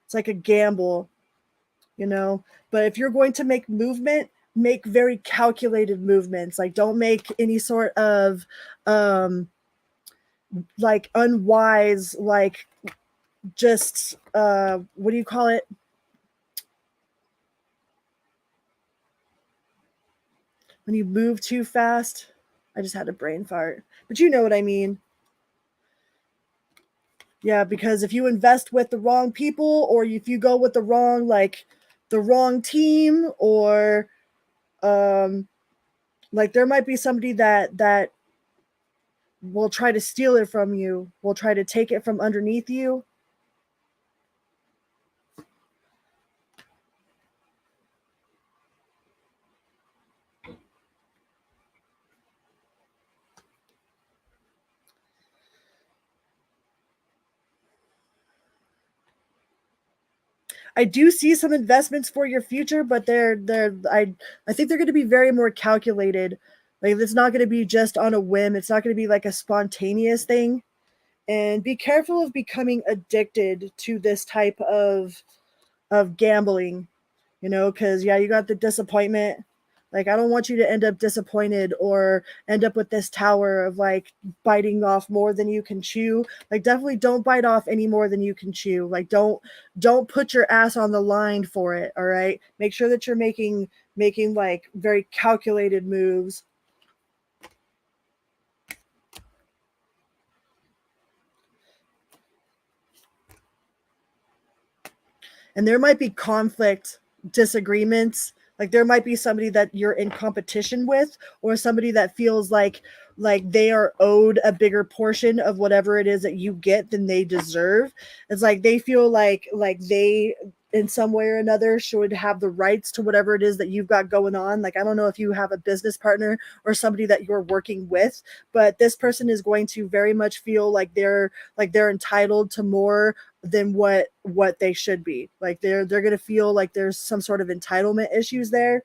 It's like a gamble, you know? But if you're going to make movement, make very calculated movements. Like don't make any sort of like unwise like just what do you call it, when you move too fast. I just had a brain fart, but you know what I mean. Yeah, because if you invest with the wrong people or if you go with the wrong like the wrong team or um like there might be somebody that will try to steal it from you, will try to take it from underneath you. I do see some investments for your future, but I think they're going to be very more calculated. Like it's not going to be just on a whim. It's not going to be like a spontaneous thing. And be careful of becoming addicted to this type of gambling, you know, because yeah, you got the disappointment. Like I don't want you to end up disappointed or end up with this tower of like biting off more than you can chew. Like definitely don't bite off any more than you can chew. Like don't put your ass on the line for it. All right, make sure that you're making like very calculated moves. And there might be conflict, disagreements. Like there might be somebody that you're in competition with or somebody that feels like they are owed a bigger portion of whatever it is that you get than they deserve. It's like they feel like they in some way or another should have the rights to whatever it is that you've got going on. Like I don't know if you have a business partner or somebody that you're working with, but this person is going to very much feel like they're entitled to more than what they should be. Like they're going to feel like there's some sort of entitlement issues there.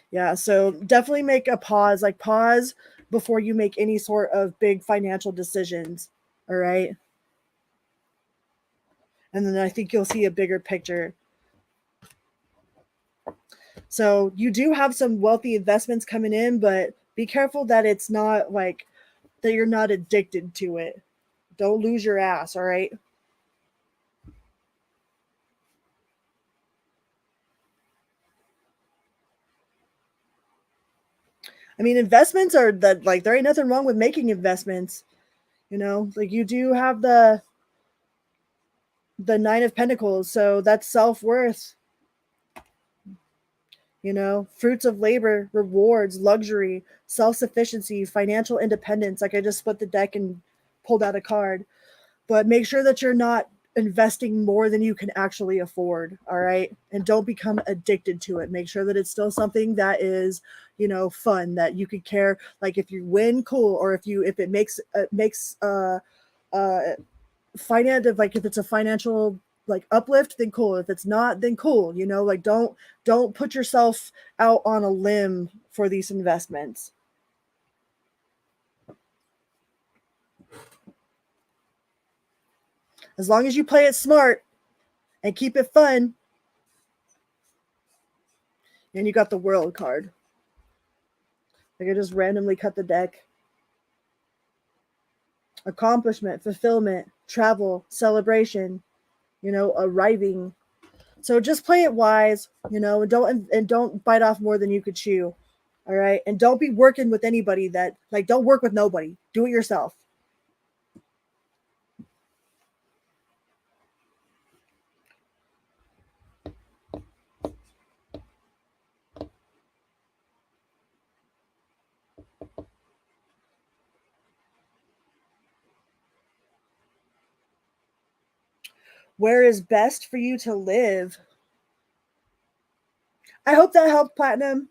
Yeah, so definitely make a pause, like pause before you make any sort of big financial decisions. All right? And then I think you'll see a bigger picture. So you do have some wealthy investments coming in, but be careful that it's not like that you're not addicted to it. Don't lose your ass, all right? I mean, investments are that, like, there ain't nothing wrong with making investments. Like, you do have the Nine of Pentacles, so that's self-worth. Fruits of labor, rewards, luxury, self-sufficiency, financial independence. Like, I just split the deck and pulled out a card. But make sure that you're not investing more than you can actually afford. All right. And don't become addicted to it. Make sure that it's still something that is, fun, that you could care. Like, if you win, cool. Or if it makes financial, like, if it's a financial, like, uplift, then cool. If it's not, then cool. Like, don't put yourself out on a limb for these investments. As long as you play it smart and keep it fun. And you got the World card. Like, I just randomly cut the deck. Accomplishment, fulfillment, travel, celebration, arriving. So just play it wise, and don't bite off more than you could chew. All right. And don't be working with anybody don't work with nobody. Do it yourself. Where is best for you to live? I hope that helped, Platinum.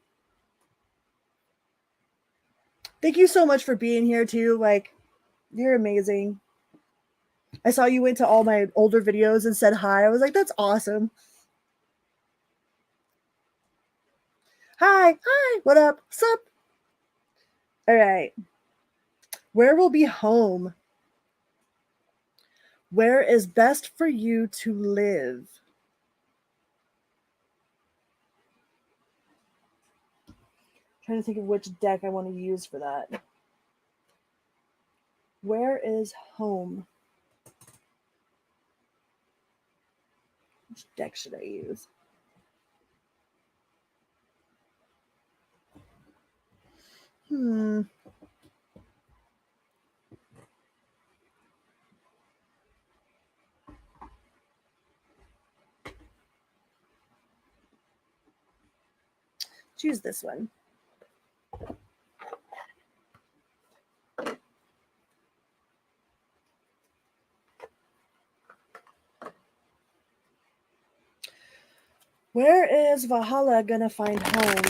Thank you so much for being here too. Like, you're amazing. I saw you went to all my older videos and said hi. I was like, that's awesome. Hi, what up? Sup? All right. Where will be home? Where is best for you to live? Trying to think of which deck I want to use for that. Where is home? Which deck should I use? Choose this one. Where is Valhalla gonna find home?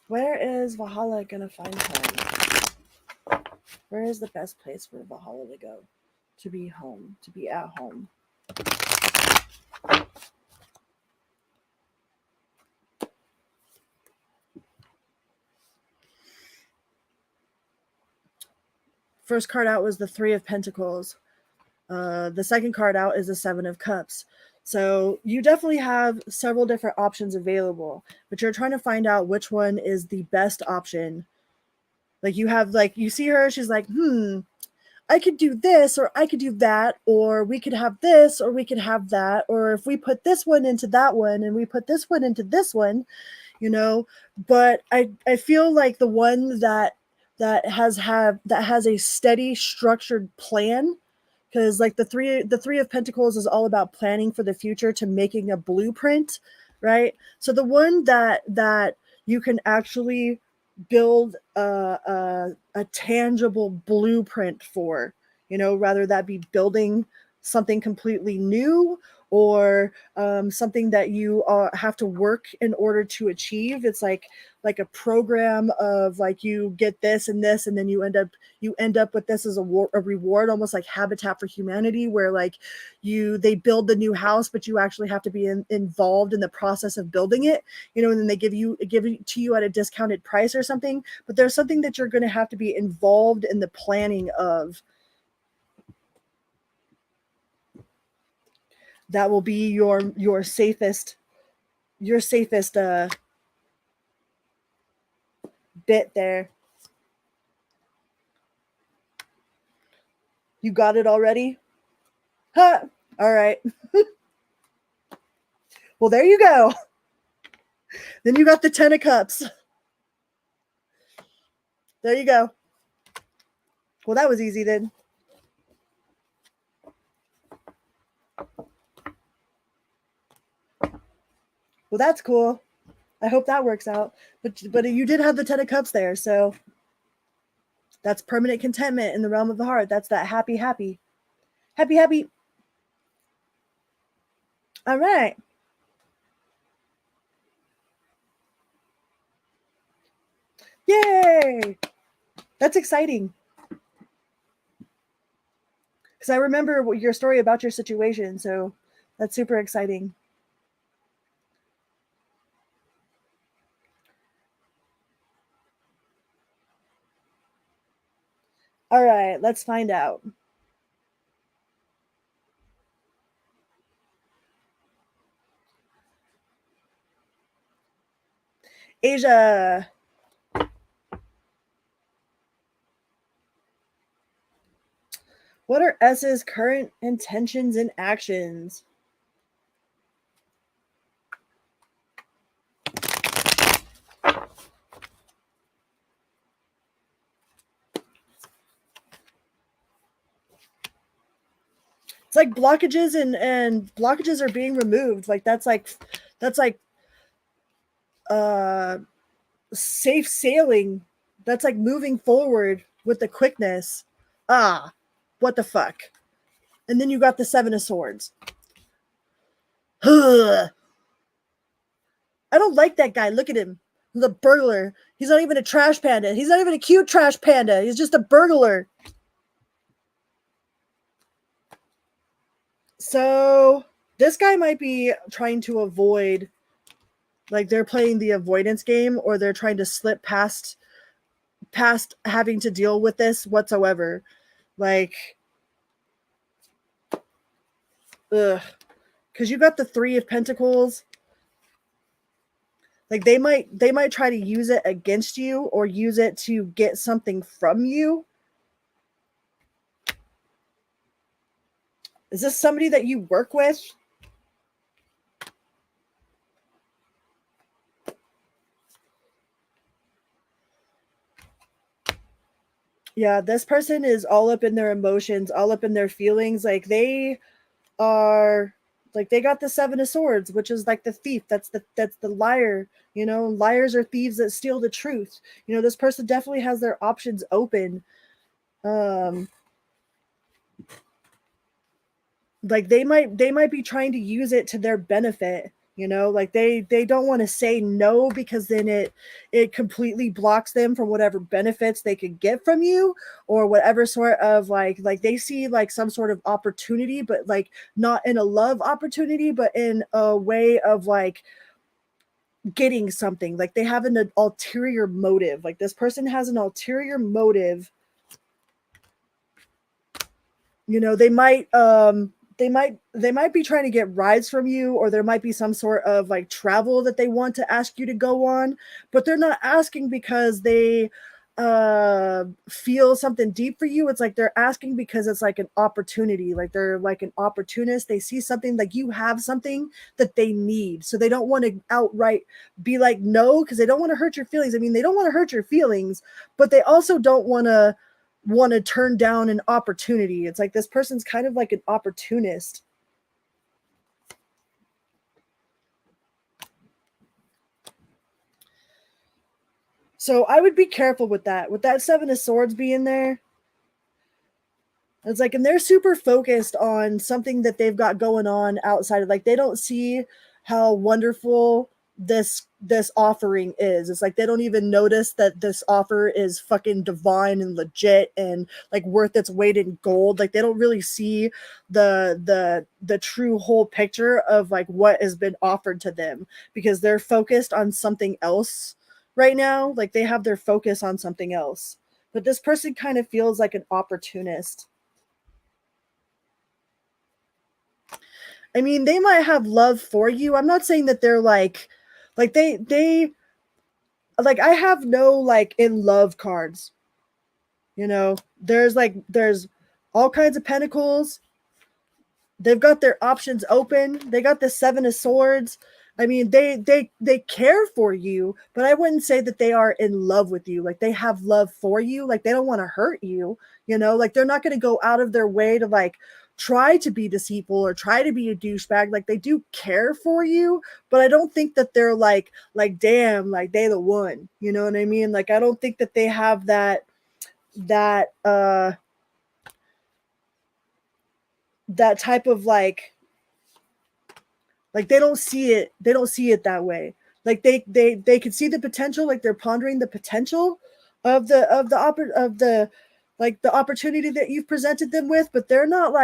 Where is Valhalla gonna find home? Where is the best place for Valhalla to go? To be home, to be at home. First card out was the Three of Pentacles. The second card out is the Seven of Cups. So you definitely have several different options available, but you're trying to find out which one is the best option. Like, you see her, she's like, I could do this, or I could do that, or we could have this, or we could have that, or if we put this one into that one and we put this one into this one, but I feel like the one that has a steady structured plan, because, like, the three of Pentacles is all about planning for the future to making a blueprint, right? So the one that you can actually build a tangible blueprint for, rather that be building something completely new, or something that you have to work in order to achieve. It's like a program of, like, you get this and this, and then you end up with this as a reward, almost like Habitat for Humanity, where, like, they build the new house, but you actually have to be involved in the process of building it, and then they give it to you at a discounted price or something. But there's something that you're going to have to be involved in the planning of. That will be your safest bit there. You got it already? Huh. All right. Well, there you go. Then you got the 10 of Cups. There you go. Well, that was easy then. Well, that's cool. I hope that works out. But you did have the 10 of Cups there, so that's permanent contentment in the realm of the heart. That's that happy. Happy. All right. Yay! That's exciting. Because I remember your story about your situation, so that's super exciting. All right, let's find out. Asia. What are S's current intentions and actions? It's like blockages and blockages are being removed. Like that's like safe sailing. That's like moving forward with the quickness. Ah, what the fuck? And then you got the 7 of Swords. I don't like that guy. Look at him. The burglar. He's not even a trash panda. He's not even a cute trash panda. He's just a burglar. So this guy might be trying to avoid, like they're playing the avoidance game, or they're trying to slip past having to deal with this whatsoever. Like, ugh. Because you got the 3 of Pentacles. Like they might try to use it against you or use it to get something from you. Is this somebody that you work with? Yeah, this person is all up in their emotions, all up in their feelings. Like they are, like they got the 7 of Swords, which is like the thief. That's the liar. You know, liars are thieves that steal the truth. You know, this person definitely has their options open. Like they might be trying to use it to their benefit. You know, like they don't want to say no, because then it completely blocks them from whatever benefits they could get from you, or whatever sort of like they see like some sort of opportunity, but like not in a love opportunity, but in a way of like getting something. Like they have an ulterior motive. Like this person has an ulterior motive. You know, they might be trying to get rides from you, or there might be some sort of like travel that they want to ask you to go on, but they're not asking because they feel something deep for you. It's like they're asking because it's like an opportunity. Like they're like an opportunist. They see something, like you have something that they need, so they don't want to outright be like no, because they don't want to hurt your feelings. I mean, they don't want to hurt your feelings, but they also don't want to turn down an opportunity. It's like this person's kind of like an opportunist. So I would be careful with that 7 of Swords being there. It's like, and they're super focused on something that they've got going on outside of, like, they don't see how wonderful this offering is. It's like they don't even notice that this offer is fucking divine and legit and like worth its weight in gold. Like they don't really see the true whole picture of like what has been offered to them, because they're focused on something else right now. Like they have their focus on something else. But this person kind of feels like an opportunist. I mean, they might have love for you. I'm not saying that they're like they like, I have no like in love cards. You know, there's all kinds of pentacles. They've got their options open. They got the 7 of Swords. I mean, they care for you, but I wouldn't say that they are in love with you. Like, they have love for you. Like, they don't want to hurt you, you know? Like, they're not going to go out of their way to like try to be deceitful or try to be a douchebag. Like, they do care for you, but I don't think that they're like damn, like they the one. You know what I mean? Like, I don't think that they have that that type of like they don't see it that way. Like, they can see the potential, like they're pondering the potential of the like the opportunity that you've presented them with, but they're not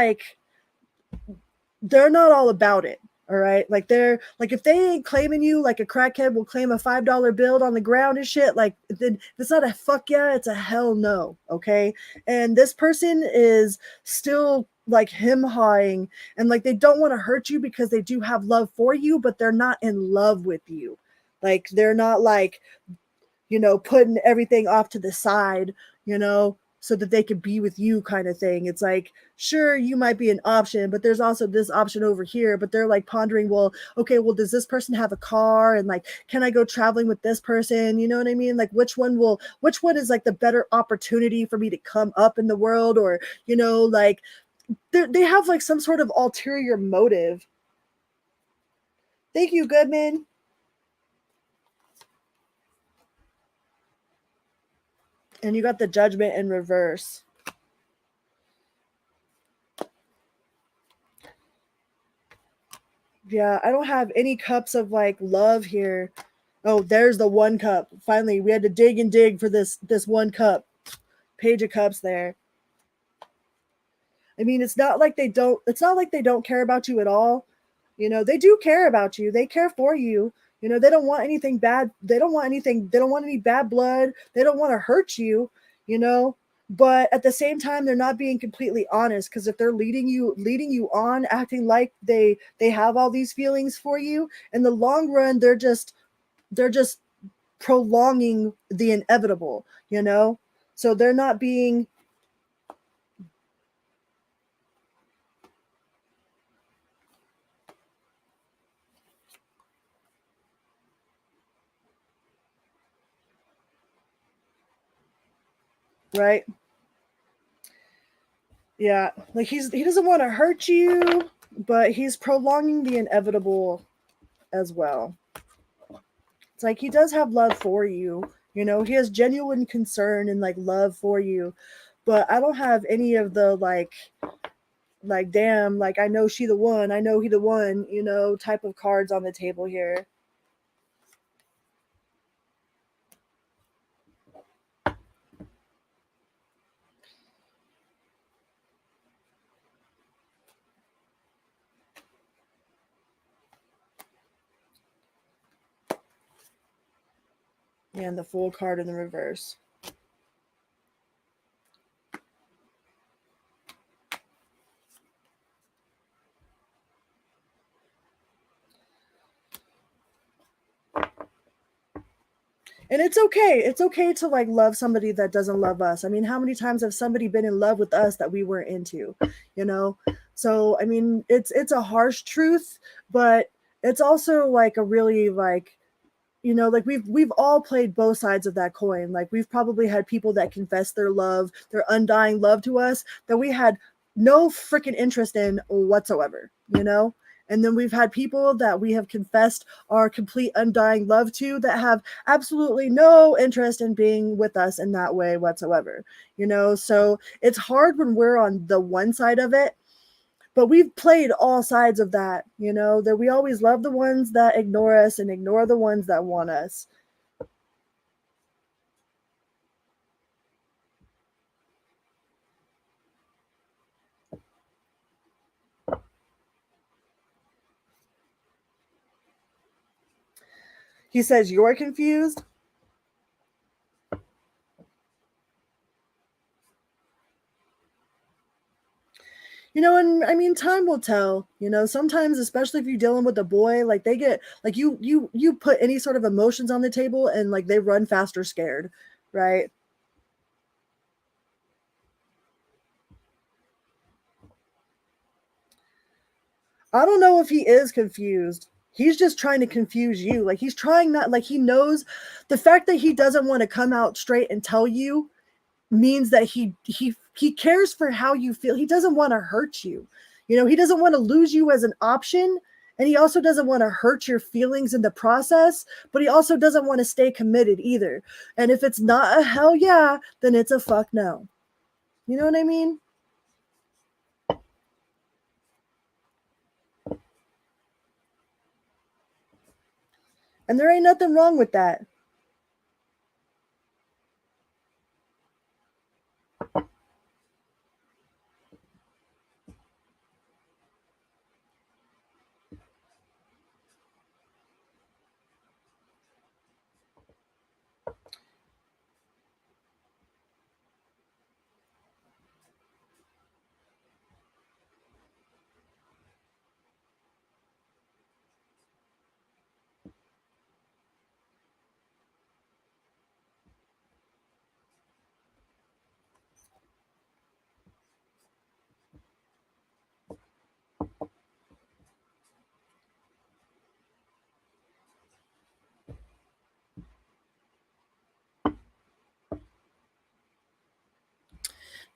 all about it. All right. Like, they're like, if they ain't claiming you like a crackhead will claim a $5 bill on the ground and shit, like, then it's not a fuck yeah, it's a hell no. Okay. And this person is still like him hawing, and like, they don't want to hurt you because they do have love for you, but they're not in love with you. Like, they're not like, you know, putting everything off to the side, you know, so that they could be with you, kind of thing. It's like, sure, you might be an option, but there's also this option over here. But they're like pondering, well, okay, well, does this person have a car? And like, can I go traveling with this person? You know what I mean? Like, which one is like the better opportunity for me to come up in the world? Or, you know, like, they have like some sort of ulterior motive. Thank you, Goodman. And you got the Judgment in reverse. Yeah, I don't have any cups of like love here. Oh, there's the 1 cup. Finally, we had to dig and dig for this 1 cup. Page of Cups there. I mean, it's not like they don't care about you at all. You know, they do care about you. They care for you. You know, they don't want anything bad. They don't want any bad blood. They don't want to hurt you, you know. But at the same time, they're not being completely honest, because if they're leading you on, acting like they have all these feelings for you, in the long run, they're just prolonging the inevitable, you know. So they're not being right. Yeah, like, he doesn't want to hurt you, but he's prolonging the inevitable as well. It's like, he does have love for you. You know, he has genuine concern and like love for you, but I don't have any of the like damn, like, I know she the one, I know he the one, you know, type of cards on the table here. And the Fool card in the reverse. And it's okay. It's okay to like love somebody that doesn't love us. I mean, how many times have somebody been in love with us that we weren't into, you know? So, I mean, it's a harsh truth, but it's also like a really like, you know, like, we've all played both sides of that coin. Like, we've probably had people that confess their love, their undying love to us, that we had no freaking interest in whatsoever, you know. And then we've had people that we have confessed our complete undying love to, that have absolutely no interest in being with us in that way whatsoever, you know. So it's hard when we're on the one side of it, but we've played all sides of that, you know, that we always love the ones that ignore us and ignore the ones that want us. He says, you're confused. And I mean, time will tell. Sometimes, especially if you're dealing with a boy, like they get like you put any sort of emotions on the table, and like they run faster scared, right? I don't know if he is confused. He's just trying to confuse you. Like he's trying not like he knows the fact that he doesn't want to come out straight and tell you means that he cares for how you feel. He doesn't want to hurt you. He doesn't want to lose you as an option, and he also doesn't want to hurt your feelings in the process, but he also doesn't want to stay committed either. And if it's not a hell yeah, then it's a fuck no. You know what I mean? And there ain't nothing wrong with that.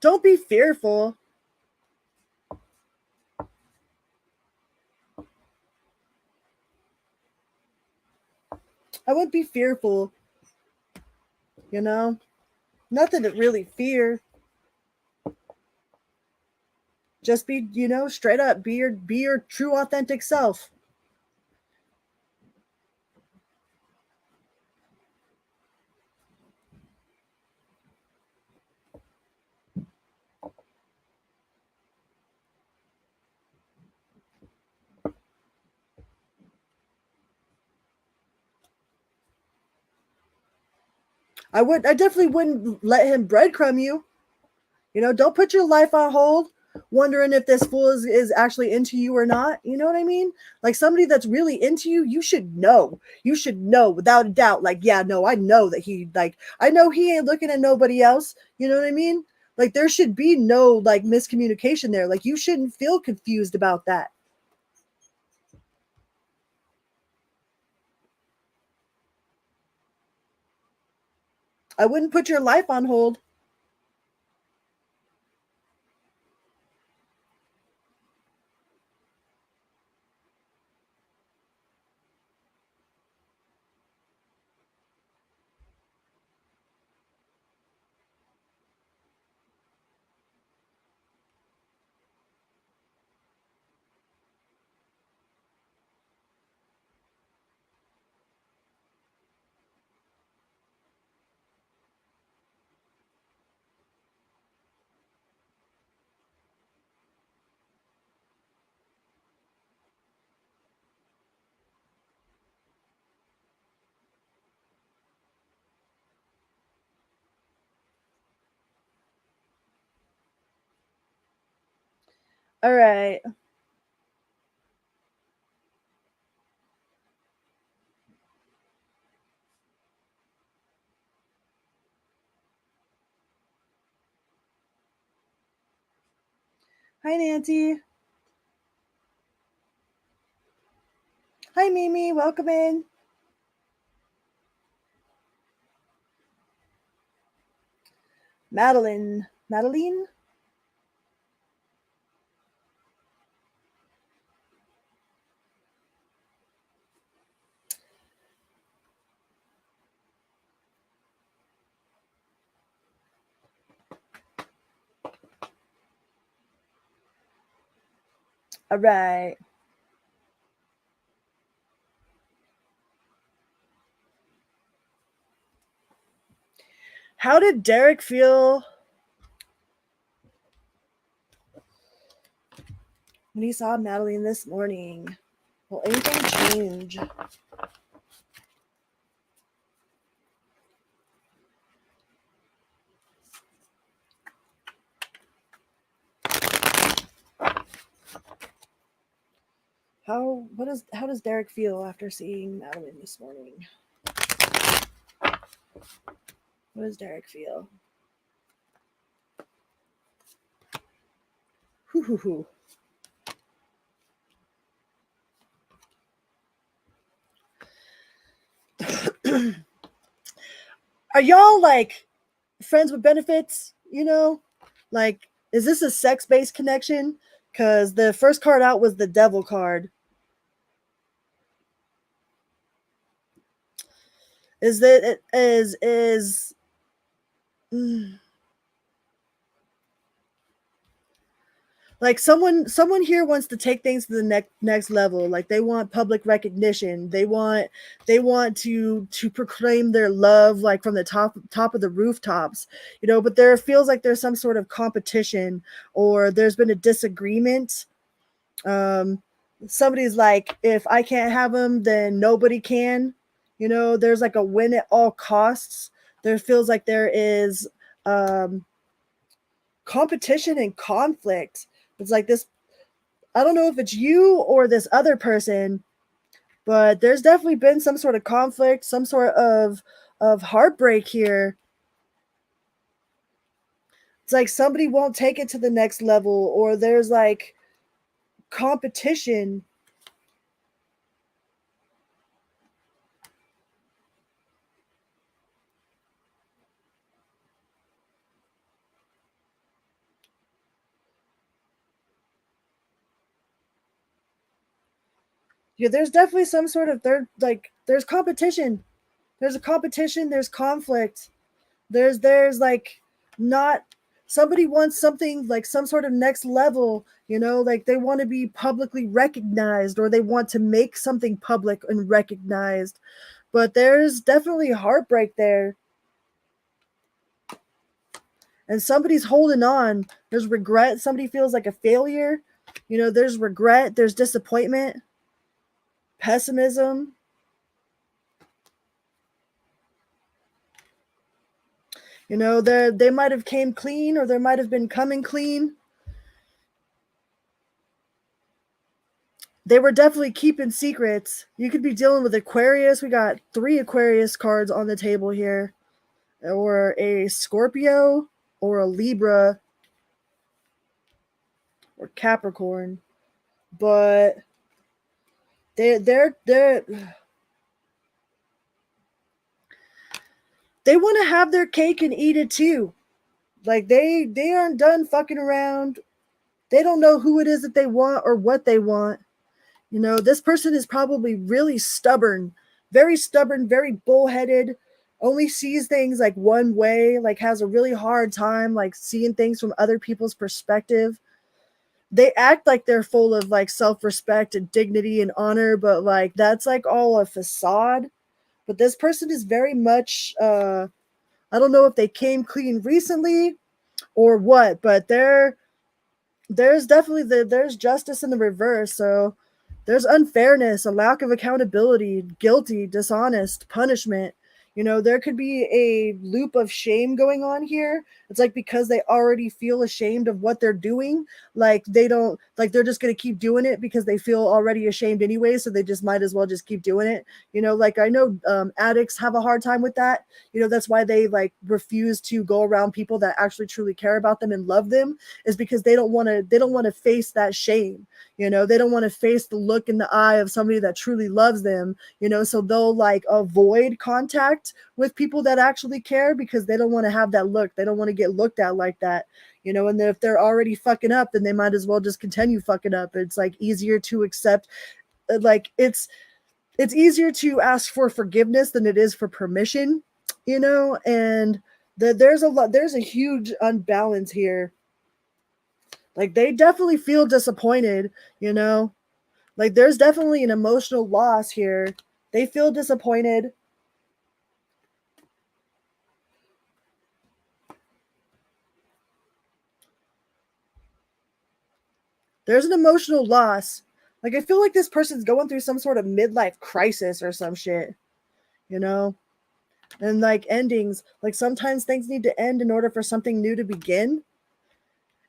Don't be fearful. I wouldn't be fearful, you know? Nothing to really fear. Just be, straight up, be your true authentic self. I definitely wouldn't let him breadcrumb you. Don't put your life on hold wondering if this fool is actually into you or not. You know what I mean? Like somebody that's really into you, you should know. You should know without a doubt. Like, yeah, no, I know that I know he ain't looking at nobody else. You know what I mean? Like there should be no like miscommunication there. Like you shouldn't feel confused about that. I wouldn't put your life on hold. All right. Hi, Nancy. Hi, Mimi. Welcome in. Madeline. Madeline? All right. How did Derek feel when he saw Madeline this morning? Will anything change? How does Derek feel after seeing Madeline this morning? What does Derek feel? Hoo hoo hoo. Are y'all like friends with benefits? You know, like, is this a sex-based connection? Because the first card out was the devil card. Is that it is like someone here wants to take things to the next level. Like they want public recognition. They want to proclaim their love like from the top of the rooftops, you know. But there feels like there's some sort of competition, or there's been a disagreement. um Somebody's like, if I can't have them, then nobody can, you know. There's like a win at all costs. There feels like there is um competition and conflict. It's like this, I don't know if it's you or this other person, but there's definitely been some sort of conflict, some sort of heartbreak here. It's like somebody won't take it to the next level, or there's like competition. Yeah, there's definitely some sort of there's competition. There's a competition, there's conflict. There's like, not, somebody wants something like some sort of next level, you know, like they want to be publicly recognized, or they want to make something public and recognized. But there's definitely heartbreak there, and somebody's holding on. There's regret. Somebody feels like a failure, you know. There's regret, there's disappointment, pessimism. You know, they might have came clean, or they might have been coming clean. They were definitely keeping secrets. You could be dealing with Aquarius. We got 3 Aquarius cards on the table here, or a Scorpio, or a Libra, or Capricorn. But they're they want to have their cake and eat it too. Like they aren't done fucking around. They don't know who it is that they want or what they want. You know, this person is probably really stubborn, very bullheaded, only sees things like one way, like has a really hard time like seeing things from other people's perspective. They act like they're full of like self-respect and dignity and honor, but like that's like all a facade. But this person is very much I don't know if they came clean recently or what, but there's definitely there's justice in the reverse. So there's unfairness, a lack of accountability, guilty, dishonest, punishment. You know, there could be a loop of shame going on here. It's like because they already feel ashamed of what they're doing, like they don't, like they're just going to keep doing it because they feel already ashamed anyway. So they just might as well just keep doing it. You know, like I know addicts have a hard time with that. You know, that's why they like refuse to go around people that actually truly care about them and love them, is because they don't want to face that shame. You know, they don't want to face the look in the eye of somebody that truly loves them, you know. So they'll like avoid contact with people that actually care, because they don't want to have that look. They don't want to get looked at like that, you know. And then if they're already fucking up, then they might as well just continue fucking up. It's like easier to accept, like it's easier to ask for forgiveness than it is for permission, you know. And there's a huge unbalance here. Like they definitely feel disappointed, you know. Like there's definitely an emotional loss here. They feel disappointed. There's an emotional loss. Like I feel like this person's going through some sort of midlife crisis or some shit, you know? And like endings, like sometimes things need to end in order for something new to begin.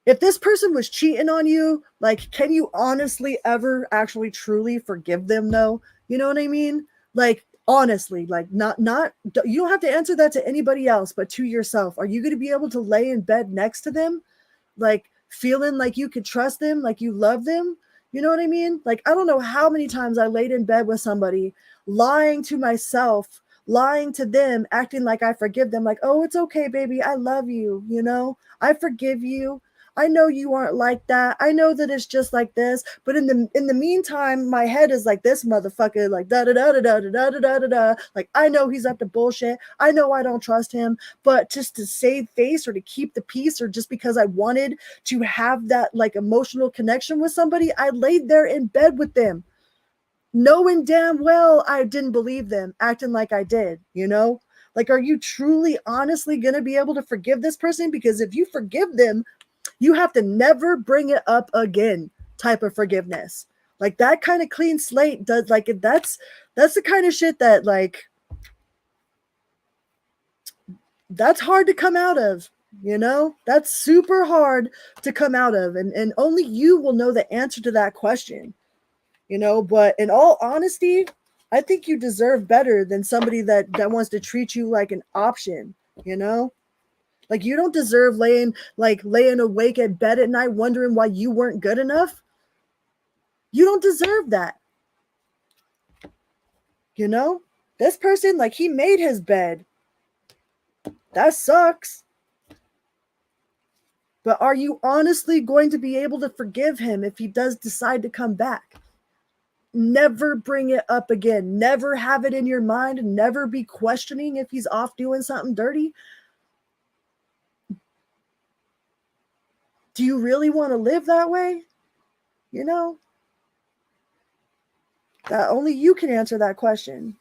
if this person was cheating on you, like, can you honestly ever actually truly forgive them though? You know what I mean? Like, honestly, like, not, you don't have to answer that to anybody else, but to yourself. Are you going to be able to lay in bed next to them? Like, feeling like you could trust them, like you love them? You know what I mean? Like, I don't know how many times I laid in bed with somebody, lying to myself, lying to them, acting like I forgive them, like, oh, it's okay, baby, I love you, you know, I forgive you. I know you aren't like that. I know that it's just like this, but in the meantime, my head is like, this motherfucker, like, da da da da da da da da da da. Like, I know he's up to bullshit. I know I don't trust him, but just to save face or to keep the peace, or just because I wanted to have that like emotional connection with somebody, I laid there in bed with them, knowing damn well I didn't believe them, acting like I did, you know? Like, are you truly, honestly going to be able to forgive this person? Because if you forgive them, you have to never bring it up again type of forgiveness. Like, that kind of clean slate does, like, that's the kind of shit that, like, that's hard to come out of, you know? That's super hard to come out of. And only you will know the answer to that question, you know? But in all honesty, I think you deserve better than somebody that wants to treat you like an option, you know? Like, you don't deserve laying awake at bed at night wondering why you weren't good enough. You don't deserve that. You know? This person, like, he made his bed. That sucks. But are you honestly going to be able to forgive him if he does decide to come back? Never bring it up again. Never have it in your mind. Never be questioning if he's off doing something dirty. Do you really want to live that way? You know? That only you can answer that question.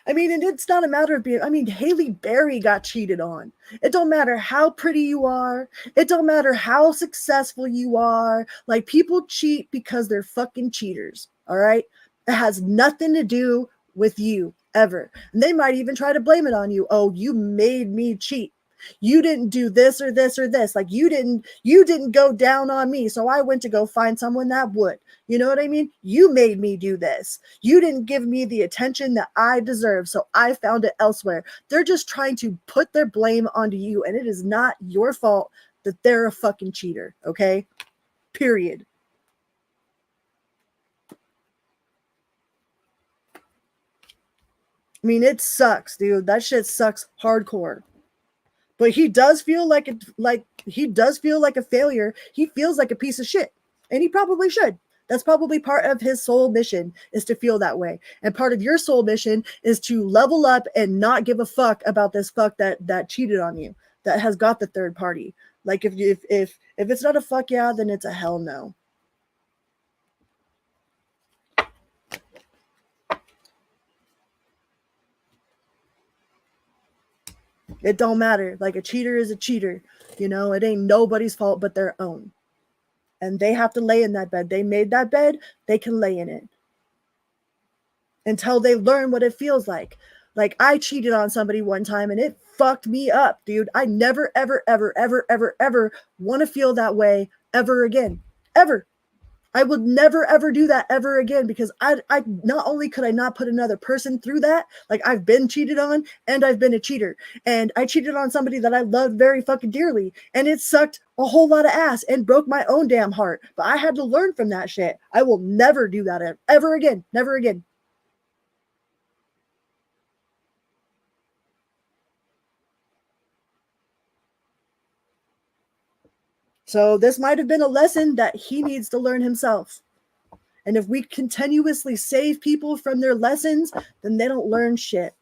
I mean, and it's not a matter of being, I mean, Haley Berry got cheated on. It don't matter how pretty you are. It don't matter how successful you are. Like, people cheat because they're fucking cheaters. All right. It has nothing to do with you ever. And they might even try to blame it on you. Oh, you made me cheat. You didn't do this or this or this. Like, you didn't go down on me. So I went to go find someone that would. You know what I mean? You made me do this. You didn't give me the attention that I deserve, so I found it elsewhere. They're just trying to put their blame onto you, and it is not your fault that they're a fucking cheater, okay? Period. I mean, it sucks, dude. That shit sucks hardcore. But he does feel like a failure. He feels like a piece of shit, and he probably should. That's probably part of his soul mission, is to feel that way. And part of your soul mission is to level up and not give a fuck about this fuck that cheated on you, that has got the third party. Like, if it's not a fuck yeah, then it's a hell no. It don't matter. Like, a cheater is a cheater. You know, it ain't nobody's fault but their own. And they have to lay in that bed. They made that bed. They can lay in it until they learn what it feels like. Like, I cheated on somebody one time and it fucked me up, dude. I never, ever, ever, ever, ever, ever want to feel that way ever again. Ever. I would never, ever do that ever again, because I not only could I not put another person through that, like, I've been cheated on and I've been a cheater, and I cheated on somebody that I loved very fucking dearly, and it sucked a whole lot of ass and broke my own damn heart. But I had to learn from that shit. I will never do that ever again. Never again. So this might have been a lesson that he needs to learn himself. And if we continuously save people from their lessons, then they don't learn shit.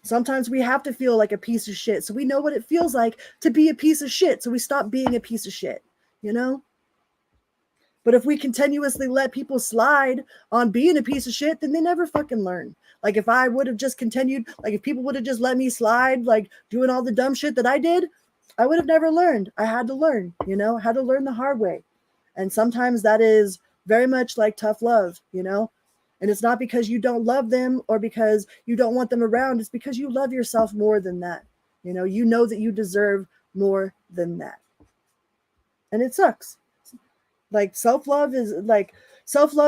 Sometimes we have to feel like a piece of shit, so we know what it feels like to be a piece of shit, so we stop being a piece of shit, you know? But if we continuously let people slide on being a piece of shit, then they never fucking learn. Like, if I would have just continued, like, if people would have just let me slide, like, doing all the dumb shit that I did, I would have never learned. I had to learn, you know? I had to learn the hard way. And sometimes that is very much like tough love, you know? And it's not because you don't love them or because you don't want them around. It's because you love yourself more than that. You know that you deserve more than that. And it sucks. Like self-love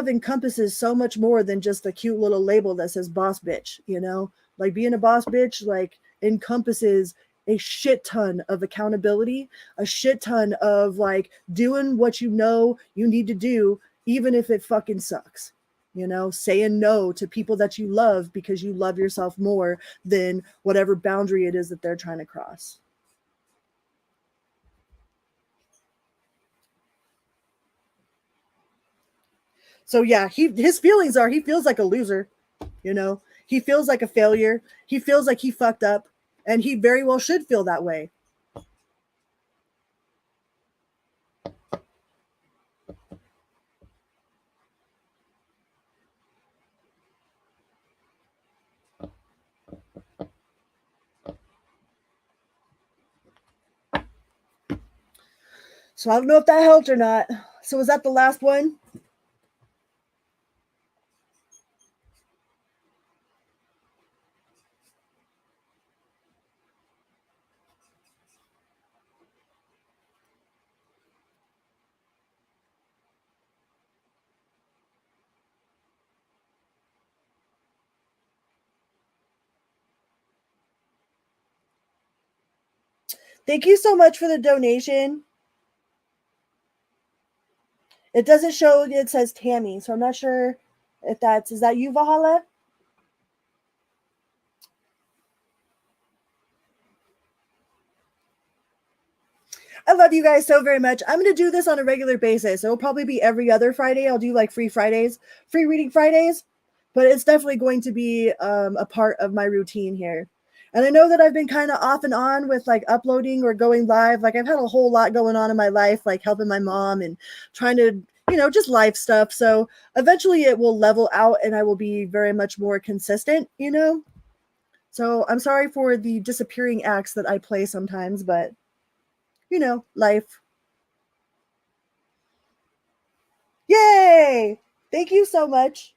encompasses so much more than just a cute little label that says boss bitch, you know? Like being a boss bitch like encompasses a shit ton of accountability, a shit ton of like doing what you know you need to do even if it fucking sucks. You know, saying no to people that you love because you love yourself more than whatever boundary it is that they're trying to cross. So yeah, his feelings are he feels like a loser, you know. He feels like a failure. He feels like he fucked up, and he very well should feel that way. So I don't know if that helped or not. So was that the last one? Thank you so much for the donation. It doesn't show, it says Tammy, so I'm not sure if is that you, Valhalla? I love you guys so very much. I'm going to do this on a regular basis. It'll probably be every other Friday. I'll do like free reading Fridays, but it's definitely going to be a part of my routine here. And I know that I've been kind of off and on with like uploading or going live. Like I've had a whole lot going on in my life, like helping my mom and trying to, just life stuff. So eventually it will level out and I will be very much more consistent, So I'm sorry for the disappearing acts that I play sometimes, but life. Yay! Thank you so much.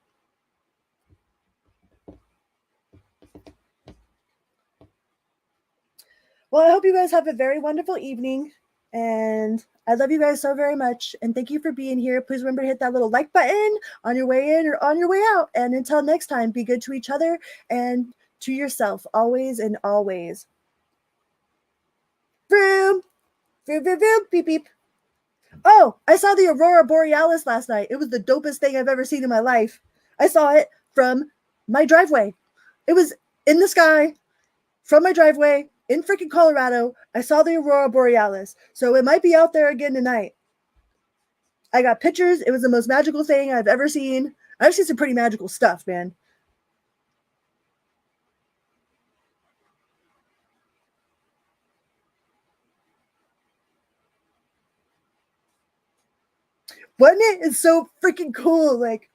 Well, I hope you guys have a very wonderful evening. And I love you guys so very much. And thank you for being here. Please remember to hit that little like button on your way in or on your way out. And until next time, be good to each other and to yourself, always and always. Vroom! Vroom, vroom, vroom, beep, beep. Oh, I saw the Aurora Borealis last night. It was the dopest thing I've ever seen in my life. I saw it from my driveway. It was in the sky from my driveway in freaking Colorado. I saw the Aurora Borealis. So it might be out there again tonight. I got pictures. It was the most magical thing I've ever seen. I've seen some pretty magical stuff, man. Wasn't it? It's so freaking cool. Like,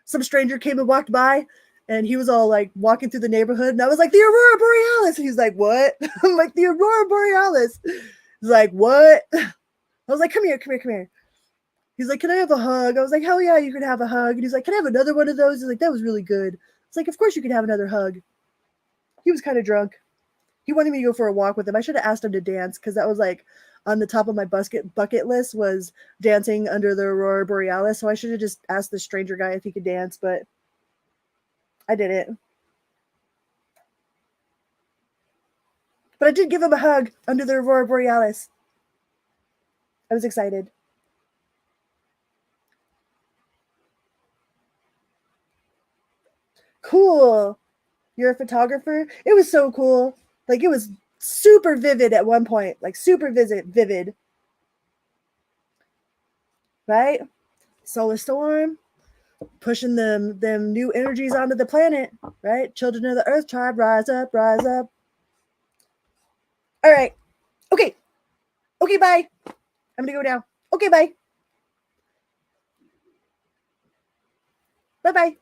some stranger came and walked by, and he was all like walking through the neighborhood, and I was like, the Aurora Borealis. And he's like, what? I'm like, the Aurora Borealis. He's like, what? I was like, come here. He's like, can I have a hug? I was like, hell yeah, you can have a hug. And he's like, can I have another one of those? He's like, that was really good. It's like, of course you can have another hug. He was kind of drunk. He wanted me to go for a walk with him. I should have asked him to dance because that was like on the top of my bucket list was dancing under the Aurora Borealis. So I should have just asked the stranger guy if he could dance, but I didn't. But I did give him a hug under the Aurora Borealis. I was excited. Cool. You're a photographer? It was so cool. Like it was super vivid at one point, like super vivid. Right? Solar storm, pushing them new energies onto the planet, right? Children of the Earth tribe, rise up, rise up. All right. Okay. Okay, bye. I'm gonna go now. Okay, bye. Bye-bye.